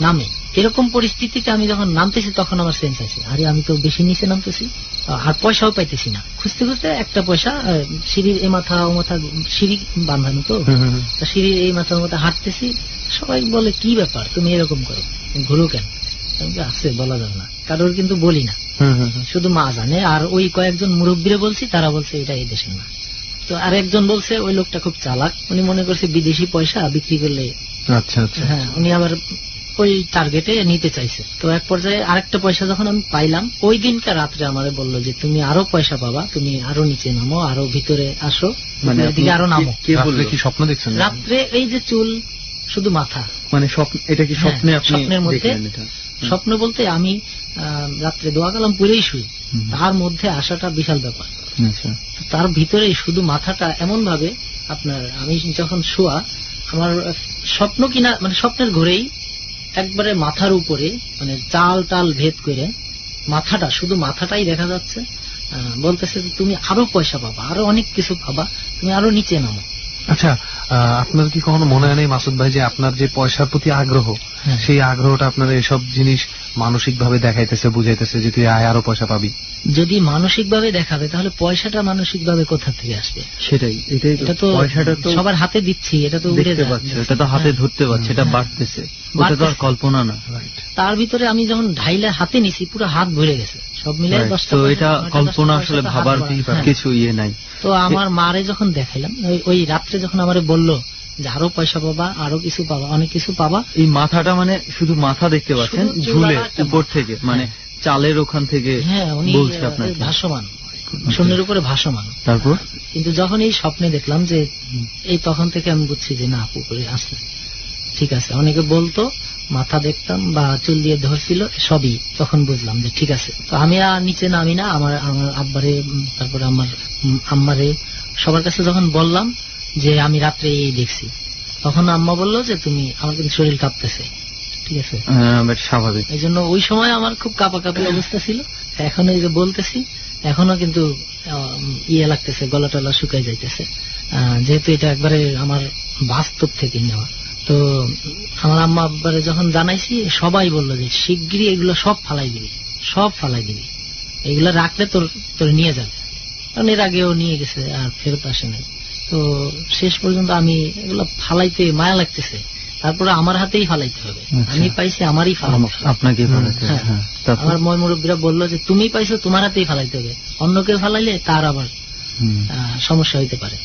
নামে, এরকম পরিস্থিতিতে আমি যখন নামতেছি তখন আমার সেন্স আছে, আরে আমি তো বেশি নিচে নামতেছি আর পয়সাও পাইতেছি না। খুঁজতে খুঁজতে একটা পয়সা, সিঁড়ির এই মাথা ও মাথা, সিঁড়ি বাঁধানো তো, সিঁড়ির এই মাথা ও মাথা হাঁটতেছি। সবাই বলে কি ব্যাপার তুমি এরকম করো, ঘুরো কেন? আছে বলা যাবে না, কারোর কিন্তু বলি না, শুধু মা জানে। আর ওই কয়েকজন মুরব্বীরে বলছি, তারা বলছে এটা এই দেশের না। তো আর একজন বলছে ওই লোকটা খুব চালাক, উনি মনে করছে বিদেশি পয়সা বিক্রি করলে, আচ্ছা আচ্ছা, হ্যাঁ, উনি আবার ওই টার্গেটে নিতে চাইছে। তো এক পর্যায়ে আরেকটা পয়সা যখন আমি পাইলাম, ওই দিনকার রাত্রে আমারে বললো যে তুমি আরো পয়সা পাবা, তুমি আরো নিচে নামো, আরো ভিতরে আসো, মানে এদিকে আরো নামো। কি স্বপ্ন দেখছেন? রাত্রে এই যে চুল শুধু মাথা, মানে এটা কি স্বপ্নে? স্বপ্নের মধ্যে, স্বপ্ন বলতে আমি রাত্রে দোয়া কালাম পড়েই শুই, তার মধ্যে আসাটা বিশাল ব্যাপার। তার ভিতরেই শুধু মাথাটা এমন ভাবে আপনার, আমি যখন শোয়া, আমার স্বপ্ন কিনা, মানে স্বপ্নের ঘরেই একবারে মাথার উপরে, মানে চাল টাল ভেদ করে মাথাটা, শুধু মাথাটাই দেখা যাচ্ছে। বলতেছে তুমি আরো পয়সা পাবা, আরো অনেক কিছু পাবা, তুমি আরো নিচে নামো। আচ্ছা, আপনার কি কখনো মনে হয় নাই মাসুদ ভাই যে আপনার যে পয়সার প্রতি আগ্রহ, সেই আগ্রহটা আপনার এসব জিনিস মানসিক ভাবে দেখাইতেছে, বুঝাইতেছে যে তুই আরো পয়সা পাবি? যদি মানসিক ভাবে দেখাবে তাহলে পয়সাটা মানসিক ভাবে কোথা থেকে আসবে? সেটাই, এটা তো পয়সাটা তো সবার হাতে দিচ্ছি, এটা তো উড়ে দেখতে যায়। পাচ্ছ, এটা তো হাতে ধরতে পারছে, এটা বাড়তেছে, ওটা তো আর কল্পনা না। তার ভিতরে আমি যখন ঢাইলে হাতে নিছি পুরো হাত ভরে গেছে, সব মিলে 10টা। তো এটা কল্পনা আসলে ভাবার কিছু ইয়ে নাই। তো আমার মারে যখন দেখাইলাম, ওই রাত্রে যখন আমারে বললো যে আরো পয়সা পাবা, আরো কিছু পাবা, অনেক কিছু পাবা, এই মাথাটা মানে শুধু মাথা দেখতে পাচ্ছেন ঝুলে উপর থেকে, মানে চালের ওখান থেকে বলছে আপনাকে ভাসমান, শূন্যের উপরে ভাসমান। তারপর কিন্তু যখন এই স্বপ্নে দেখলাম যে এই, তখন থেকে আমি বুঝছি যে না, পুকুরে আছে, ঠিক আছে। অনেকে বলতো মাথা দেখতাম বা চুল দিয়ে ধরছিল, সবই তখন বুঝলাম যে ঠিক আছে। তো আমি আর নিচে নামি না, আমার আব্বারে, তারপরে আমার আম্মারে, সবার কাছে যখন বললাম যে আমি রাত্রে এই দেখছি, তখন আম্মা বললো যে তুমি, আমার কিন্তু শরীর কাঁপতেছে, ঠিক আছে, স্বাভাবিক। এই জন্য ওই সময় আমার খুব কাঁপাকাঁপি অবস্থা ছিল। এখন এই যে বলতেছি, এখনো কিন্তু ইয়ে লাগতেছে, গলা টলা শুকাই যাইতেছে, যেহেতু এটা একবারে আমার বাস্তব থেকে নেওয়া। তো আমার আম্মা আব্বারে যখন জানাইছি, সবাই বললো যে শিগগিরই এগুলো সব ফালাই দিবি, সব ফালাই দিবি, এগুলো রাখলে তোর নিয়ে যাবে। কারণ এর আগেও নিয়ে গেছে আর ফেরত আসে নাই। তো শেষ পর্যন্ত আমি এগুলো ফালাইতে মায়া লাগতেছে, তারপরে আমার হাতেই ফালাইতে হবে। আমি পাইছি আমারই ফালাইতে, আপনাকে আমার ময় মুরব্বীরা বললো যে তুমি পাইছো, তোমার হাতেই ফালাইতে হবে, অন্য কেউ ফালাইলে তার আবার সমস্যা হইতে পারে।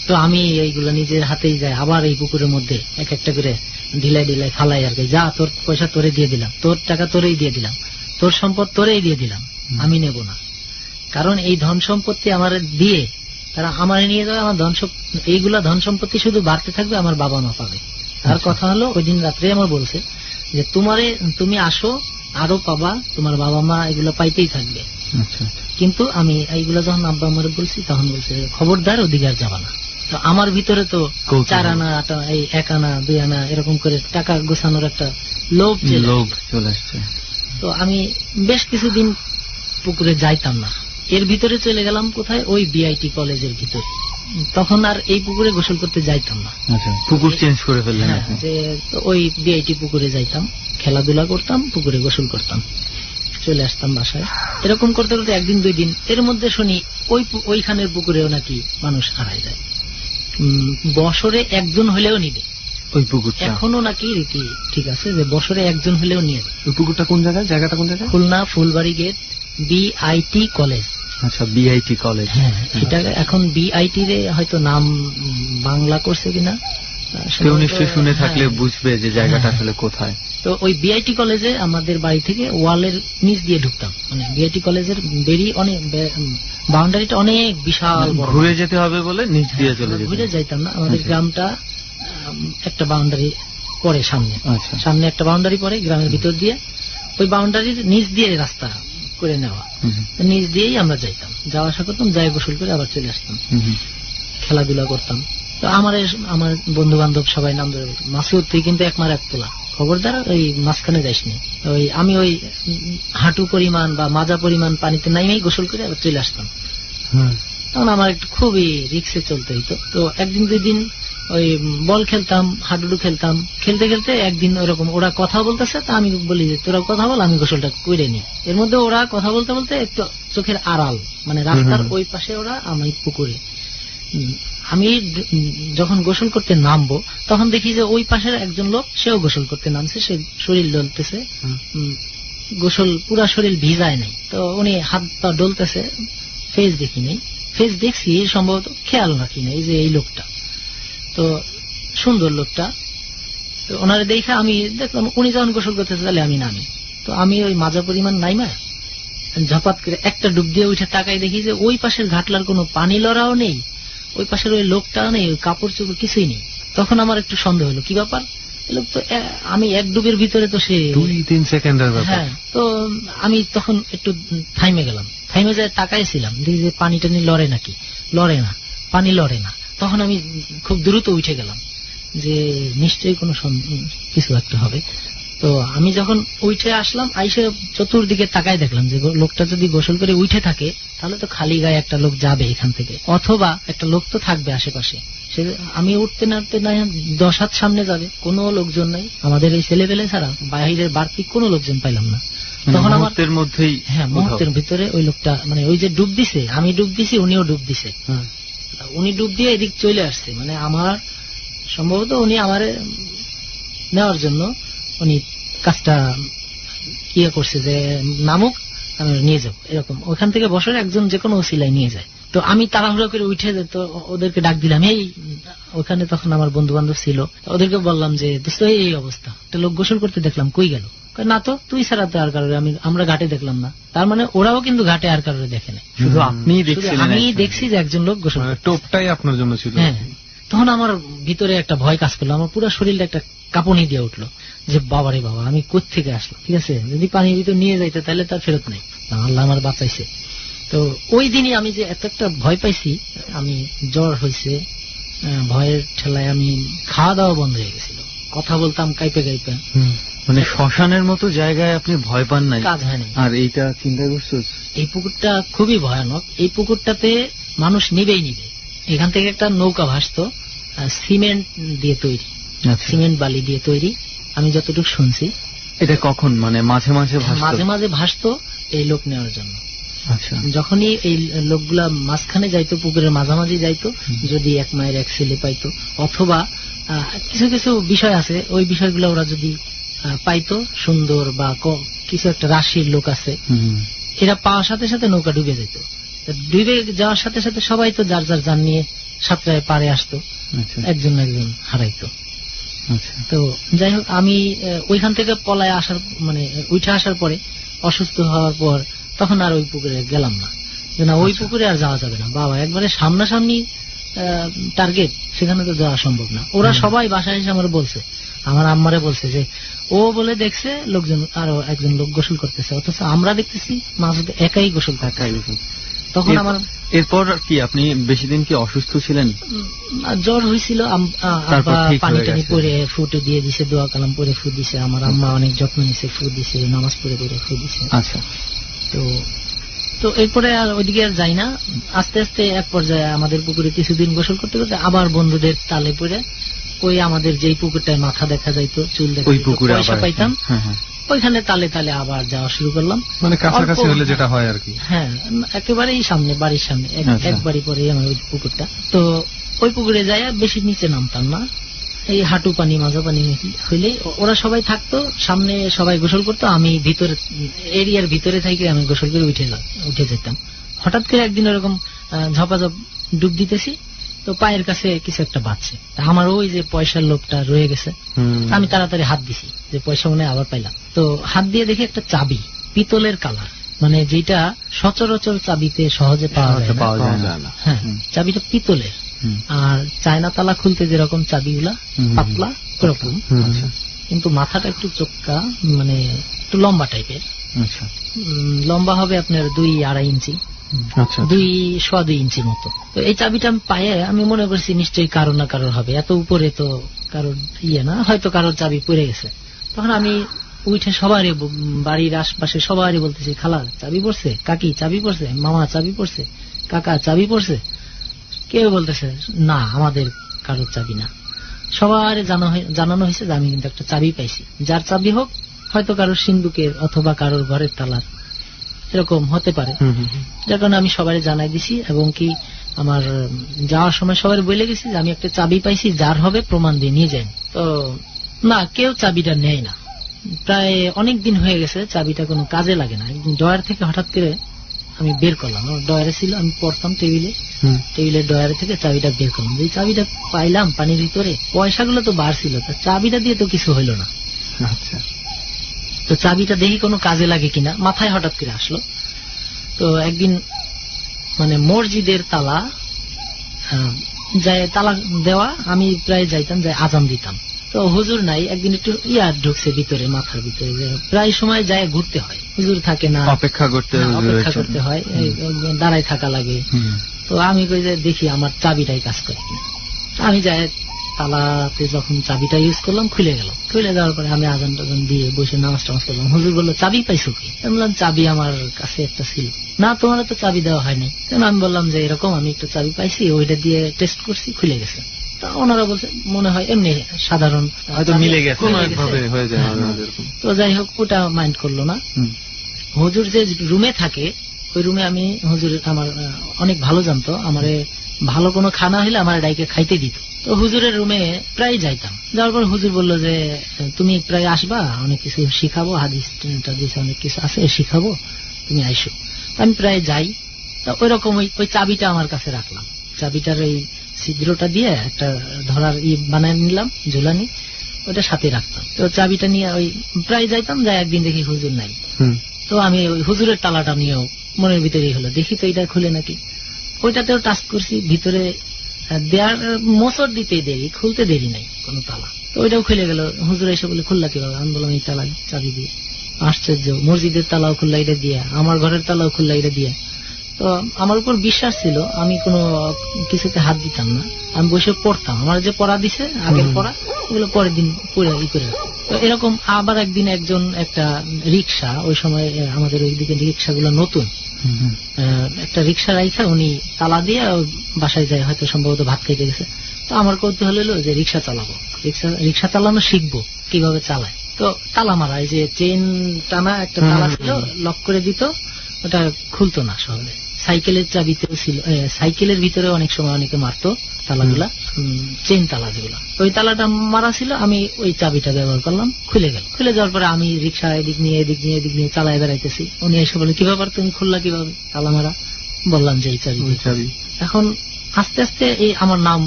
তো আমি এইগুলো নিজের হাতেই যাই, আবার এই পুকুরের মধ্যে এক একটা করে ঢিলাই ঢিলাই ফালাই আর কি। যা, তোর পয়সা তোরে দিয়ে দিলাম, তোর টাকা তোরেই দিয়ে দিলাম, তোর সম্পদ তোরেই দিয়ে দিলাম, আমি নেব না। কারণ এই ধন সম্পত্তি আমার দিয়ে তারা আমার নিয়ে যাবে, আমার এইগুলা ধন সম্পত্তি শুধু বাড়তে থাকবে, আমার বাবা মা পাবে। আর কথা হলো, ওই দিন রাত্রে আমার বলছে যে তুমি আসো, আরো পাবা, তোমার বাবা মা এগুলো পাইতেই থাকবে। কিন্তু আমি এইগুলো যখন আব্বা আমার বলছি, তখন বলছে খবরদার ওদিকে আর যাবা না। তো আমার ভিতরে তো 4 আনা, 1 আনা, 2 আনা এরকম করে টাকা গোছানোর একটা লোভ চলে আসছে। তো আমি বেশ কিছুদিন পুকুরে যাইতাম না। এর ভিতরে চলে গেলাম কোথায়, ওই বিআইটি কলেজের ভিতরে। তখন আর এই পুকুরে গোসল করতে যাইতাম না। পুকুর চেঞ্জ করে ফেললেন? যে ওই বিআইটি পুকুরে যাইতাম, খেলাধুলা করতাম, পুকুরে গোসল করতাম, চলে আসতাম বাসায়। এরকম করতে করতে 1 দিন 2 দিন, এর মধ্যে শুনি ওইখানের পুকুরেও নাকি মানুষ হারায় যায়। বছরে 1 জন হলেও নিবে ওই পুকুরটা, এখনো নাকি রীতি ঠিক আছে যে বছরে 1 জন হলেও নিয়ে যায়। ওই পুকুরটা কোন জায়গায়, জায়গাটা কোন জায়গায়? Khulna Phulbari gate, BIT college. আচ্ছা, বিআইটি কলেজ। হ্যাঁ, এটা এখন বিআইটি রে হয়তো নাম বাংলা করছে কিনা, কেউ নিশ্চয়ই শুনে থাকলে বুঝবে যে জায়গাটা আসলে কোথায়। তো ওই বিআইটি কলেজে আমাদের বাড়ি থেকে ওয়ালের নিচ দিয়ে ঢুকতাম, মানে বিআইটি কলেজের বেরি অনেক, বাউন্ডারিটা অনেক বিশাল, ঘুরে যেতে হবে বলে নিচ দিয়ে চলে যেতাম। ঘুরে যাইতাম না, আমাদের গ্রামটা একটা বাউন্ডারি পরে, সামনে একটা বাউন্ডারি পরে গ্রামের ভিতর দিয়ে, ওই বাউন্ডারির নিচ দিয়ে রাস্তা করে নেওয়া, নিচ দিয়েই আমরা যাইতাম, যাওয়া আসা করতাম, যাই গোসল করে আবার চলে আসতাম, খেলাধুলা করতাম। তো আমার বন্ধু বান্ধব সবাই নাম ধরে বলতো, মাসুদ তুই কিন্তু 1 মার 1 তোলা, খবরদার ওই মাঝখানে যাইসনি। আমি ওই হাঁটু পরিমাণ বা মাজা পরিমাণ পানিতে নাইমেই গোসল করে আবার চলে আসতাম। তখন আমার একটু খুবই রিক্সে চলতে হইতো। তো 1 দিন 2 দিন ওই বল খেলতাম, হাডুডু খেলতাম, খেলতে খেলতে একদিন ওরকম ওরা কথা বলতেছে, তা আমি বলি যে তোরা কথা বল, আমি গোসলটা করে নি। এর মধ্যে ওরা কথা বলতে বলতে একটু চোখের আড়াল, মানে রাস্তার ওই পাশে ওরা, আমি পুকুরে। আমি যখন গোসল করতে নামবো তখন দেখি যে ওই পাশের একজন লোক, সেও গোসল করতে নামছে, সে শরীর ডলতেছে, গোসল পুরা শরীর ভিজায় নাই। তো উনি হাত পা ডলতেছে, ফেস দেখি নাই, ফেস দেখছি সম্ভবত, খেয়াল রাখি নাই যে এই লোকটা। তো সুন্দর লোকটা, তো ওনারে দেখে আমি দেখলাম উনি যখন গোসল করতেছে তাহলে আমি নামি। তো আমি ওই মাজা পরিমাণ নাইমা ঝপাত করে একটা ডুব দিয়ে উঠে তাকাই, দেখি যে ওই পাশের ঘাটলার কোনো পানি লড়াও নেই, ওই পাশের ওই লোকটাও নেই, ওই কাপড় চোপড় কিছুই নেই। তখন আমার একটু সন্দেহ হলো, কি ব্যাপার, লোক তো আমি 1 ডুবের ভিতরে, তো সে 2-3 সেকেন্ডের ব্যাপার। হ্যাঁ, তো আমি তখন একটু থাইমে গেলাম, থাইমে যায় তাকাইছিলাম, দেখি যে পানি টানি লড়ে নাকি, লড়ে না, পানি লড়ে না। তখন আমি খুব দ্রুত উঠে গেলাম যে নিশ্চয়ই কোনো কিছু একটা হবে। তো আমি যখন উঠে আসলাম, আইসে চতুর্দিকে তাকায় দেখলাম যে লোকটা যদি গোসল করে উঠে থাকে তাহলে তো খালি গায়ে একটা লোক যাবে এখান থেকে, অথবা একটা লোক তো থাকবে আশেপাশে। সে আমি উঠতে নাড়তে না 10 হাত সামনে যাবে, কোনো লোকজন নাই, আমাদের এই ছেলেপেলে ছাড়া বাইরের বাড়তি কোনো লোকজন পাইলাম না। তখন আমার মুহূর্তের মধ্যেই, হ্যাঁ মুহূর্তের ভিতরে ওই লোকটা, মানে ওই যে ডুব দিছে, আমি ডুব দিছি, উনিও ডুব দিছে। উনি ডুব দিয়ে এদিক চলে আসছে, মানে আমার সম্ভবত উনি আমার নেওয়ার জন্য উনি কাজটা ইয়ে করছে যে নামুক আমি নিয়ে যাবো, এরকম। ওখান থেকে বসার একজন যে কোনো ওসিলায় নিয়ে যায়। তো আমি তাড়াহুড়ো করে উঠে তো ওদেরকে ডাক দিলাম, এই ওখানে তখন আমার বন্ধু বান্ধব ছিল, ওদেরকে বললাম যে দোস্ত এই অবস্থা, একটা লোক গোসল করতে দেখলাম, কই গেল? না তো তুই ছাড়া তো আর কারোর আমরা ঘাটে দেখলাম না। তার মানে ওরাও কিন্তু ঘাটে আর কারোর দেখে নাই, শুধু আপনিই দেখছিলেন। আমি দেখছি যে একজন লোক গোসল করছে। টোপটাই আপনার জন্য ছিল। হ্যাঁ, তখন আমার ভিতরে একটা ভয় কাজ করলো, আমার পুরো শরীরটা একটা কাঁপুনি দিয়ে উঠলো যে বাবারে বাবা আমি কোত্থেকে আসলাম, ঠিক আছে, যদি পানির ভিতর নিয়ে যাইতে তাহলে তার ফেরত নেই, আল্লাহ আমার বাঁচাইছে। তো ওই দিনই আমি যে এত একটা ভয় পাইছি, আমি জ্বর হয়েছে, ভয়ের ঠেলায় আমি খাওয়া দাওয়া বন্ধ হয়ে গেছিল, কথা বলতাম কাইপে কাইপে। মানে শ্মশানের মতো জায়গায় আপনি ভয় পান নাই? কাজ হয় নাই। আর এইটা চিন্তা করছো? এই পুকুরটা খুবই ভয়ানক। এই পুকুরটাতে মানুষ নিবেই নিবে। এখান থেকে একটা নৌকা ভাসতো, সিমেন্ট দিয়ে তৈরি, সিমেন্ট বালি দিয়ে তৈরি, আমি যতটুকু শুনছি। এটা কখন, মানে মাঝে মাঝে ভাসতো? মাঝে মাঝে ভাসতো এই লোক নেওয়ার জন্য। আচ্ছা, যখনই এই লোকগুলা মাঝখানে যাইতো, পুকুরের মাঝামাঝি যাইতো, যদি 1 মায়ের 1 ছেলে পাইতো, অথবা কিছু কিছু বিষয় আছে, ওই বিষয়গুলো ওরা যদি পাইতো, সুন্দর বা কিছু একটা রাশির লোক আছে, এরা পাওয়ার সাথে সাথে নৌকা ডুবে যেত। ডুবে যাওয়ার সাথে সাথে সবাই তো যার যার যান নিয়ে সাঁতরায় পারে আসতো, একজন একজন হারাইতো। তো যাই হোক, আমি ওইখান থেকে পলায় আসার, মানে উঠে আসার পরে অসুস্থ হওয়ার পর তখন আর ওই পুকুরে গেলাম না, যে না ওই পুকুরে আর যাওয়া যাবে না বাবা, একবারে সামনাসামনি টার্গেট, সেখানে তো যাওয়া সম্ভব না। ওরা সবাই বাসায় এসে আমার বলছে, আমার আম্মারে বলছে যে ও বলে দেখছে লোকজন, আরো একজন লোক গোসল করতেছে, অথচ আমরা দেখতেছি মাসুদ একাই গোসল করতেছে। তখন আমার এরপর কি আপনি বেশি দিন কি অসুস্থ ছিলেন? জ্বর হয়েছিল, পানি টানি পরে ফুটে দিয়ে দিছে, দোয়া কালাম পরে ফু দিছে, আমার আম্মা অনেক যত্ন নিছে, ফু দিছে, নামাজ পড়ে পড়ে ফু দিছে। আচ্ছা, তো এরপরে আর ওইদিকে আর যাই না। আস্তে আস্তে এক পর্যায়ে আমাদের পুকুরে কিছুদিন গোসল করতে করতে আবার বন্ধুদের তালে পড়ে ওই আমাদের যেই পুকুরটায় মাথা দেখা যাইতো, চুল দেখা যাইতো, পয়সা পাইতাম, ওইখানে তালে তালে আবার যাওয়া শুরু করলাম। মানে কাছাকাছি হলে যেটা হয় আর কি। হ্যাঁ, একেবারেই সামনে, বাড়ির সামনে, এক বাড়ি পরে আমার ওই পুকুরটা। তো ওই পুকুরে যাই বেশি নিচে নামতাম না, এই হাঁটু পানি মাজা পানি হইলে ওরা সবাই থাকতো সামনে, সবাই গোসল করতো, আমি ভিতরে এরিয়ার ভিতরে থেকে আমি গোসল করে উঠে যেতাম। হঠাৎ করে একদিন ওরকম ঝপাঝপ ডুব দিতেছি, তো পায়ের কাছে কিছু একটা বাজছে, আমার ওই যে পয়সার লোকটা রয়ে গেছে, আমি তাড়াতাড়ি হাত দিছি যে পয়সা মনে আবার পাইলাম। তো হাত দিয়ে দেখি একটা চাবি, পিতলের কালার, মানে যেটা সচরাচর চাবিতে সহজে পাওয়া যায় না। হ্যাঁ, চাবিটা পিতলের, আর চায়না তালা খুলতে যেরকম চাবিগুলা পাতলা ওরকম, কিন্তু মাথাটা একটু চোক্কা, মানে একটু লম্বা টাইপের। লম্বা হবে আপনার 2-2.5 ইঞ্চি, 2.25 ইঞ্চির মতো। তো এই চাবিটা আমি পায়ে আমি মনে করছি নিশ্চয়ই কারো না কারোর হবে, এত উপরে তো কারোর ইয়ে না, হয়তো কারোর চাবি পড়ে গেছে। তখন আমি উঠে সবারই, বাড়ির আশপাশে সবারই বলতেছি, খালা চাবি পড়ছে, কাকি চাবি পড়ছে, মামা চাবি পড়ছে, কাকা চাবি পড়ছে। কেউ বলতেছে না আমাদের কারোর চাবি না। সবার জানানো হয়েছে যে আমি কিন্তু একটা চাবি পাইছি, যার চাবি হোক, হয়তো কারোর সিন্ধুকের অথবা কারোর ঘরের তালার, এরকম হতে পারে। যার কারণে আমি সবাই জানাই দিছি, এবং কি আমার যাওয়ার সময় সবাই বলে গেছি যে আমি একটা চাবি পাইছি, যার হবে প্রমাণ দিয়ে নিয়ে যাই। তো না, কেউ চাবিটা নেয় না। প্রায় অনেক দিন হয়ে গেছে, চাবিটা কোনো কাজে লাগে না। একদিন ডয়ার থেকে হঠাৎ করে আমি বের করলাম, আমার ডয়ারে ছিল, আমি পড়তাম টেবিলের ডয়ারে থেকে চাবিটা বের করলাম। যে চাবিটা পাইলাম পানির ভিতরে, পয়সাগুলো তো বার ছিল, চাবিটা দিয়ে তো কিছু হইল না। আচ্ছা, তো চাবিটা দেখি কোনো কাজে লাগে কিনা মাথায় হঠাৎ করে আসলো। তো একদিন মানে মসজিদের তালা যায়, তালা দেওয়া, আমি প্রায় যাইতাম, যাই আজান দিতাম। তো হুজুর নাই, একদিন একটু ঢুকছে ভিতরে, মাথার ভিতরে, প্রায় সময় যায় ঘুরতে হয়, হুজুর থাকে না, অপেক্ষা করতে হয়, দাঁড়ায় থাকা লাগে। তো আমি কই যে দেখি আমার চাবিটাই কাজ করে কিনা। আমি যাই তালাতে যখন চাবিটা ইউজ করলাম খুলে গেল। খুলে যাওয়ার পরে আমি আজান টাজান দিয়ে বসে নামাজ টামাজ করলাম। হুজুর বললো চাবি পাইছো কি? আমি বললাম চাবি আমার কাছে একটা ছিল। না তোমার তো চাবি দেওয়া হয়নি। আমি বললাম যে এরকম আমি একটা চাবি পাইছি, ওইটা দিয়ে টেস্ট করছি, খুলে গেছে। ওনারা বলছে মনে হয় এমনি সাধারণ হয়তো মিলে গেছে, কোনো একভাবে হয়ে যায় হ্যাঁ। আমাদের এরকম। তো যাই হোক, ওটা মাইন্ড করলো না। হুজুর যে রুমে থাকে ওই রুমে আমি, হুজুর আমার অনেক ভালো জানতো, আমারে ভালো কোনো খানা হইলে আমার ডাইকে খাইতে দিত। তো হুজুরের রুমে প্রায় যাইতাম। যাওয়ার পর হুজুর বললো যে তুমি প্রায় আসবা, অনেক কিছু শিখাবো, হাদিস টাদিস অনেক কিছু আছে শিখাবো, তুমি আইসো। আমি প্রায় যাই। তো ওই রকম ওই চাবিটা আমার কাছে রাখলাম। চাবিটার ওই ছিদ্রটা দিয়ে একটা ধরার বানায় নিলাম, ঝুলানি, ওটা সাথে রাখতাম। তো চাবিটা নিয়ে ওই প্রায় যাইতাম, যাই একদিন দেখি হুজুর নাই। তো আমি ওই হুজুরের তালাটা নিয়েও মনের ভিতরেই হলো, দেখি তো এটা খুলে নাকি। ওইটাতেও টাচ করছি, ভিতরে দেয়ার মোচড় দিতে দেরি, খুলতে দেরি নাই কোনো তালা। তো ওইটাও খুলে গেল। হুজুর এসে বলে খুললা কিভাবে? আমি বললাম এই তালা চাবি দিয়ে। আশ্চর্য, মসজিদের তালাও খুললা এটা দিয়ে, আমার ঘরের তালাও খুললা এটা দিয়ে। তো আমার উপর বিশ্বাস ছিল, আমি কোনো কিছুতে হাত দিতাম না, আমি বসে পড়তাম। আমার যে পড়া দিছে আগের পড়া, ওগুলো পরের দিন পড়ে করে রাখতাম। তো এরকম আবার একদিন একজন একটা রিক্সা, ওই সময় আমাদের ওইদিকে রিক্সাগুলো নতুন, একটা রিক্সা রাইখা উনি তালা দিয়ে বাসায় যায়, হয়তো সম্ভবত ভাত খাইতে গেছে। তো আমার কৌতূহল হলো যে রিক্সা চালাবো, রিক্সা চালানো শিখবো কিভাবে চালায়। তো তালা মারা, এই যে চেন টানা একটা তালা ছিল, লক করে দিত, ওটা খুলতো না সহজে। সাইকেলের চাবিতেও ছিল, সাইকেলের ভিতরে অনেক সময় অনেকে মারতো তালাগুলা, চেন তালা যেগুলা, ওই তালাটা মারা ছিল। আমি ওই চাবিটা ব্যবহার করলাম, খুলে গেল। খুলে যাওয়ার পরে আমি রিক্সা এদিক নিয়ে চালায় বেড়াইতেছি। উনি এসে বলে কি ব্যাপার, তুমি খুললা কিভাবে তালা মারা? বললাম যে এই চাবি। এখন আস্তে আস্তে এই আমার নাম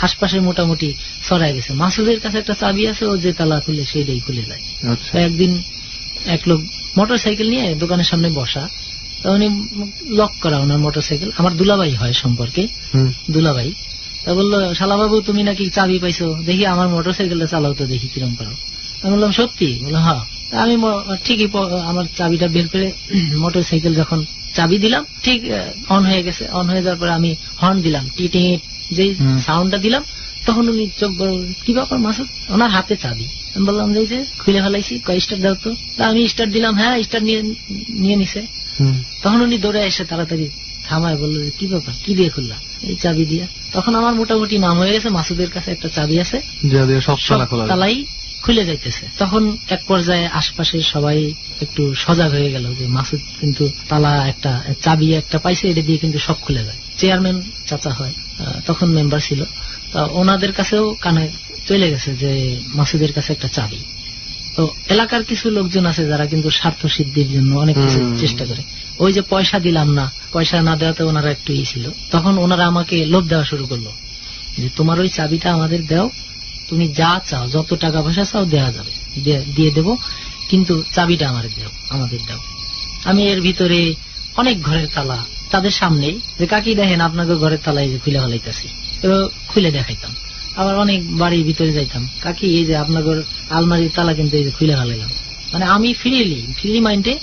আশপাশে মোটামুটি ছড়াই গেছে, মাসুদের কাছে একটা চাবি আছে, ও যে তালা খুলে সেইটাই খুলে যায়। তো একদিন এক লোক মোটর সাইকেল নিয়ে দোকানের সামনে বসা, উনি লক করা ওনার মোটর সাইকেল, আমার দুলাভাই হয় সম্পর্কে, দুলাভাই। তা বললো শালা বাবু তুমি নাকি চাবি পাইছো, দেখি আমার মোটর সাইকেলটা চালাও তো দেখি কিরম পারো। আমি বললাম সত্যি? বললো হ্যাঁ। আমি ঠিকই আমার চাবিটা বের করে মোটর সাইকেল যখন চাবি দিলাম, ঠিক অন হয়ে গেছে। অন হয়ে যাওয়ার পরে আমি হর্ন দিলাম, টিটি যে সাউন্ডটা দিলাম, তখন উনি চোখ বড়, কি ব্যাপার মাসুদ? ওনার হাতে চাবি। আমি বললাম যে খুলে ফেলাইছি, কয় স্টার্ট দাও তো। আমি স্টার্ট দিলাম, হ্যাঁ স্টার্ট নিয়ে নিছে। তখন উনি দৌড়ে এসে তাড়াতাড়ি থামায় বললো যে কি ব্যাপার, কি দিয়ে খুললা? এই চাবি দিয়া। তখন আমার মোটামুটি নাম হয়ে গেছে, মাসুদের কাছে একটা চাবি আছে, সব তালাই খুলে যাইতেছে। তখন এক পর্যায়ে আশপাশের সবাই একটু সজাগ হয়ে গেল যে মাসুদ কিন্তু তালা একটা চাবি একটা পাইছে, এটা দিয়ে কিন্তু সব খুলে যায়। চেয়ারম্যান চাচা হয়, তখন মেম্বার ছিল, ওনাদের কাছেও কানে চলে গেছে যে মাসুদের কাছে একটা চাবি। তো এলাকার কিছু লোকজন আছে যারা কিন্তু স্বার্থ সিদ্ধির জন্য অনেক কিছু চেষ্টা করে। ওই যে পয়সা দিলাম না, পয়সা না দেওয়াতে ওনারা একটু ছিল, তখন ওনারা আমাকে লোভ দেওয়া শুরু করলো যে তোমার ওই চাবিটা আমাদের দাও, তুমি যা চাও, যত টাকা পয়সা চাও দেওয়া যাবে, দিয়ে দেবো, কিন্তু চাবিটা আমাদের দাও। আমি এর ভিতরে অনেক ঘরের তালা তাদের সামনেই, যে কাকি দেখেন আপনাকে ঘরের তালাই যে খুলে ফেলাইতেছি, খুলে দেখাইতাম। আবার অনেক বাড়ির ভিতরে যাইতাম, কাকি এই যে আপনাদের আলমারির তালা কিন্তু এই যে খুলে ফেলাইলাম। মানে আমি ফ্রি মাইন্ডে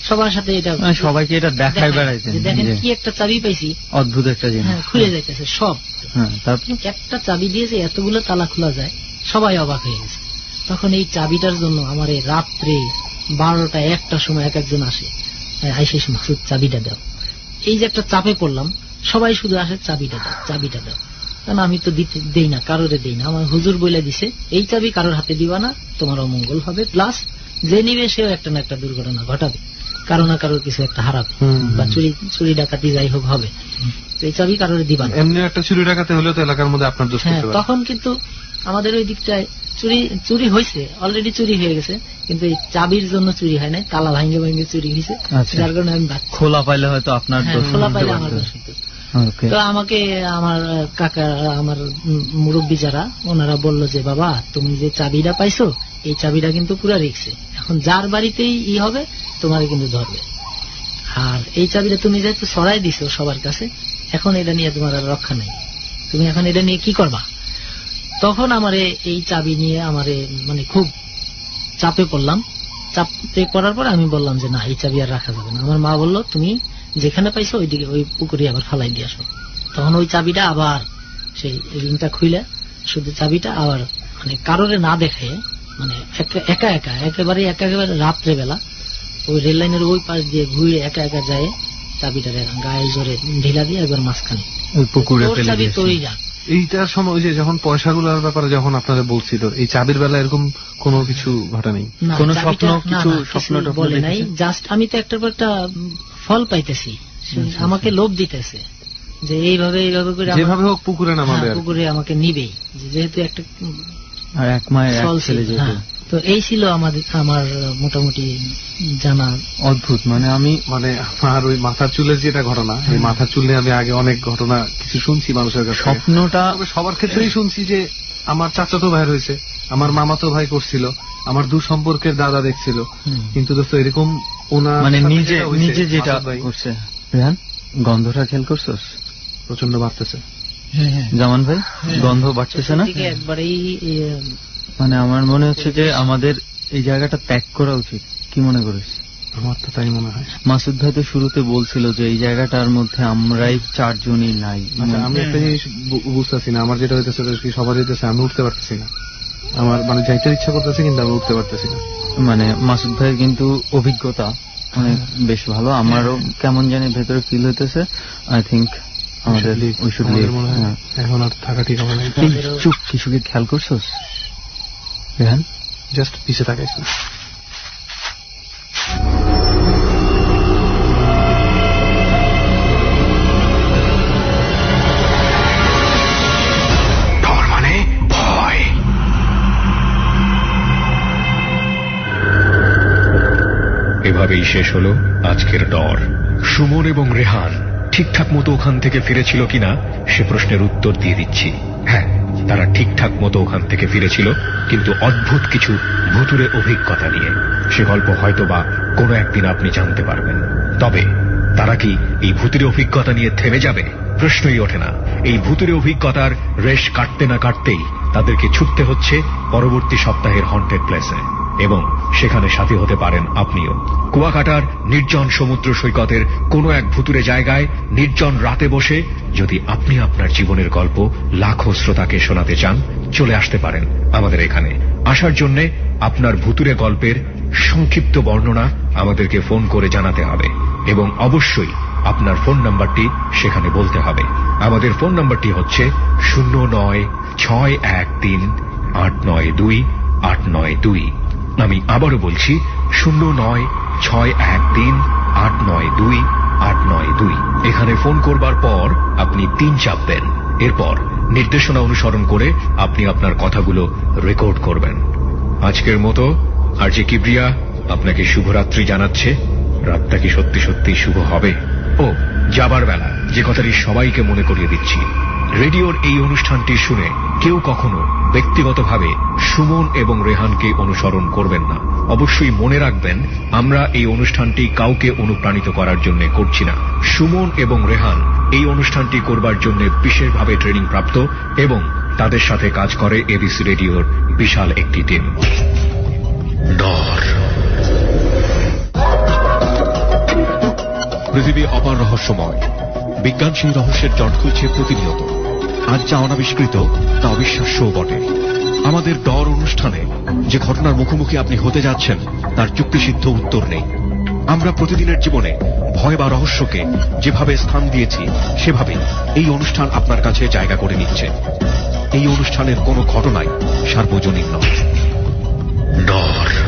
সবার সাথে এটা, সবাইকে এটা দেখাই বেড়াইছে, দেখেন কি একটা চাবি পাইছি, অদ্ভুত একটা জিনিস, খুলে যাইতেছে সব। একটা চাবি দিয়ে যে এতগুলো তালা খোলা যায়, সবাই অবাক হয়ে গেছে। তখন এই চাবিটার জন্য আমার রাত্রে 12টা 1টার সময় একজন আসে, আইসে মাসুদ চাবিটা দাও। এই যে একটা চাপে পড়লাম, সবাই শুধু আসে চাবিটা দাও। কারণ আমি তো দেই না, কারোরে দেই না, আমার হুজুর বলে দিছে এই চাবি কারোর হাতে দিবা না, তোমার অমঙ্গল হবে, প্লাস যে নিবে সেও একটা না একটা দুর্ঘটনা ঘটাবে, কারো না কারোর কিছু একটা হারাবে, বা চুরি ডাকাতি যাই হোক হবে। এই চাবি কারোরে দিবা না। এমনি একটা চুরি ডাকাতি হলে তো এলাকার মধ্যে আপনার দোষ করতে পারে। তখন কিন্তু আমাদের ওই দিকটায় চুরি হয়েছে, অলরেডি চুরি হয়ে গেছে, কিন্তু এই চাবির জন্য চুরি হয় নাই, তালা ভাঙ্গে চুরি হয়েছে, যার কারণে আমি খোলা পাইলে হয়তো আপনার দোষ, খোলা পাইলে আমার দোষ হতো। তো আমাকে আমার কাকা, আমার মুরব্বী যারা, ওনারা বললো যে বাবা তুমি যে চাবিটা পাইছো, এই চাবিটা কিন্তু পুরা রিক্সে, এখন যার বাড়িতেই হবে তোমার কিন্তু ধরবে, আর এই চাবিটা তুমি যেহেতু ছড়াই দিছো সবার কাছে, এখন এটা নিয়ে তোমার আর রক্ষা নাই, তুমি এখন এটা নিয়ে কি করবা? তখন আমারে এই চাবি নিয়ে মানে খুব চাপে পড়লাম। চাপে পড়ার পর আমি বললাম যে না, এই চাবি আর রাখা যাবে না। আমার মা বললো তুমি যেখানে পাইছো ওইদিকে ওই পুকুরে আবার ফালাই দিয়ে আসো। তখন ওই চাবিটা আবার সেই রিংটা খুলে শুধু চাবিটা, আবার মানে কারোরে না দেখে, মানে একা একা একেবারে রাত্রে বেলা ওই রেল লাইনের ওই পাশ দিয়ে ঘুরে একা একা যায়, চাবিটা গায়ে জোরে ঢিলা দিয়ে একবার মাঝখানে ওই পুকুরে তোর ফেলে চাবি দিয়েছে। তোরই যাক। এইটার সময় ওই যে যখন পয়সাগুলোর ব্যাপারে যখন আপনাদের বলছিল, এই চাবির বেলা এরকম কোনো কিছু ঘটে নাই? না, কোনো চাবিটা- স্বপ্ন, না, কিছু না, স্বপ্ন কিছু টপ্ন বলে নাই, দেখেছেন? জাস্ট আমি তো একটার পর একটা ফল পাইতেছি, আমাকে লোভ দিতেছে যে এইভাবে করে যেভাবে হোক পুকুরে নামাবে আর কি। পুকুরে আমাকে নিবেই, যেহেতু একটা আর এক মায়ের এক ফল ছেলে ছিল, যেহেতু। হ্যাঁ। তো এই ছিল আমার মোটামুটি জানা। অদ্ভুত, মানে আমি মানে আমার ওই মাথার চুলের যেটা ঘটনা, এই মাথার চুল নিয়ে আমি আগে অনেক ঘটনা কিছু শুনছি মানুষের কাছে। স্বপ্নটা তবে সবার ক্ষেত্রেই শুনছি যে আমার চাচাতো ভাই রয়েছে, আমার মামাতো ভাই করছিল, আমার দূর সম্পর্কের দাদা দেখছিল, কিন্তু দোস্ত এরকম ওনার মানে সাথে নিজে যেটা হয়েছে, নিজে যেটা মাসুদ ভাই করছে। রেহান, গন্ধটা খেয়াল করছস? প্রচন্ড বাড়তেছে। হ্যাঁ হ্যাঁ জামান ভাই, গন্ধ বাড়তেছে না? দিকে একবারেই মানে আমার মনে হচ্ছে যে আমাদের এই জায়গাটা ত্যাগ করা উচিত। কি মনে করিস? আমার তো তাই মনে হয়। মাসুদ ভাই তো শুরুতে বলছিল যে এই জায়গাটার মধ্যে আমরাই চারজনই নাই। আচ্ছা, আমি একটা জিনিস বুঝতেছি না, আমার যেটা হইতেছে কি সবার হইতেছে, আমি উঠতে পারতেছি না। আমার মানে যাইতে ইচ্ছা করতেছে কিন্তু আমি উঠতে পারতেছি না। মানে মাসুদ ভাইয়ের কিন্তু অভিজ্ঞতা অনেক বেশ ভালো, আমারও কেমন জানি ভেতরে ফিল হইতেছে। আই থিঙ্ক আমাদের আমাদের মনে হয় এখন আর থাকা ঠিক হবে না। চুপ, কিছু কি খেয়াল করছস রেহান? জাস্ট পিছে তাকাইছি। ডর মানে ভয়। এভাবেই শেষ হলো আজকের ডর। সুমন এবং রেহান ঠিকঠাক মতো ওখান থেকে ফিরেছিল কিনা সে প্রশ্নের উত্তর দিয়ে দিচ্ছি। হ্যাঁ, তারা ঠিকঠাক মতো ওখান থেকে ফিরেছিল, কিন্তু অদ্ভুত কিছু ভুতুড়ে অভিজ্ঞতা নিয়ে। সে গল্প হয়তোবা কোনো একদিন আপনি জানতে পারবেন। তবে তারা কি এই ভুতুড়ে অভিজ্ঞতা নিয়ে থেমে যাবে? প্রশ্নই ওঠে না। এই ভুতুড়ে অভিজ্ঞতার রেশ কাটতে না কাটতেই তাদেরকে ছুটতে হচ্ছে পরবর্তী সপ্তাহের হন্টেড প্লেসে, এবং সেখানে সাথী হতে পারেন আপনিও। কুয়াকাটার নির্জন সমুদ্র সৈকতের কোনো এক ভুতুড়ে জায়গায় নির্জন রাতে বসে যদি আপনি আপনার জীবনের গল্প লাখো শ্রোতাকে শোনাতে চান, চলে আসতে পারেন আমাদের এখানে। আসার জন্য আপনার ভুতুড়ে গল্পের সংক্ষিপ্ত বর্ণনা আমাদেরকে ফোন করে জানাতে হবে, এবং অবশ্যই আপনার ফোন নাম্বারটি সেখানে বলতে হবে। আমাদের ফোন নাম্বারটি হচ্ছে 09613892 আমি আবারও বলছি 09613892 এখানে ফোন করবার পর আপনি 3 চাপবেন। এরপর নির্দেশনা অনুসরণ করে আপনি আপনার কথাগুলো রেকর্ড করবেন। আজকের মতো আরজে কিবরিয়া আপনাকে শুভরাত্রি জানাচ্ছে। রাতটা কি সত্যি সত্যি শুভ হবে? ও যাবার বেলা যে কথাটি সবাইকে মনে করিয়ে দিচ্ছি, রেডিওর এই অনুষ্ঠানটি শুনে কেউ কখনো ব্যক্তিগতভাবে সুমন এবং রেহানকে অনুসরণ করবেন না। অবশ্যই মনে রাখবেন, আমরা এই অনুষ্ঠানটি কাউকে অনুপ্রাণিত করার জন্য করছি না। সুমন এবং রেহান এই অনুষ্ঠানটি করবার জন্য বিশেষভাবে ট্রেনিং প্রাপ্ত, এবং তাদের সাথে কাজ করে এবিসি রেডিওর বিশাল একটি টিম। ডর। পৃথিবী অপার রহস্যময়। বিজ্ঞান সেই রহস্যের জট খুলছে প্রতিনিয়ত। আজ যা অনাবিষ্কৃত তা অবিশ্বাস্যও বটে। আমাদের ডর অনুষ্ঠানে যে ঘটনার মুখোমুখি আপনি হতে যাচ্ছেন তার যুক্তিসিদ্ধ উত্তর নেই। আমরা প্রতিদিনের জীবনে ভয় বা রহস্যকে যেভাবে স্থান দিয়েছি, সেভাবেই এই অনুষ্ঠান আপনার কাছে জায়গা করে নিচ্ছে। এই অনুষ্ঠানের কোনো ঘটনাই সার্বজনীন নয়। ডর।